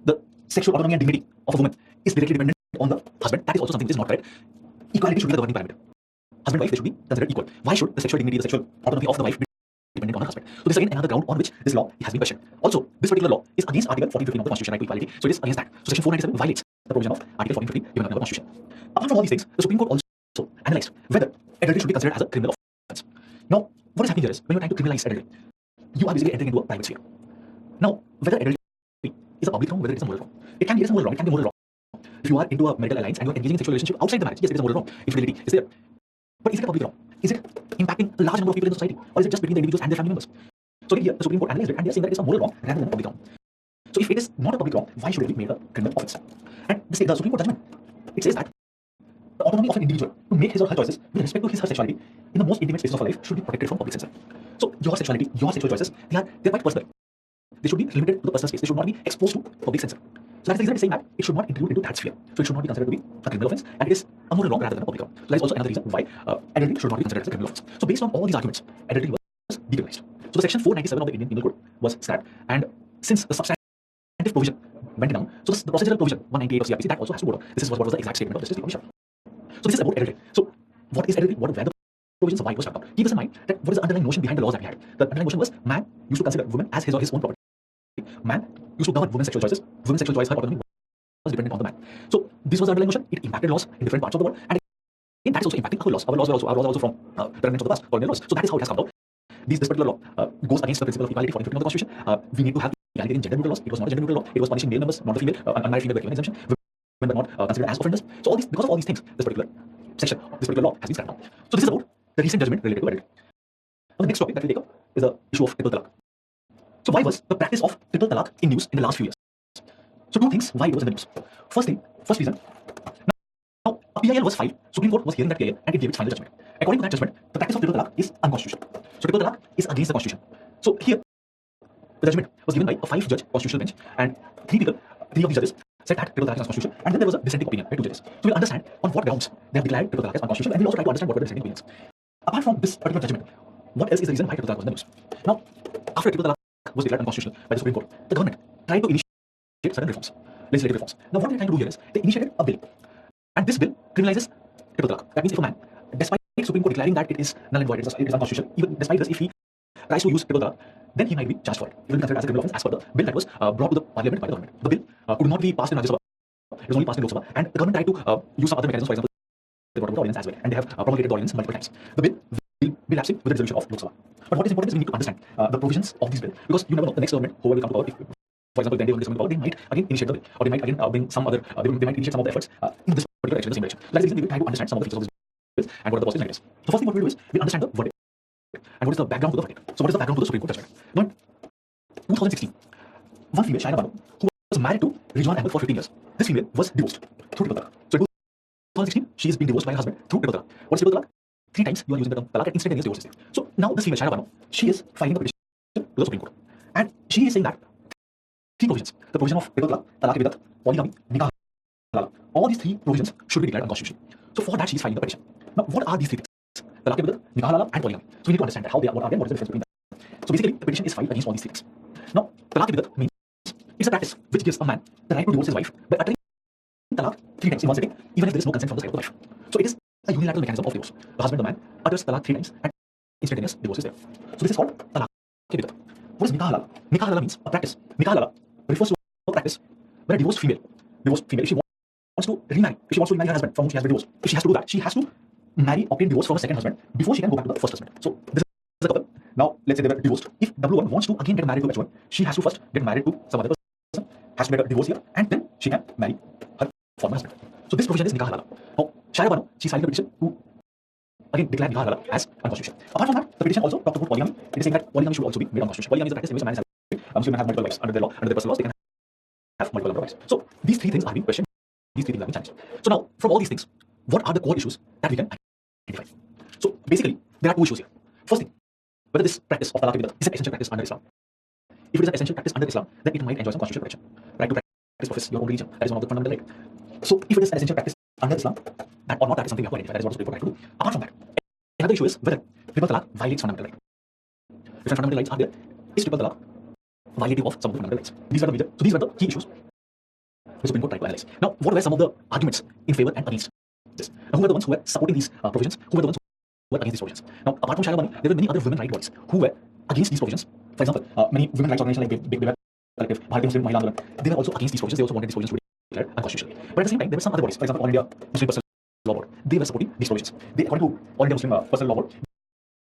The sexual autonomy and dignity of a woman is directly dependent on the husband. That is also something which is not correct. Equality should be the governing parameter. Husband and wife, they should be considered equal. Why should the sexual dignity, the sexual autonomy of the wife be dependent on her husband? So this is again another ground on which this law has been questioned. Also, this particular law is against Article 1415 of the Constitution, right to equality. So it is against that. So section 497 violates the provision of Article 1415 given under the Constitution. Apart from all these things, the Supreme Court also analyzed whether adultery should be considered as a criminal offense. Now, what is happening here is when you're trying to criminalize adultery, you are basically entering into a private sphere. Now, whether adultery is a public wrong, whether it is a moral wrong, it can be a moral wrong. It can be a moral wrong. If you are into a marital alliance and you are engaging in sexual relationship outside the marriage, yes, it is a moral wrong. Infidelity is there. But is it a public wrong? Is it impacting a large number of people in the society? Or is it just between the individuals and their family members? So here, the Supreme Court analyzed it and they are saying that it's a moral wrong rather than a public wrong. So if it is not a public wrong, why should it be made a criminal offense? And the Supreme Court judgment, it says that the autonomy of an individual to make his or her choices with respect to his or her sexuality in the most intimate spaces of life should be protected from public censor. So your sexuality, your sexual choices, they're quite personal. They should be limited to the personal space. They should not be exposed to public censor. So that is the reason it's saying that it should not intrude into that sphere. So it should not be considered to be a criminal offense, and it is a moral wrong rather than a public wrong. So that is also another reason why adultery should not be considered as a criminal offense. So based on all these arguments, adultery was decriminalized. So the section 497 of the Indian Penal Code was scrapped, and since the substantive provision went down, so the procedural provision 198 of CRPC that also has to go down. This is what was the exact statement of Justice Deepak Mishra. So this is about adultery. So what is adultery? What were the provisions of why it was struck down? Keep this in mind that what is the underlying notion behind the laws that we had? The underlying notion was man used to consider woman as his or his own property. Man used to govern women's sexual choices. Women's sexual choice, her autonomy was dependent on the man. So this was the underlying notion. It impacted laws in different parts of the world, and that is also impacting our laws. Our laws are also from the remnants of the past, colonial laws. So that is how it has come out. This particular law goes against the principle of equality 1415 of the Constitution. We need to have equality in gender neutral laws. It was not a gender neutral law. It was punishing male members, not the female. Unmarried female were given exemption. Women were not considered as offenders. So all these, because of all these things, this particular section, this particular law has been scrapped down. So this is about the recent judgment related to adultery. On the next topic that we take up is the issue of triple talaq. So why was the practice of triple talaq in news in the last few years? So two things why it was in the news. First reason. Now a PIL was filed. Supreme Court was hearing that PIL and it gave its final judgment. According to that judgment, the practice of triple talaq is unconstitutional. So triple talaq is against the constitution. So here the judgment was given by a 5-judge constitutional bench, and three of these judges said that triple talaq is unconstitutional, and then there was a dissenting opinion by 2 judges. So we'll understand on what grounds they have declared triple talaq as unconstitutional, and we'll also try to understand what were the dissenting opinions. Apart from this particular judgment, what else is the reason why triple talaq was in the news? Now, after triple talaq was declared unconstitutional by the Supreme Court, the government tried to initiate certain reforms, legislative reforms. Now, what they're trying to do here is they initiated a bill, and this bill criminalizes triple talaq. That means if a man, despite Supreme Court declaring that it is null and void, it is unconstitutional, even despite this, if he tries to use triple talaq, then he might be charged for it. It will be considered as a criminal offense as per the bill that was brought to the parliament by the government. The bill could not be passed in Rajya Sabha. It was only passed in Lok Sabha, and the government tried to use some other mechanisms. For example, they brought about the ordinance as well, and they have promulgated the ordinance multiple times. The bill will be lapsing with the resolution of Lok Sabha. But what is important is we need to understand the provisions of this bill, because you never know the next government who will come to power. If, for example, then they will come to power, they might again initiate the bill, or they might again bring some other. They might initiate some of the efforts in this particular direction, in the same direction. That is the reason we will try to understand some of the features of this bill and what are the positives and negatives. So first thing what we will do is we understand the verdict and what is the background to the verdict. So what is the background to the Supreme Court judgment? Now, in 2016, one female, Shaina Banu, who was married to Ridwan Ahmed for 15 years, this female was divorced through triple talaq. So in 2016, she is being divorced by her husband through triple talaq. What is triple talaq? 3 times you are using the term talaq and instantaneous divorce is there. So now this female, Shaina Banu, she is filing a petition to the Supreme Court, and she is saying that 3 provisions: the provision of triple talaq, talaq-e-bidat, polygamy, nikah halal, all these 3 provisions should be declared unconstitutional. So for that, she is filing the petition. Now, what are these 3 things? Talaq-e-bidat, nikah halal, and polygamy. So we need to understand that how they are, what are they, and what is the difference between them. So basically, the petition is filed against all these 3 things. Now, talaq-e-bidat means it's a practice which gives a man the right to divorce his wife by uttering talaq 3 times in one sitting, even if there is no consent from the side of the wife. So it is a unilateral mechanism of divorce. The husband, the man, utters talaq 3 times, and instantaneous divorce is there. So this is called talaq-e-bidat. What is nikah halal? Nikah halal means a practice. Nikah halal refers to a practice where a divorced female, if she wants to remarry, if she wants to remarry her husband from whom she has been divorced, if she has to do that, she has to obtain divorce from her second husband before she can go back to the first husband. So this is a couple. Now, let's say they were divorced. If W1 wants to again get married to H1, she has to first get married to some other person, has to get a divorce here, and then she can marry her former husband. So this provision is nikah halal. Now, Shaina Banu, she signed a petition to again declare nikah halal as unconstitutional. Apart from that, the petition also talked about polygamy. It is saying that polygamy should also be made unconstitutional. Polygamy is a practice in which a man has Muslim man has multiple wives under the law, under the personal laws, they can have multiple number of wives. So these 3 things are being questioned. These 3 things are being challenged. So now, from all these things, what are the core issues that we can identify? So basically, there are 2 issues here. First thing, whether this practice of talaq-e-bidat is an essential practice under Islam. If it is an essential practice under Islam, then it might enjoy some constitutional protection. Right to practice, profess your own religion. That is one of the fundamental rights. So if it is an essential practice under Islam, that or not, that is something we have to identify. That is what the Supreme Court has to do. Apart from that, another issue is whether triple talaq violates fundamental rights. Different fundamental rights are there. Is triple talaq violative of some of the fundamental rights? These were the key issues the Supreme Court tried to analyze. Now, what were some of the arguments in favor and against this? Now, who were the ones who were supporting these provisions? Who were the ones who were against these provisions? Now, apart from Shaina Banu, there were many other women rights bodies who were against these provisions. For example, many women rights organizations like Big Collective, Bharatiya Muslim Mahila Andolan, they were also against these provisions. They also wanted these provisions to be declared unconstitutional. But at the same time, there were some other bodies, for example, All India Muslim Personal Law Board. They were supporting these provisions. They, according to All India Muslim Personal Law Board,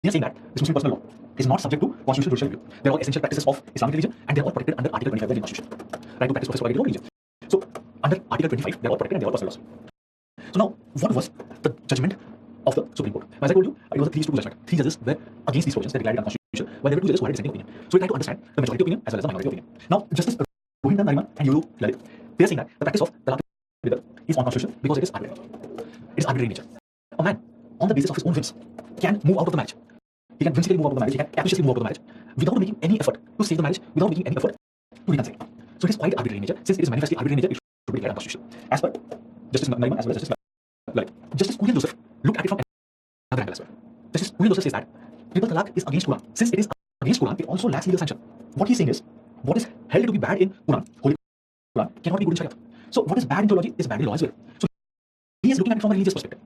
they are saying that this Muslim personal law is not subject to constitutional judicial review. They are all essential practices of Islamic religion, and they are all protected under Article 25 of the Indian Constitution. Right to practice, profess, propagate your religion. So, under Article 25, they are all protected and they are all personal laws. So now, what was the judgment of the Supreme Court? As I told you, it was a 3-2 judgment. 3 judges were against these provisions. They declared it unconstitutional, while there were 2 judges who had a dissenting opinion. So we try to understand the majority opinion as well as the minority opinion. Now, Justice Rohinton Nariman and Yulu Lalit, they are saying that the practice of talaq-e-bidat is unconstitutional because it is arbitrary. It is arbitrary in nature. A man, on the basis of his own whims, can move out of the marriage. He can whimsically move out of the marriage. He can capriciously move out of the marriage without making any effort to save the marriage, without making any effort to reconcile. So it is quite arbitrary in nature. Since it is manifestly arbitrary in nature, it should be declared unconstitutional. As per Justice Nariman as well as Justice Lalit. Justice Kurian Joseph looked at it from another angle as well. Justice Kurian Joseph says that triple talaq is against Quran. Since it is against Quran, it also lacks legal sanction. What he is saying is, what is held to be bad in Quran, Holy Quran, cannot be good in Sharia. So what is bad in theology is bad in law as well. So he is looking at it from a religious perspective.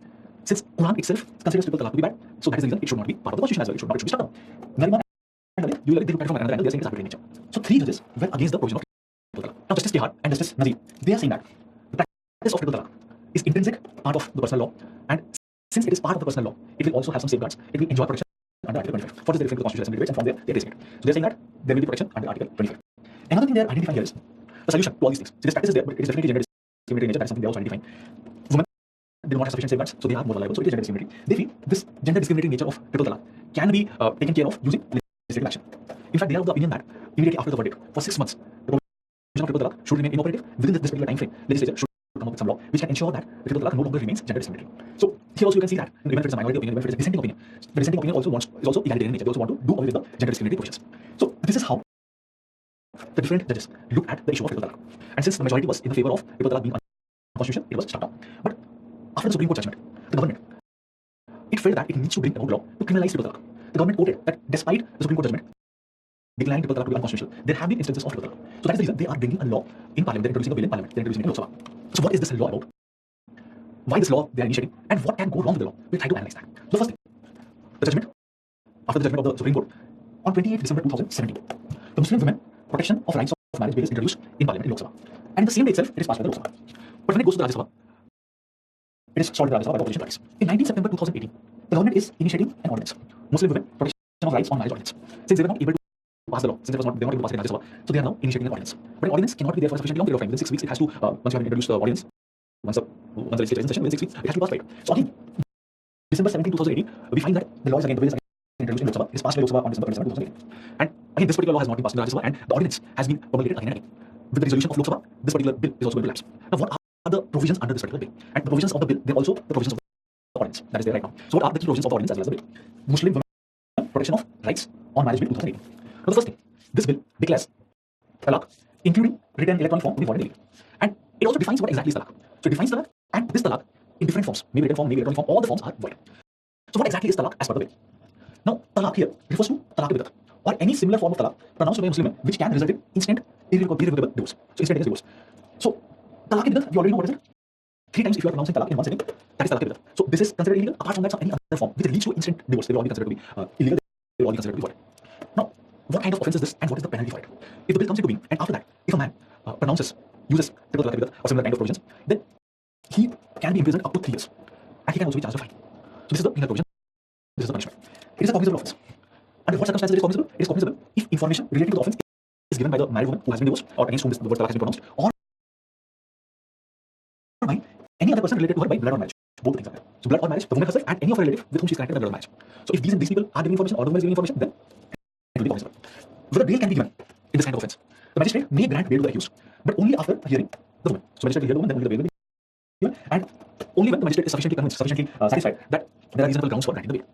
Since Quran itself considers triple talaq to be bad, so that is the reason it should not be part of the constitution as well. It should be struck down. Nariman and Lalit, they look at it from another angle. They are saying it is arbitrary in nature. So 3 judges were against the provision of triple talaq. Now Justice Kehar and Justice Nazir, they are saying that the practice of triple talaq is intrinsic part of the personal law, and since it is part of the personal law, it will also have some safeguards. It will enjoy protection under Article 25. What is the difference with the Constitutional Assembly debates, and from there they are raising it. So they are saying that there will be protection under Article 25. Another thing they are identifying here is the solution to all these things. So this practice is there, but it is definitely gender discriminatory in nature. That is something they are also identifying. Women, they do not have sufficient safeguards, so they are more vulnerable. So it is gender discriminatory. They feel this gender discriminatory nature of triple talaq can be taken care of using legislative action. In fact, they are of the opinion that immediately after the verdict, for 6 months, the provision of triple talaq should remain inoperative. Within this particular time frame, legislature should come up with some law which can ensure that the triple talaq no longer remains gender discriminatory. So here also you can see that even if it is a minority opinion, even if it is a dissenting opinion, the dissenting opinion is also egalitarian in nature. They also want to do away with the gender discriminatory provisions. So this is how the different judges looked at the issue of triple talaq. And since the majority was in the favor of triple talaq being unconstitutional, it was struck down. But after the Supreme Court judgment, the government, it felt that it needs to bring about law to criminalize triple talaq. The government quoted that despite the Supreme Court judgment declaring triple talaq to be unconstitutional, there have been instances of triple talaq. So that is the reason they are bringing a law in parliament. They're introducing a bill in parliament. They're introducing it in Lok Sabha. So what is this law about? Why this law they are initiating, and what can go wrong with the law? We'll try to analyze that. So first thing, the judgment, after the judgment of the Supreme Court, on 28th December 2017, the Muslim Women Protection of Rights of Marriage Bill is introduced in parliament in Lok Sabha. And the same day itself, it is passed by the Lok Sabha. But when it goes to the Rajya Sabha, it is stalled in the Rajya Sabha by the opposition parties. In 19 September 2018, the government is initiating an ordinance, Muslim Women Protection of Rights on Marriage Ordinance. Since they were not able to pass the law, since they were not able to pass it in Rajya Sabha, so they are now initiating an ordinance. But an ordinance cannot be there for a sufficiently long period of time. Within 6 weeks, it has to, once you have introduced the ordinance, once the legislature is in session, within 6 weeks, it has to be passed by it. So again, December 17, 2018, we find that the law is again, the bill is again introduced in Lok Sabha. It is passed by Lok Sabha on December 27, 2018. And again, this particular law has not been passed in Rajya Sabha, and the ordinance has been promulgated again and again. With the resolution of Lok Sabha, this particular bill is also going to lapse. Now, what are the provisions under this particular bill? And the provisions of the bill, they're also the provisions of the ordinance that is there right now. So what are the key provisions of the ordinance as well as the bill? Muslim Women Protection of Rights on Marriage Bill 2018. Now, the first thing, this bill declares talaq, including written electronic form, to be void and illegal. And it also defines what exactly is talaq. So it defines talaq and this talaq in different forms, maybe written form, maybe electronic form, all the forms are void. So what exactly is talaq as per the bill? Now, talaq here refers to talaq or any similar form of talaq pronounced by a Muslim man which can result in instant irrevocable divorce. So instantaneous divorce. So talaq we already know what is it. 3 times if you are pronouncing talaq in one sitting, that is talaq. So this is considered illegal. Apart from that, any other form which leads to instant divorce, they will all be considered to be illegal. They will all be considered to be void. Now, what kind of offense is this, and what is the penalty for it? If the bill comes into being, and after that, if a man uses triple talaq or similar kind of provisions, then he can be imprisoned up to 3 years, and he can also be charged a fine. So this is the penal provision. This is the punishment. It is a cognizable offense. Under what circumstances it is cognizable? It is cognizable if information related to the offense is given by the married woman who has been divorced, or against whom the word talaq has been pronounced, or by any other person related to her by blood or marriage. Both things are there. So blood or marriage, the woman herself, and any of her relative with whom she is connected by blood or marriage. So if these people are giving information, or the woman is giving information, then it will be cognizable. Whether bail can be given in this kind of offense, the magistrate may grant bail to the accused, but only after hearing the woman. So magistrate will hear the woman, then only the bail will be given, and only when the magistrate is sufficiently convinced, sufficiently satisfied that there are reasonable grounds for granting the bail.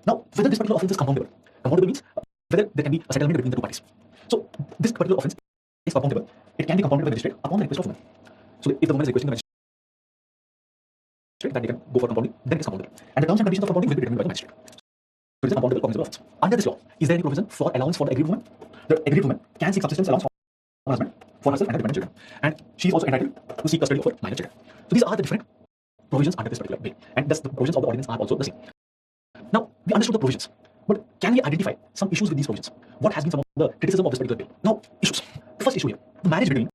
Now, whether this particular offense is compoundable. Compoundable means whether there can be a settlement between the two parties. So this particular offense is compoundable. It can be compounded by the magistrate upon the request of woman. So if the woman is requesting the magistrate that they can go for compounding, then it is compoundable. And the terms and conditions of compounding will be determined by the magistrate. So it is a compoundable cognizable offense. Under this law, is there any provision for allowance for the aggrieved woman? The aggrieved woman can seek subsistence allowance for her husband, for herself and her dependent children. And she is also entitled to seek custody of her minor children. So these are the different provisions under this particular bill. And thus the provisions of the ordinance are also the same. Now, we understood the provisions, but can we identify some issues with these provisions? What has been some of the criticism of this particular bill? Now, issues. The first issue here, the marriage between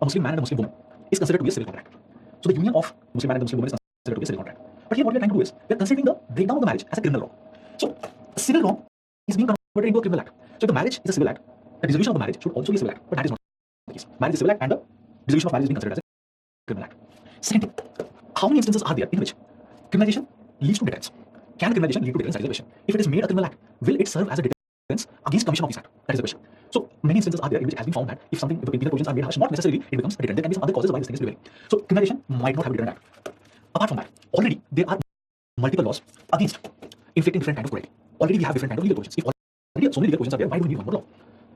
a Muslim man and a Muslim woman is considered to be a civil contract. So the union of Muslim man and the Muslim woman is considered to be a civil contract. But here what we are trying to do is, we are considering the breakdown of the marriage as a criminal wrong. So, a civil wrong is being converted into a criminal act. So if the marriage is a civil act, the dissolution of the marriage should also be a civil act, but that is not the case. Marriage is a civil act and the dissolution of marriage is being considered as a criminal act. Second thing, how many instances are there in which criminalization leads to deterrence? Can criminalization lead to deterrence? That is the question. If it is made a criminal act, will it serve as a deterrence against commission of this act? That is the question. So many instances are there in which it has been found that if the penal provisions are made harsh, not necessarily it becomes a deterrent. There can be some other causes why this thing is prevailing. So criminalization might not have a deterrent act. Apart from that, already there are multiple laws against inflicting different kind of cruelty. Already we have different kind of legal provisions. If already so many legal provisions are there, why do we need one more law?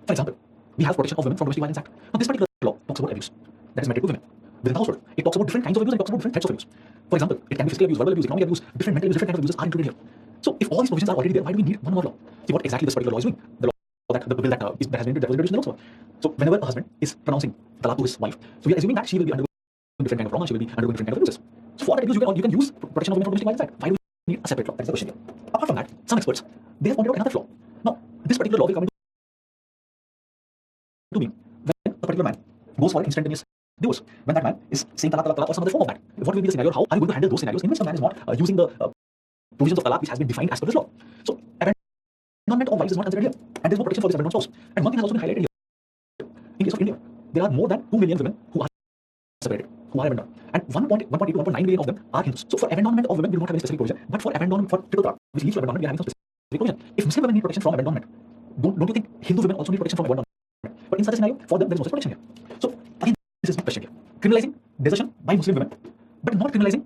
For example, we have Protection of Women from Domestic Violence Act. Now this particular law talks about abuse that is meted to women within the household. It talks about different kinds of abuse and it talks about different threats of abuse. For example, it can be physical abuse, verbal abuse, economic abuse, different mental abuse, different kinds of abuses are included here. So if all these provisions are already there, why do we need one more law? See what exactly this particular law is doing. The law that the bill that has been introduced in the law. So whenever a husband is pronouncing talaq to his wife, so we are assuming that she will be undergoing different kind of wrong and she will be undergoing different kind of abuses. So for that abuse, you can use Protection of Women from Domestic Violence Act. Why do we need a separate law? That is the question here. Apart from that, some experts they have pointed out another flaw. Now this particular law will come into being when a particular man goes for an instantaneous divorce. When that man is saying talaq, talaq, talaq, or some other form of that. What will be the scenario? How are you going to handle those scenarios in which the man is not using the provisions of talaq which has been defined as per this law? So abandonment of wives is not considered here, and there is no protection for this abandonment spouse. And one thing has also been highlighted here. In case of India, there are more than 2 million women who are separated, who are abandoned, and 1.8 to 1.9 million of them are Hindus. So for abandonment of women, we do not have any specific provision, but for abandonment for triple talaq, which leads to abandonment, we are having some specific provision. If Muslim women need protection from abandonment, don't you think Hindu women also need protection from violent men? But in such a scenario, for them there is no such protection here. So again, this is the question here: criminalizing desertion by Muslim women, but not criminalizing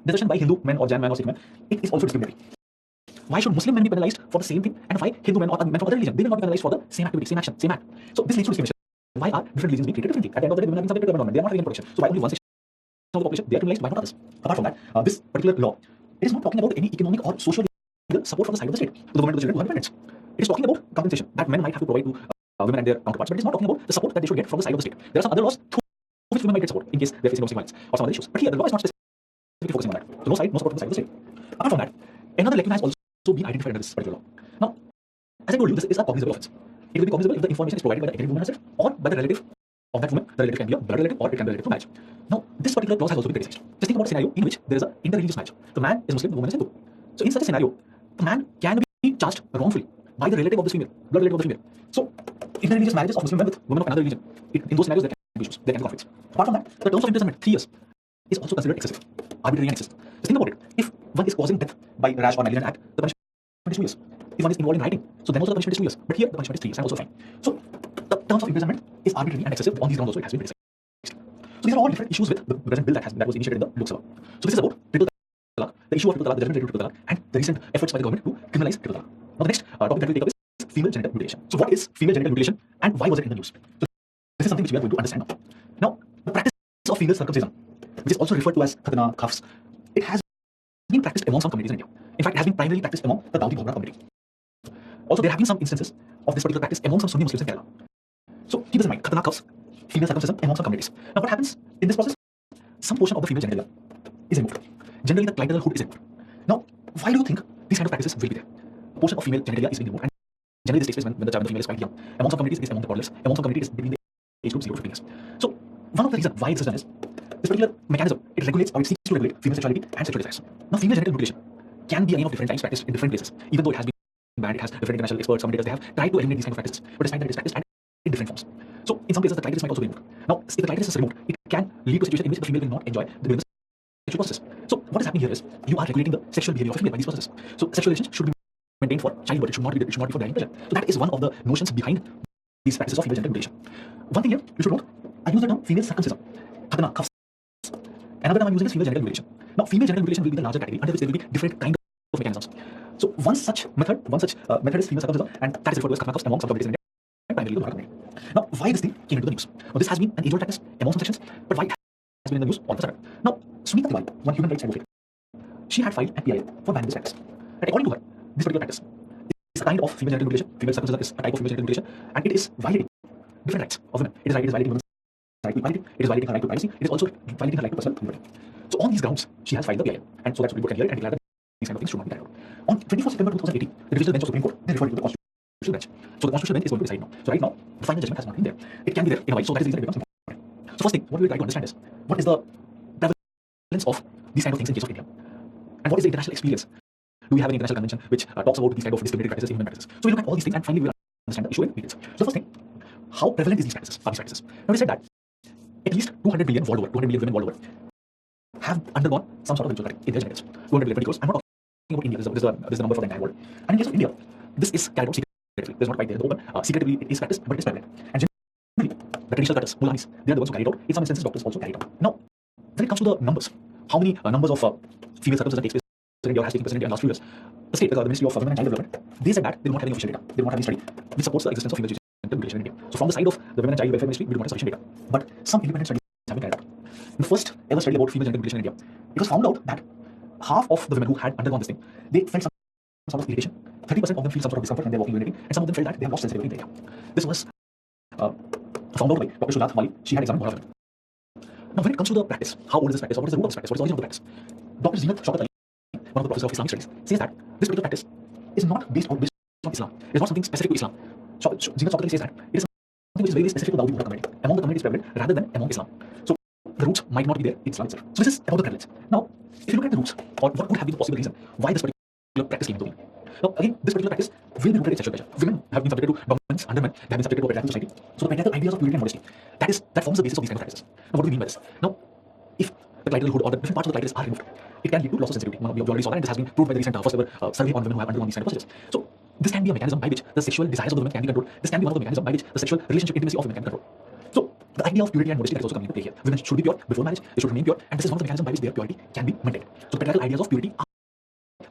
desertion by Hindu men or Jain men or Sikh men. It is also discriminatory. Why should Muslim men be penalized for the same thing, and why Hindu men or men from other religion they will not be penalized for the same activity, same action, same act? So this leads to discrimination. Why are different religions being treated differently? At the end of the day, women have been subjected to government. They are not having protection. So why only one section of the population they are criminalized, why not others? Apart from that, this particular law, it is not talking about any economic or social support from the side of the state to the women and the children who have parents. It is talking about compensation that men might have to provide to women and their counterparts, but it is not talking about the support that they should get from the side of the state. There are some other laws through which women might get support in case they are facing domestic violence or some other issues. But here, the law is not specifically focusing on that. So no side, no support from the side of the state. Apart from that, another lecture has also been identified under this particular law. Now, as I told you, this is a cognizable offense. It will be cognizable if the information is provided by the aggrieved woman herself or by the relative of that woman. The relative can be a blood relative or it can be related to marriage. Now, this particular clause has also been criticized. Just think about a scenario in which there is an interreligious marriage. The man is Muslim, the woman is Hindu. So in such a scenario, the man can be charged wrongfully by the relative of this female, blood relative of the female. So, interreligious marriages of Muslim men with women of another religion, in those scenarios there can be issues, there can be conflicts. Apart from that, the terms of imprisonment, 3 years, is also considered excessive, arbitrary and excessive. Just think about it. If one is causing death by rash or negligent act, the punishment is 2 years. If one is involved in writing, so then also the punishment is 2 years. But here the punishment is 3 years and also fine. So the terms of imprisonment is arbitrary and excessive. On these grounds also it has been criticized. So these are all different issues with the present bill that was initiated in the Lok Sabha. So this is about triple talaq, the issue of triple talaq, the judgment related to triple talaq, and the recent efforts by the government to criminalize triple talaq. Now the next topic that we'll take up is female genital mutilation. So what is female genital mutilation and why was it in the news? So this is something which we are going to understand now. Now the practice of female circumcision, which is also referred to as khatna, khafs, it has been practiced among some communities in India. In fact, it has been primarily practiced among the Dawoodi Bohra community. Also, there have been some instances of this particular practice among some Sunni Muslims in Kerala. So keep this in mind, khatna, khafs, female circumcision among some communities. Now what happens in this process? Some portion of the female genitalia is removed. Generally, the clitoral hood is removed. Now, why do you think these kind of practices will be there? A portion of female genitalia is being removed, and generally this takes place when the female is quite young. Among some communities, it is among the toddlers. Among some communities, it is between the age group 0 to 15 years. So, one of the reasons why this is done is this particular mechanism, it regulates or it seeks to regulate female sexuality and sexual desires. Now, female genital mutilation can be a name of different times practiced in different places. Even though it has been banned, it has different international experts, commentators, they have tried to eliminate these kind of practices, but despite that, it is practiced and in different forms. So, in some cases, the clitoris might also be removed. Now, if the clitoris is removed, it can lead to a situation in which the female will not enjoy the sexual process. So, what is happening here is you are regulating the sexual behavior of a female by these processes. So, sexual relations should be maintained for childbirth. It should not be for driving pleasure. So, that is one of the notions behind these practices of female genital mutilation. One thing here you should note, I use the term female circumcision. Khatna, khafs. Another term I'm using is female genital mutilation. Now, female genital mutilation will be the larger category under which there will be different kinds of mechanisms. So, one such method is female circumcision, and that is referred to as khatna, khafs among some communities in India, and primarily the Bohra community. Now, why this thing came into the news? Now, this has been an age-old practice among some sections, but why it has been in the news all of a sudden? Now, Sunita Tiwari, one human rights advocate, she had filed an PIL for banning this practice. And according to her, this particular practice is a kind of female genital mutilation. Female circumcision is a type of female genital mutilation, and it is violating different rights of women. It is violating women's right to equality, it is violating her right to privacy, it is also violating her right to personal liberty. So on these grounds, she has filed the PIL, and so that Supreme Court can hear it and declare that these kind of things should not be carried out. On 24 September 2018, the divisional bench of Supreme Court, they referred to the Constitutional Bench. So the Constitutional Bench is going to decide now. So right now, the final judgment has not been there. It can be there in a while, so that is the reason it becomes important. So first thing, what we will try to understand is, what is the prevalence of these kind of things in case of India? And what is the international experience? Do we have an international convention which talks about these kind of discriminatory practices, inhuman practices? So we look at all these things and finally we will understand the issue in details. So first thing, how prevalent is these practices? Now we said that at least 200 million world over, 200 million women world over have undergone some sort of ritual cutting in their genitals. 200 million, because I'm not talking about India. This is the number for the entire world. And in case of India, this is carried out secretly. There's not quite there in the open. Secretively, it is practiced, but it is prevalent. And generally, the traditional cutters, Mulanis, they are the ones who carry it out. In some instances, doctors also carry it out. Now, when it comes to the numbers, how many numbers of female circumcision takes place in India or has taken place in India in the last few years? The state, the Ministry of Women and Child Development, they said that they do not have any official data. They do not have any study which supports the existence of female genital mutilation in India. So from the side of the Women and Child Welfare Ministry, we do not have sufficient data. But some independent studies have been carried out. In the first ever study about female genital mutilation in India, it was found out that half of the women who had undergone this thing, they felt some sort of irritation. 30% of them feel some sort of discomfort when they're walking urinating, and some of them felt that they have lost sensitivity in the area. This was found out by Dr. Shulnath Mali. She had examined one of them. Now, when it comes to the practice, how old is this practice, or what is the root of this practice, what is the origin of the practice? Dr. Zeenat Shaukat Ali, one of the professors of Islamic studies, says that this particular practice is not based on Islam. It is not something specific to Islam. Zeenat Shaukat Ali says that it is something which is very specific to the Dawoodi Bohra community. Among the communities prevalent rather than among Islam. So the roots might not be there in Islam itself. So this is about the prevalence. Now, if you look at the roots, or what could have been the possible reason why this particular practice came into being. Now, again, this particular practice will be rooted in sexual pleasure. Women have been subjected to dominance under men. They have been subjected to a patriarchal society. So the patriarchal ideas of purity and modesty, that forms the basis of these kind of practices. Now, what do we mean by this? Now, if the clitoral hood or the different parts of the clitoris are removed, it can lead to loss of sensitivity. We already saw that, and this has been proved by the recent first ever survey on women who have undergone these kind of procedures. So This can be a mechanism by which the sexual desires of the women can be controlled. This can be one of the mechanisms by which the sexual relationship intimacy of women can be controlled. So the idea of purity and modesty that is also coming into play here. Women should be pure before marriage, they should remain pure, and this is one of the mechanisms by which their purity can be maintained. So patriarchal ideas of purity are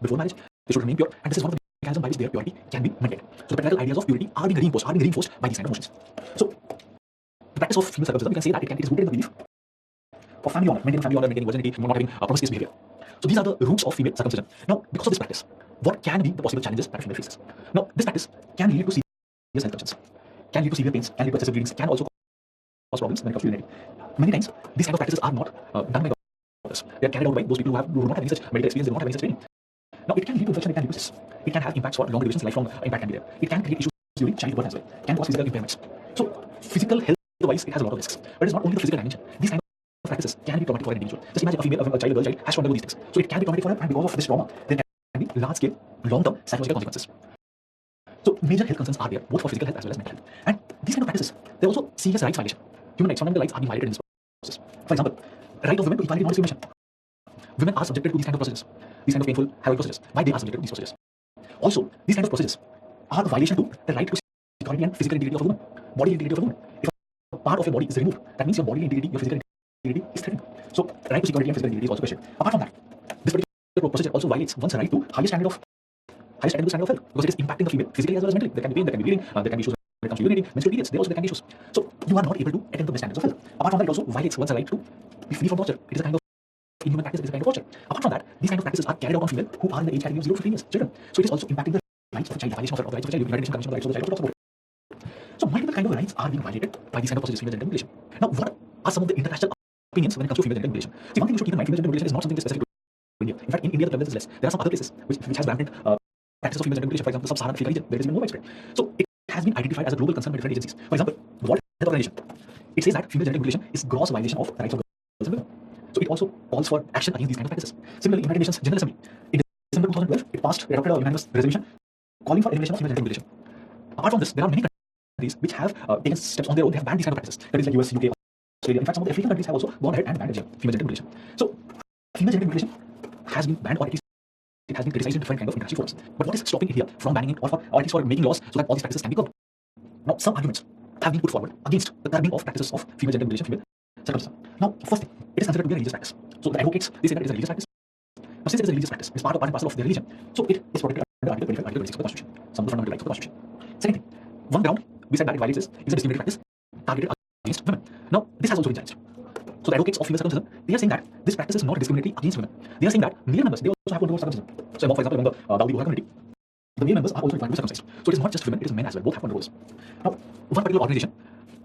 before marriage, they should remain pure, and this is one of the mechanisms by which their purity can be maintained. So the patriarchal ideas of purity are being reinforced by these kind of notions. So the practice of female circumcision, we can say that it is rooted in the belief of family honor, maintaining family honor, maintaining virginity, not having promiscuous behavior. So these are the roots of female circumcision. Now, because of this practice, what can be the possible challenges that a female faces? Now, this practice can lead to serious health concerns, can lead to severe pains, can lead to excessive bleedings, can also cause problems when it comes to urinary. Many times, these kind of practices are not done by doctors. They are carried out by those people who do not have any such medical experience, they do not have any such training. Now, it can lead to infection, it can lead to cysts. It can have impacts for long durations, lifelong impact can be there. It can create issues during childbirth as well, can cause physical impairments. So, physical health-wise, it has a lot of risks. But it's not only the physical dimension. These kind of practices can be traumatic for an individual. Just imagine a female, a child, a girl child has to undergo these things. So it can be traumatic for her, and because of this trauma, there can be large-scale, long-term psychological consequences. So major health concerns are there, both for physical health as well as mental health. And these kind of practices, they're also serious rights violation. Human rights, fundamental rights are being violated in this process. For example, right of women to equality, non-discrimination. Women are subjected to these kind of procedures, these kind of painful, heroic procedures. Why they are subjected to these procedures? Also, these kind of procedures are a violation to the right to security and physical integrity of a woman, bodily integrity of a woman. If a part of your body is removed, that means your bodily integrity, your physical integrity is threatened. So, right to security and physical integrity is also questioned. Apart from that, this particular procedure also violates one's right to highest standard of health, because it is impacting the female physically as well as mentally. There can be pain, there can be bleeding, there can be issues when it comes to urinating, menstrual periods. There can be issues. So you are not able to attain the best standards of health. Apart from that, it also violates one's right to be free from torture. It is a kind of inhuman practice, it is a kind of torture. Apart from that, these kind of practices are carried out on female who are in the age category of 0 to 15 years, children. So it is also impacting the rights of the child, violation of the rights of the child, United Nations Convention on the Rights of the Child also talks about it. So multiple kind of rights are being violated by these kind of procedures, female genital mutilation. Now, what are some of the international opinions when it comes to female genital mutilation? See, one thing you should keep in mind, female genital mutilation is not something specific to India. In fact, in India, the prevalence is less. There are some other places which has rampant practice of female genital mutilation, for example, sub-Saharan Africa region, where it is even more widespread. So it has been identified as a global concern by different agencies. For example, the World Health Organization, it says that female genital mutilation is gross violation of the rights of girls and women. So it also calls for action against these kind of practices. Similarly, United Nations General Assembly, in December 2012, it adopted a unanimous resolution calling for elimination of female genital mutilation. Apart from this, there are many countries which have taken steps on their own. They have banned these kind of practices. Countries like US, UK, Australia. In fact, some of the African countries have also gone ahead and banned female genital mutilation. So female genital mutilation has been banned, or at least it has been criticized in different kind of international forums. But what is stopping it here from banning it, or at least for making laws so that all these practices can be curbed? Now, some arguments have been put forward against the curbing of practices of female genital mutilation, female circumcision. Now, first thing, it is considered to be a religious practice. So the advocates, they say that it is a religious practice. Now, since it is a religious practice, it's part and parcel of their religion. So it is protected under Article 25, Article 26 of the Constitution, some of the fundamental rights of the Constitution. Second thing, one ground we said that it violates is a discriminatory practice targeted against women. Now, this has also been challenged. So the advocates of female circumcision, they are saying that this practice is not discriminatory against women. They are saying that male members, they also have to undergo circumcision. So, for example, among the Dawoodi Bohra community, the male members are also required to be circumcised. So it is not just women, it is men as well. Both have to undergo this. Now, one particular organization,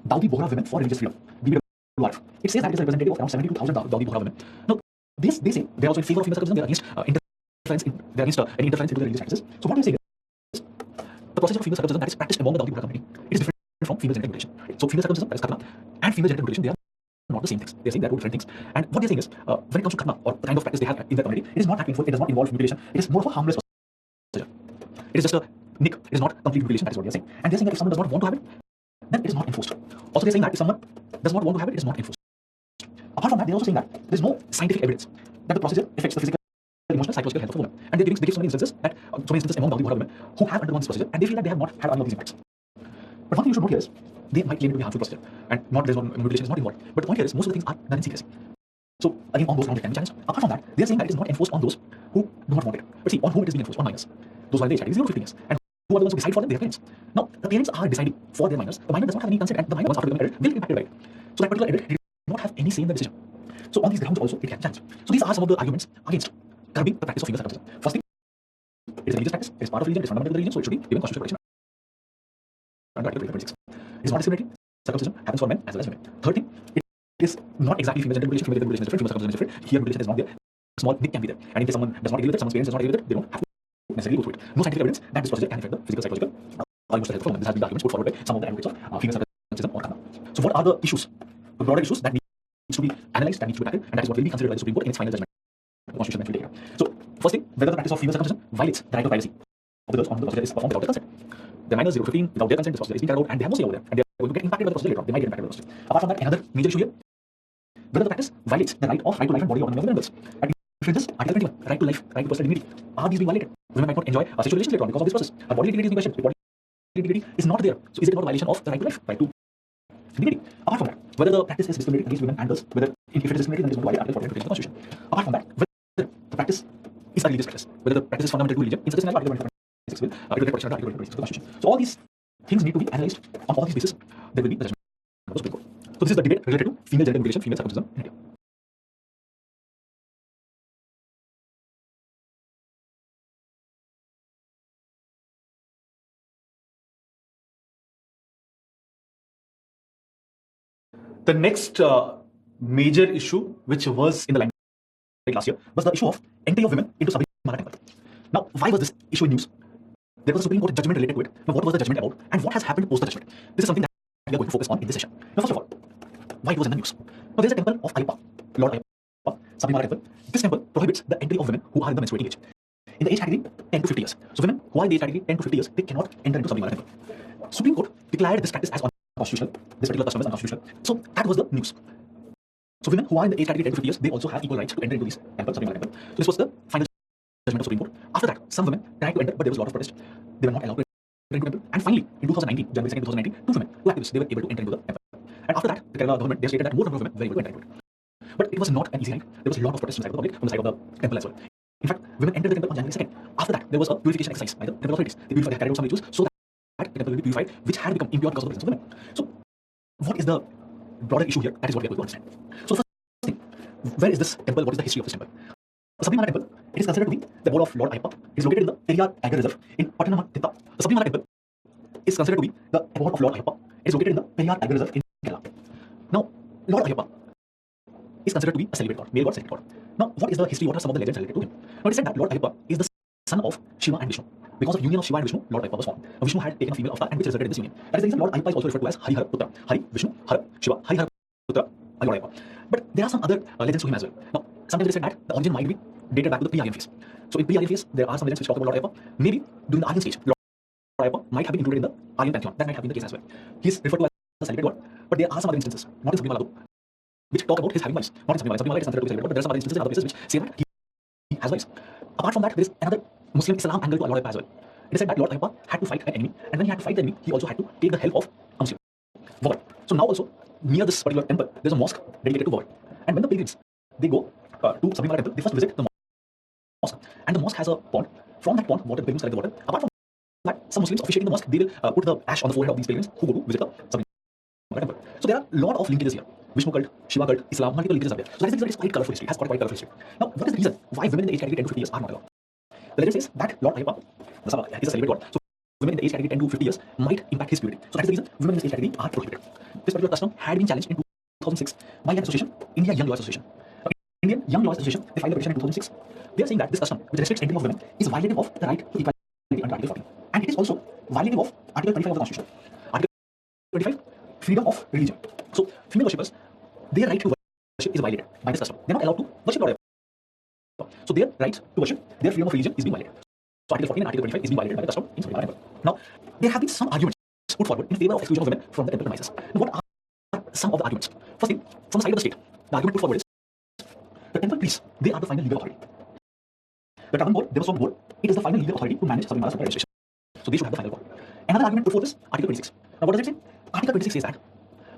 Dawoodi Bohra Women for Religious Freedom, DBWR, it says that it is a representative of around 72,000 Dawoodi Bohra women. Now, they say they are also in favor of female circumcision. They are against any interference into the religious practices. So what they say is the process of female circumcision that is practiced among the Dawoodi Bohra community, it is different from female genital mutilation. So female circumcision, that is khatna, and female genital mutilation, they are not the same things. They are saying they are two different things. And what they are saying is, when it comes to khatna, or the kind of practice they have in their community, it is not that painful, it does not involve mutilation, it is more of a harmless procedure. It is just a nick, it is not complete mutilation, that is what they are saying. And they are saying that if someone does not want to have it, then it is not enforced. Also, they are saying that if someone does not want to have it, it is not enforced. Apart from that, they are also saying that there is no scientific evidence that the procedure affects the physical, emotional, psychological health of a woman. And they give so many instances among Dawoodi Bohra women who have undergone this procedure, and they feel that they have not had any of these impacts. But one thing you should note here is, they might claim it to be a harmful procedure, and mutilation is not involved. But the point here is, most of the things are done in secrecy. So again, on those grounds it can be challenged. Apart from that, they are saying that it is not enforced on those who do not want it. But see, on whom it is being enforced? On minors. Those who are in the age category 0 to 15 years. And who are the ones who decide for them? Their parents. Now, the parents are deciding for their minors. The minor does not have any consent, and the minor, once after becoming adult, will be impacted by it. So that particular adult did not have any say in the decision. So on these grounds also, it can be challenged. So these are some of the arguments against curbing the practice of female circumcision. First thing, it is a religious practice. It is part of religion. It is fundamental to the religion, so it should be given constitutional protection under Article 26. It is not discriminatory. Circumcision happens for men as well as women. Third thing, it is not exactly female genital mutilation. Female genital mutilation is different. Female circumcision is different. Here, mutilation is not there. Small nick can be there. And in case someone does not agree with it, someone's parents does not agree with it, they don't have to necessarily go through it. No scientific evidence that this procedure can affect the physical, psychological, or emotional health of women. This has been the arguments put forward by some of the advocates of female circumcision or khatna. So what are the issues, the broader issues that needs to be analyzed, that needs to be tackled, and that is what will be considered by the Supreme Court in its final judgment. The Constitution that will take care. So first thing, whether the practice of female circumcision violates the right of privacy of the girls on the procedure is performed without their consent. The minors 0 to 15, without their consent, this procedure is being carried out, and they have no say over there, and they are going to get impacted by the procedure later on. They might get impacted by the procedure. Apart from that, another major issue here, whether the practice violates the right to life and body autonomy of the members. That differences, Article 21, right to life, right to personal dignity, are these being violated? Women might not enjoy a sexual relation later on because of this process. Her bodily dignity is being questioned. If bodily dignity is not there, so is it not a violation of the right to life, right to dignity? Apart from that, whether the practice is discriminating against women and girls, whether if it is discriminating, then it is going to violate Article 49 of the Constitution. Apart from that, whether the practice is a religious practice, whether the practice is fundamental to religion, in such a scenario, Article 26 will protection under Article 26 of the Constitution. So all these things need to be analyzed. On all these bases, there will be the judgment of the Supreme Court. So this is the debate related to female genital mutilation, female circumcision in India. The next major issue which was in the limelight last year was the issue of entry of women into Sabrimala temple. Now, why was this issue in news? There was a Supreme Court judgment related to it. Now, what was the judgment about, and what has happened post the judgment? This is something that we are going to focus on in this session. Now, first of all, why it was in the news? Now, there is a temple of Ayyappa, Lord Ayyappa, Sabrimala temple. This temple prohibits the entry of women who are in the menstruating age. In the age category 10 to 50 years. So, women who are in the age category 10 to 50 years, they cannot enter into Sabrimala temple. Supreme Court declared this practice as unconstitutional. This particular custom is unconstitutional. So, that was the news. So women who are in the age category 10 to 50 years, they also have equal rights to enter into these temples, Sabrimala temple. So this was the final judgment of Supreme Court. After that, some women tried to enter, but there was a lot of protest. They were not allowed to enter into the temple. And finally, in 2019, January 2nd, 2019, two women, two activists, they were able to enter into the temple. And after that, the Kerala government, they stated that more number of women were able to enter into it. But it was not an easy ride. There was a lot of protest from the side of the public, from the side of the temple as well. In fact, women entered the temple on January 2nd. After that, there was a purification exercise by the temple authorities. They purified, they carried out some rituals so that the temple will be purified, which had become impure because of the presence of women. So, what is the broader issue here? That is what we are going to understand. So, where is this temple? What is the history of this temple? The Sabrimala temple, it is considered to be the abode of Lord Ayyappa. It is located in the Periyar Tiger Reserve in Pattanamthitta. The Sabrimala temple is considered to be the abode of Lord Ayyappa. It is located in the Periyar Tiger Reserve in Kerala. Now, Lord Ayyappa is considered to be a celibate god, male god, celibate god. Now, what is the history? What are some of the legends related to him? Now, it is said that Lord Ayyappa is the son of Shiva and Vishnu. Because of union of Shiva and Vishnu, Lord Ayyappa was formed. Now, Vishnu had taken a female avatar and which resulted in this union. That is the reason Lord Ayyappa is also referred to as Harihara Putra. Hari, Vishnu, Hara, Shiva, Harihara Putra, Lord Ayyappa. But there are some other legends to him as well. Now, sometimes it is said that the origin might be dated back to the pre-Aryan phase. So in pre-Aryan phase, there are some legends which talk about Lord Ayyappa. Maybe during the Aryan stage, Lord Ayyappa might have been included in the Aryan pantheon. That might have been the case as well. He is referred to as a celibate god, but there are some other instances, not in Sabrimala, which talk about his having wives. Not in Sabrimala. Sabrimala is considered to be celibate god, but there are some other instances in other places which say that he has wives. Apart from that, there is another Muslim Islam angle to Lord Ayyappa as well. It is said that Lord Ayyappa had to fight an enemy, and when he had to fight the enemy, he also had to take the help of a Muslim. Wawad. So now also, near this particular temple, there is a mosque dedicated to Wawad. And when the pilgrims, they go to Sabrimala temple, they first visit the mosque. And the mosque has a pond. From that pond, water, the pilgrims collect the water. Apart from that, some Muslims officiating the mosque, they will put the ash on the forehead of these pilgrims who go to visit the Sabrimala temple. So there are a lot of linkages here. Vishnu cult, Shiva cult, Islam, multiple linkages are there. So that is the reason it is quite colorful history. It has got quite colorful history. Now, what is the reason why women in the age category 10 to 50 years are not allowed? The legend says that Lord Ayyappa, the Sabha, is a celibate god. So women in the age category 10 to 50 years might impact his purity. So that is the reason women in this age category are prohibited. This particular custom had been challenged in 2006 by an association, India Young Lawyers Association. Indian Young Lawyers Association, they filed a petition in 2006. They are saying that this custom, which restricts entry of women, is violative of the right to equality under Article 14. And it is also violative of Article 25 of the Constitution. Article 25, freedom of religion. So, female worshippers, their right to worship is violated by this custom. They are not allowed to worship Lord Ayyappa. So, their right to worship, their freedom of religion is being violated. So, Article 14 and Article 25 is being violated by the custom in Sabrimala temple. Now, there have been some arguments put forward in favor of exclusion of women from the temple premises. Now, what are some of the arguments? Firstly, from the side of the state, the argument put forward is the temple priests, they are the final legal authority. The Travan board, Devaswam board, it is the final legal authority to manage Sabrimala's registration. So they should have the final word. Another argument put forth is Article 26. Now what does it say? Article 26 says that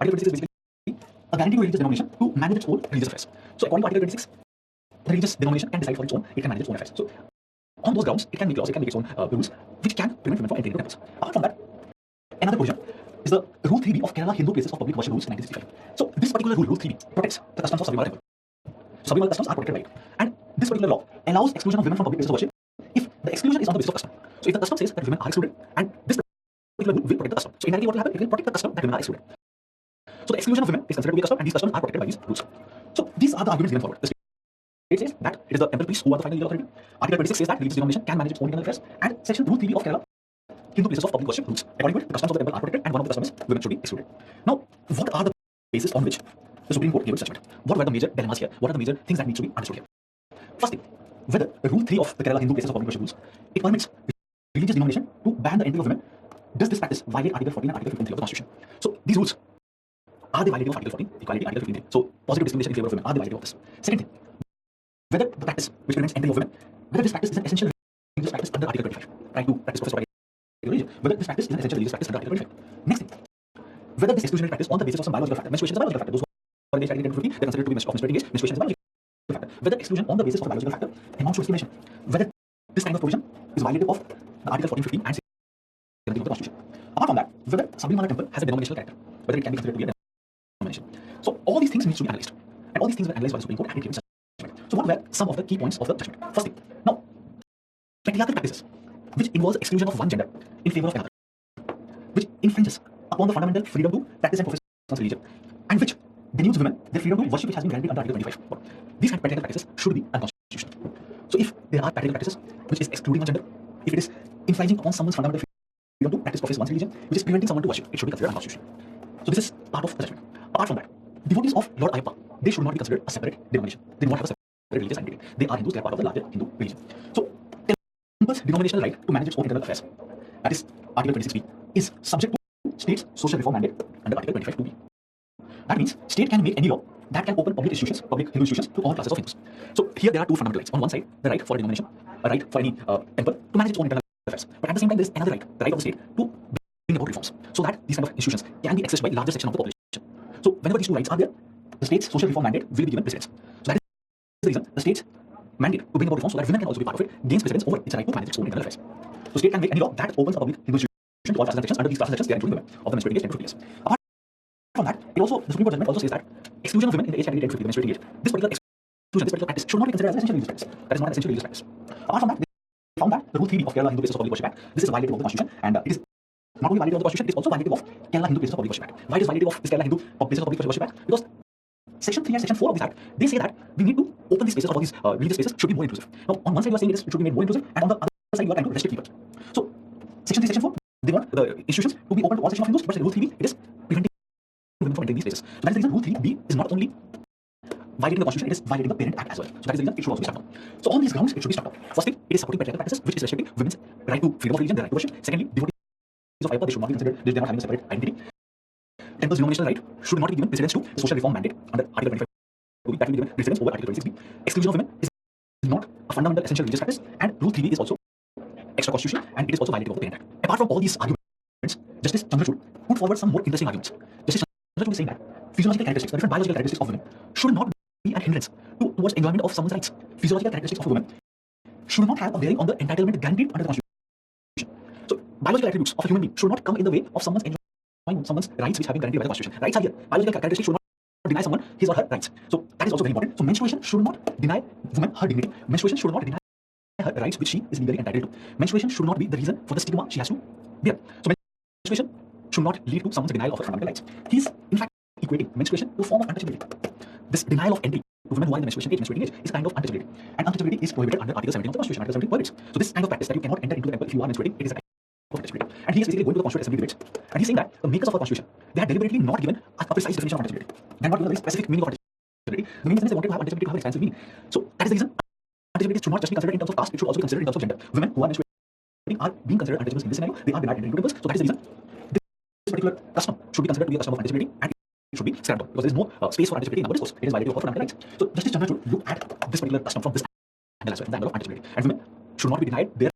Article 26 is basically a guarantee to religious denomination to manage its own religious affairs. So according to Article 26, the religious denomination can decide for its own, it can manage its own affairs. So on those grounds, it can make laws, it can make its own rules, which can prevent women from entering into temples. Apart from that, another provision is the Rule 3B of Kerala Hindu Places of Public Worship Rules 1965. So this particular rule, Rule 3B, protects the customs of Sabrimala temple. So Sabrimala customs are protected by it. And this particular law allows exclusion of women from public places of worship if the exclusion is on the basis of custom. So if the custom says that women are excluded, and this particular rule will protect the custom. So indirectly what will happen? It will protect the custom that women are excluded. So the exclusion of women is considered to be a custom, and these customs are protected by these rules. So these are the arguments given forward. The state says that it is the temple priests who are the final legal authority. Article 26 says that religious denomination can manage its own internal affairs, and Section Rule 3B of Kerala Hindu Places of Public Worship Rules. According to it, the customs of the temple are protected, and one of the customs is women should be excluded. Now, what are the bases on which the Supreme Court gave its judgment? What were the major dilemmas here? What are the major things that need to be understood here? First thing, whether Rule 3 of the Kerala Hindu Places of Public Worship Rules, it permits religious denomination to ban the entry of women. Does this practice violate Article 14 and Article 15 of the Constitution? So these rules, are they violative of Article 14, equality, Article 15? So positive discrimination in favor of women, are they violative of this? Second thing, whether the practice which prevents entry of women, whether this practice is an essential religious practice under Article 25, right to practice profess or religion, whether this practice is an essential religious practice under Article 25. Next thing, whether this exclusionary practice on the basis of some biological factor, menstruation is a biological factor. Those who are in age category 10 to 50, they're considered to be of menstruating age. Menstruation is a biological factor. Whether exclusion on the basis of a biological factor amounts to discrimination, whether this kind of provision is violative of the Article 14, 15 and 17 of the Constitution. Apart from that, whether Sabrimala temple has a denominational character, whether it can be considered to be a denomination. So all these things need to be analyzed, and all these things were analyzed by the Supreme Court and it given judgment. So what were some of the key points of the judgment? First thing, now patriarchal practices which involves exclusion of one gender in favor of another, which infringes upon the fundamental freedom to practice and profess one's religion, and which denudes women their freedom to worship which has been granted under Article 25. These kind of patriarchal practices should be unconstitutional. So if there are patriarchal practices which is excluding one gender, if it is infringing upon someone's fundamental freedom to practice profess one's religion, which is preventing someone to worship, it should be considered unconstitutional. So this is part of the judgment. Apart from that, devotees of Lord Ayappa, they should not be considered a separate denomination. They do not have a separate religious identity. They are Hindus, they are part of the larger Hindu religion. So temple's denominational right to manage its own internal affairs, that is Article 26b, is subject to state's social reform mandate under Article 25(2)b. That means state can make any law that can open public institutions, public Hindu institutions to all classes of Hindus. So here there are two fundamental rights. On one side, the right for a denomination, a right for any temple to manage its own internal affairs. But at the same time, there is another right, the right of the state to bring about reforms, so that these kind of institutions can be accessed by larger section of the population. So whenever these two rights are there, the state's social reform mandate will be given precedence. So that is the reason the state's mandate to bring about reforms so that women can also be part of it gains precedence over its right to manage its own internal affairs. So state can make any law that opens a public Hindu institution to all classes and sections. Under these classes and sections, they are including women of the menstruating age 10 to 50 years. Apart from that, it also, the Supreme Court judgment also says that exclusion of women in the age category 10 to 50, the menstruating age, this particular exclusion, this particular practice should not be considered as an essential religious practice. That is not an essential religious practice. Apart from that, they found that the Rule 3B of Kerala Hindu Places of Public Worship Act, this is violative of the Constitution, and it is not only violative of the Constitution, it is also violative of Kerala Hindu Places of Public Worship Act. Why it is violative of this Kerala Hindu Places of Public Worship Act? Because Section 3 and Section 4 of this Act, they say that we need to open these spaces, or these religious spaces should be more inclusive. Now, on one side you are saying it should be made more inclusive, and on the other side you are trying to restrict people. So, Section 3, Section 4, they want the institutions to be open to all sections of Hindus, but Rule 3B, it is preventing women from entering these spaces. So that is the reason Rule 3B is not only violating the Constitution, it is violating the Parent Act as well. So that is the reason it should also be struck down. So on these grounds, it should be struck down. First thing, it is supporting patriarchal practices, which is restricting women's right to freedom of religion, their right to worship. Secondly, devotees of Ayappa, they should not be considered, they are not having a separate identity. Temple's denominational right should not be given precedence to the social reform mandate under Article 25. That will be given precedence over Article 26b. Exclusion of women is not a fundamental essential religious practice, and Rule 3b is also extra constitutional, and it is also violative of the Parent Act. Apart from all these arguments, Justice Chandrachud put forward some more interesting arguments. Justice Chandrachud is saying that physiological characteristics, the different biological characteristics of women, should not be an hindrance towards enjoyment of someone's rights. Physiological characteristics of women should not have a bearing on the entitlement guaranteed under the Constitution. So biological attributes of a human being should not come in the way of someone's enjoying someone's rights which have been guaranteed by the Constitution. Rights are here. Biological characteristics should not deny someone his or her rights. So that is also very important. So menstruation should not deny woman her dignity. Menstruation should not deny her rights which she is legally entitled to. Menstruation should not be the reason for the stigma she has to bear. So menstruation should not lead to someone's denial of her fundamental rights. He is in fact equating menstruation to a form of untouchability. This denial of entry to women who are in the menstruating age is a kind of untouchability. And untouchability is prohibited under Article 17 of the Constitution. Article 17 prohibits. So this kind of practice that you cannot enter into the temple if you are menstruating, it is a kind of untouchability. And he is basically going to the Constitutional Assembly debates, and he's saying that the makers of our Constitution, they had deliberately not given a precise definition of untouchability. They had not given a very specific meaning of untouchability. The meaning is they wanted to have untouchability to have an expansive meaning. So that is the reason untouchability should not just be considered in terms of caste, it should also be considered in terms of gender. Women who are menstruating are being considered untouchables in this scenario. They are denied entry into temples. So that is the reason this particular custom should be considered to be a custom of untouchability, and it should be scrapped down because there is no space for untouchability in our discourse. It is violative of our fundamental rights. So Justice Chandrachud looked at this particular custom from this angle as well, the angle of untouchability. And women should not be denied their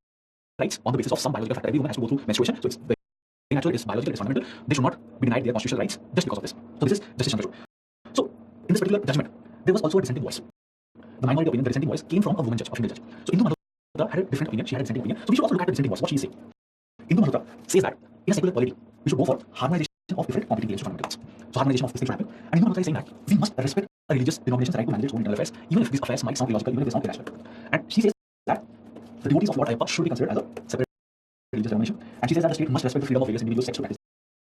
rights on the basis of some biological factor. Every woman has to go through menstruation, so it's very natural, it's biological, it's fundamental. They should not be denied their constitutional rights just because of this. So this is Justice Chandrachud. So in this particular judgment, there was also a dissenting voice. The minority opinion, the dissenting voice came from a woman judge, a female judge. So Indu Malhotra had a different opinion, she had a dissenting opinion. So we should also look at the dissenting voice, what she is saying. Indu Malhotra says that in a secular polity, we should go for harmonization of different competing claims to fundamental rights. So harmonization of this thing should happen. And Indu Malhotra is saying that we must respect a religious denomination's right to manage its own internal affairs, even if these affairs might sound illogical, even if they sound irrational. And she says that the devotees of Lord Ayappa should be considered as a separate religious denomination. And she says that the state must respect the freedom of various individuals' sects to practice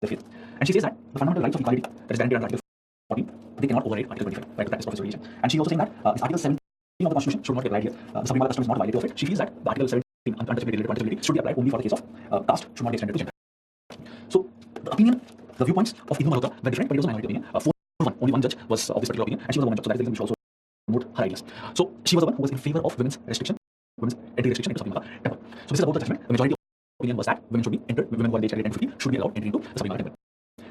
their faith. And she says that the fundamental rights of equality that is guaranteed under Article 14, they cannot override Article 25, right to practice professional religion. And she's also saying that this Article 17 of the Constitution should not be applied here. The Sabrimala custom is not violative of it. She feels that the Article 17 untouchability related to untouchability should be applied only for the case of caste, should not be extended to gender. So the opinion, the viewpoints of Indu Malhotra were different, but it was a minority opinion. 4-1, only one judge was of this particular opinion, and she was a woman judge, so that is the reason we should also note her ideas. So she was the one who was in favor of women's entry restriction into Sabrimala temple. So this is about the judgment. The majority opinion was that women should be entered, women who are in the age 10 to 50 should be allowed entry into the Sabrimala temple.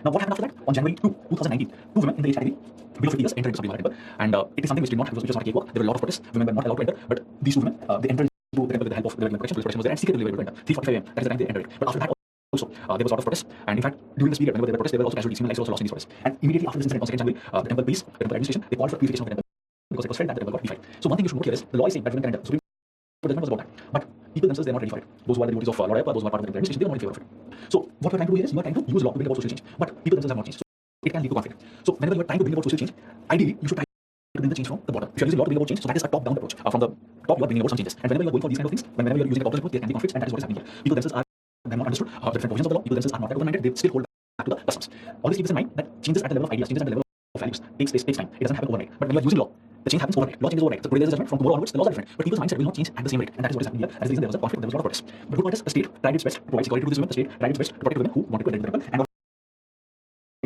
Now, what happened after that? On January 2, 2019, two women in the age category below 50 years entered into Sabrimala temple, and it is something which was not a cakewalk. There were a lot of protests. Women were not allowed to enter, but these two women they entered into the temple with the help of the protection. Police protection was there, and secretly they were able to enter. 3:45 a.m. That is the time they entered it. But after that also, there was a lot of protests, and in fact, during this period, whenever there were protests, there were also casualties. Human lives were also lost in these protests. And immediately after this incident, on 2nd January, the temple police, the temple administration, they called for purification of the temple because it was felt that the temple got purified. So one thing you should note here is the law is saying that women can enter. Supreme Court judgment was about that. But people themselves, they're not ready for it. Those who are the devotees of Lord Ayyappa, those who are part of the temple administration, they are not in favor of it. So what we're trying to do here is you are trying to use law to bring about social change. But people themselves have not changed. So it can lead to conflict. So whenever you are trying to bring about social change, ideally you should try to bring the change from the bottom. If you're using law to bring about change, so that is a top-down approach. From the top, you are bringing about some changes. And whenever you are going for these kind of things, whenever you are using a top-down approach, there can be conflicts, and that is what is happening here. People themselves are they have not understood the different provisions of the law. People themselves are not that open-minded. They still hold back to the customs. Always keep this in mind that changes at the level of ideas, changes at the level of values takes time. It doesn't happen overnight. But when you are using law, the change happens overnight. Law changes overnight. So today there is a judgment. From tomorrow onwards, the laws are different. But people's mindset will not change at the same rate, and that is what is happening here. That is the reason there was a conflict. There was a lot of protests. But good part is the state tried its best to provide security to these women. The state tried its best to protect women who wanted to enter the temple. And on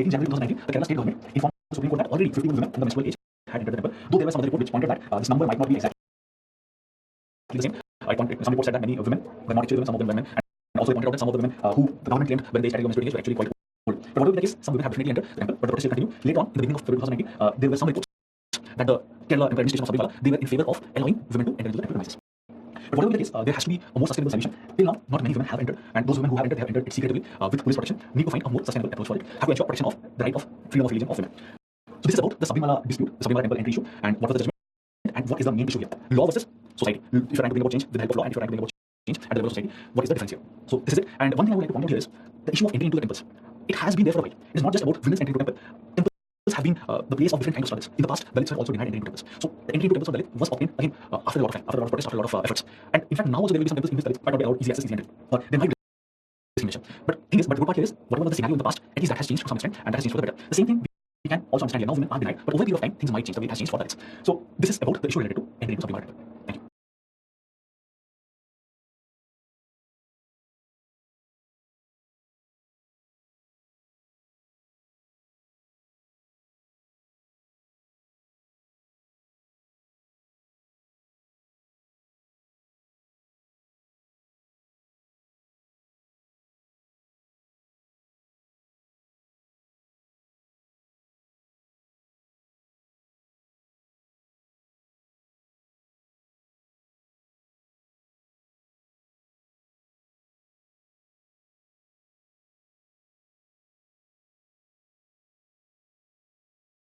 18 January 2019, the Kerala state government informed the Supreme Court that already 51 women in the menstrual age had entered the temple. Though there was some other report which pointed that this number might not be exactly the same. Some reports said that many women were not actually women, some of them were men. And also they pointed out that some of the women who the government claimed when they started menstrual age were actually quite old. But whatever be the case, some women have definitely entered the temple, but the protest still continued. Later on, in the beginning of February 2019, there were some reports that the Kerala administration of Sabrimala, they were in favor of allowing women to enter into the temple premises. But whatever be the case, there has to be a more sustainable solution. Till now, not many women have entered, and those women who have entered it secretly with police protection. Need to find a more sustainable approach for it. Have to ensure protection of the right of freedom of religion of women. So this is about the Sabrimala dispute, the Sabrimala temple entry issue, and what was the judgment, and what is the main issue here? Law versus society. If you're trying to bring about change with the help of law, and if you're trying to bring about change at the level of society, what is the difference here? So this is it. And one thing I would like to point out here is the issue of entry into the temples. It has been there for a while. It is not just about women's entry into temple. Temples have been the place of different kinds of struggles. In the past, Dalits have also denied entry into temples. So the entry into temples of Dalit was obtained again after a lot of time, after a lot of protests, after a lot of efforts. And in fact, now also there will be some temples in which Dalits might not be allowed easy access, easy entry, or they might be discrimination. But the good part here is whatever was the scenario in the past, at least that has changed to some extent, and that has changed for the better. The same thing we can also understand here. Now women are denied, but over a period of time, things might change. The way it has changed for Dalits. So this is about the issue related to entry into Sabrimala temple.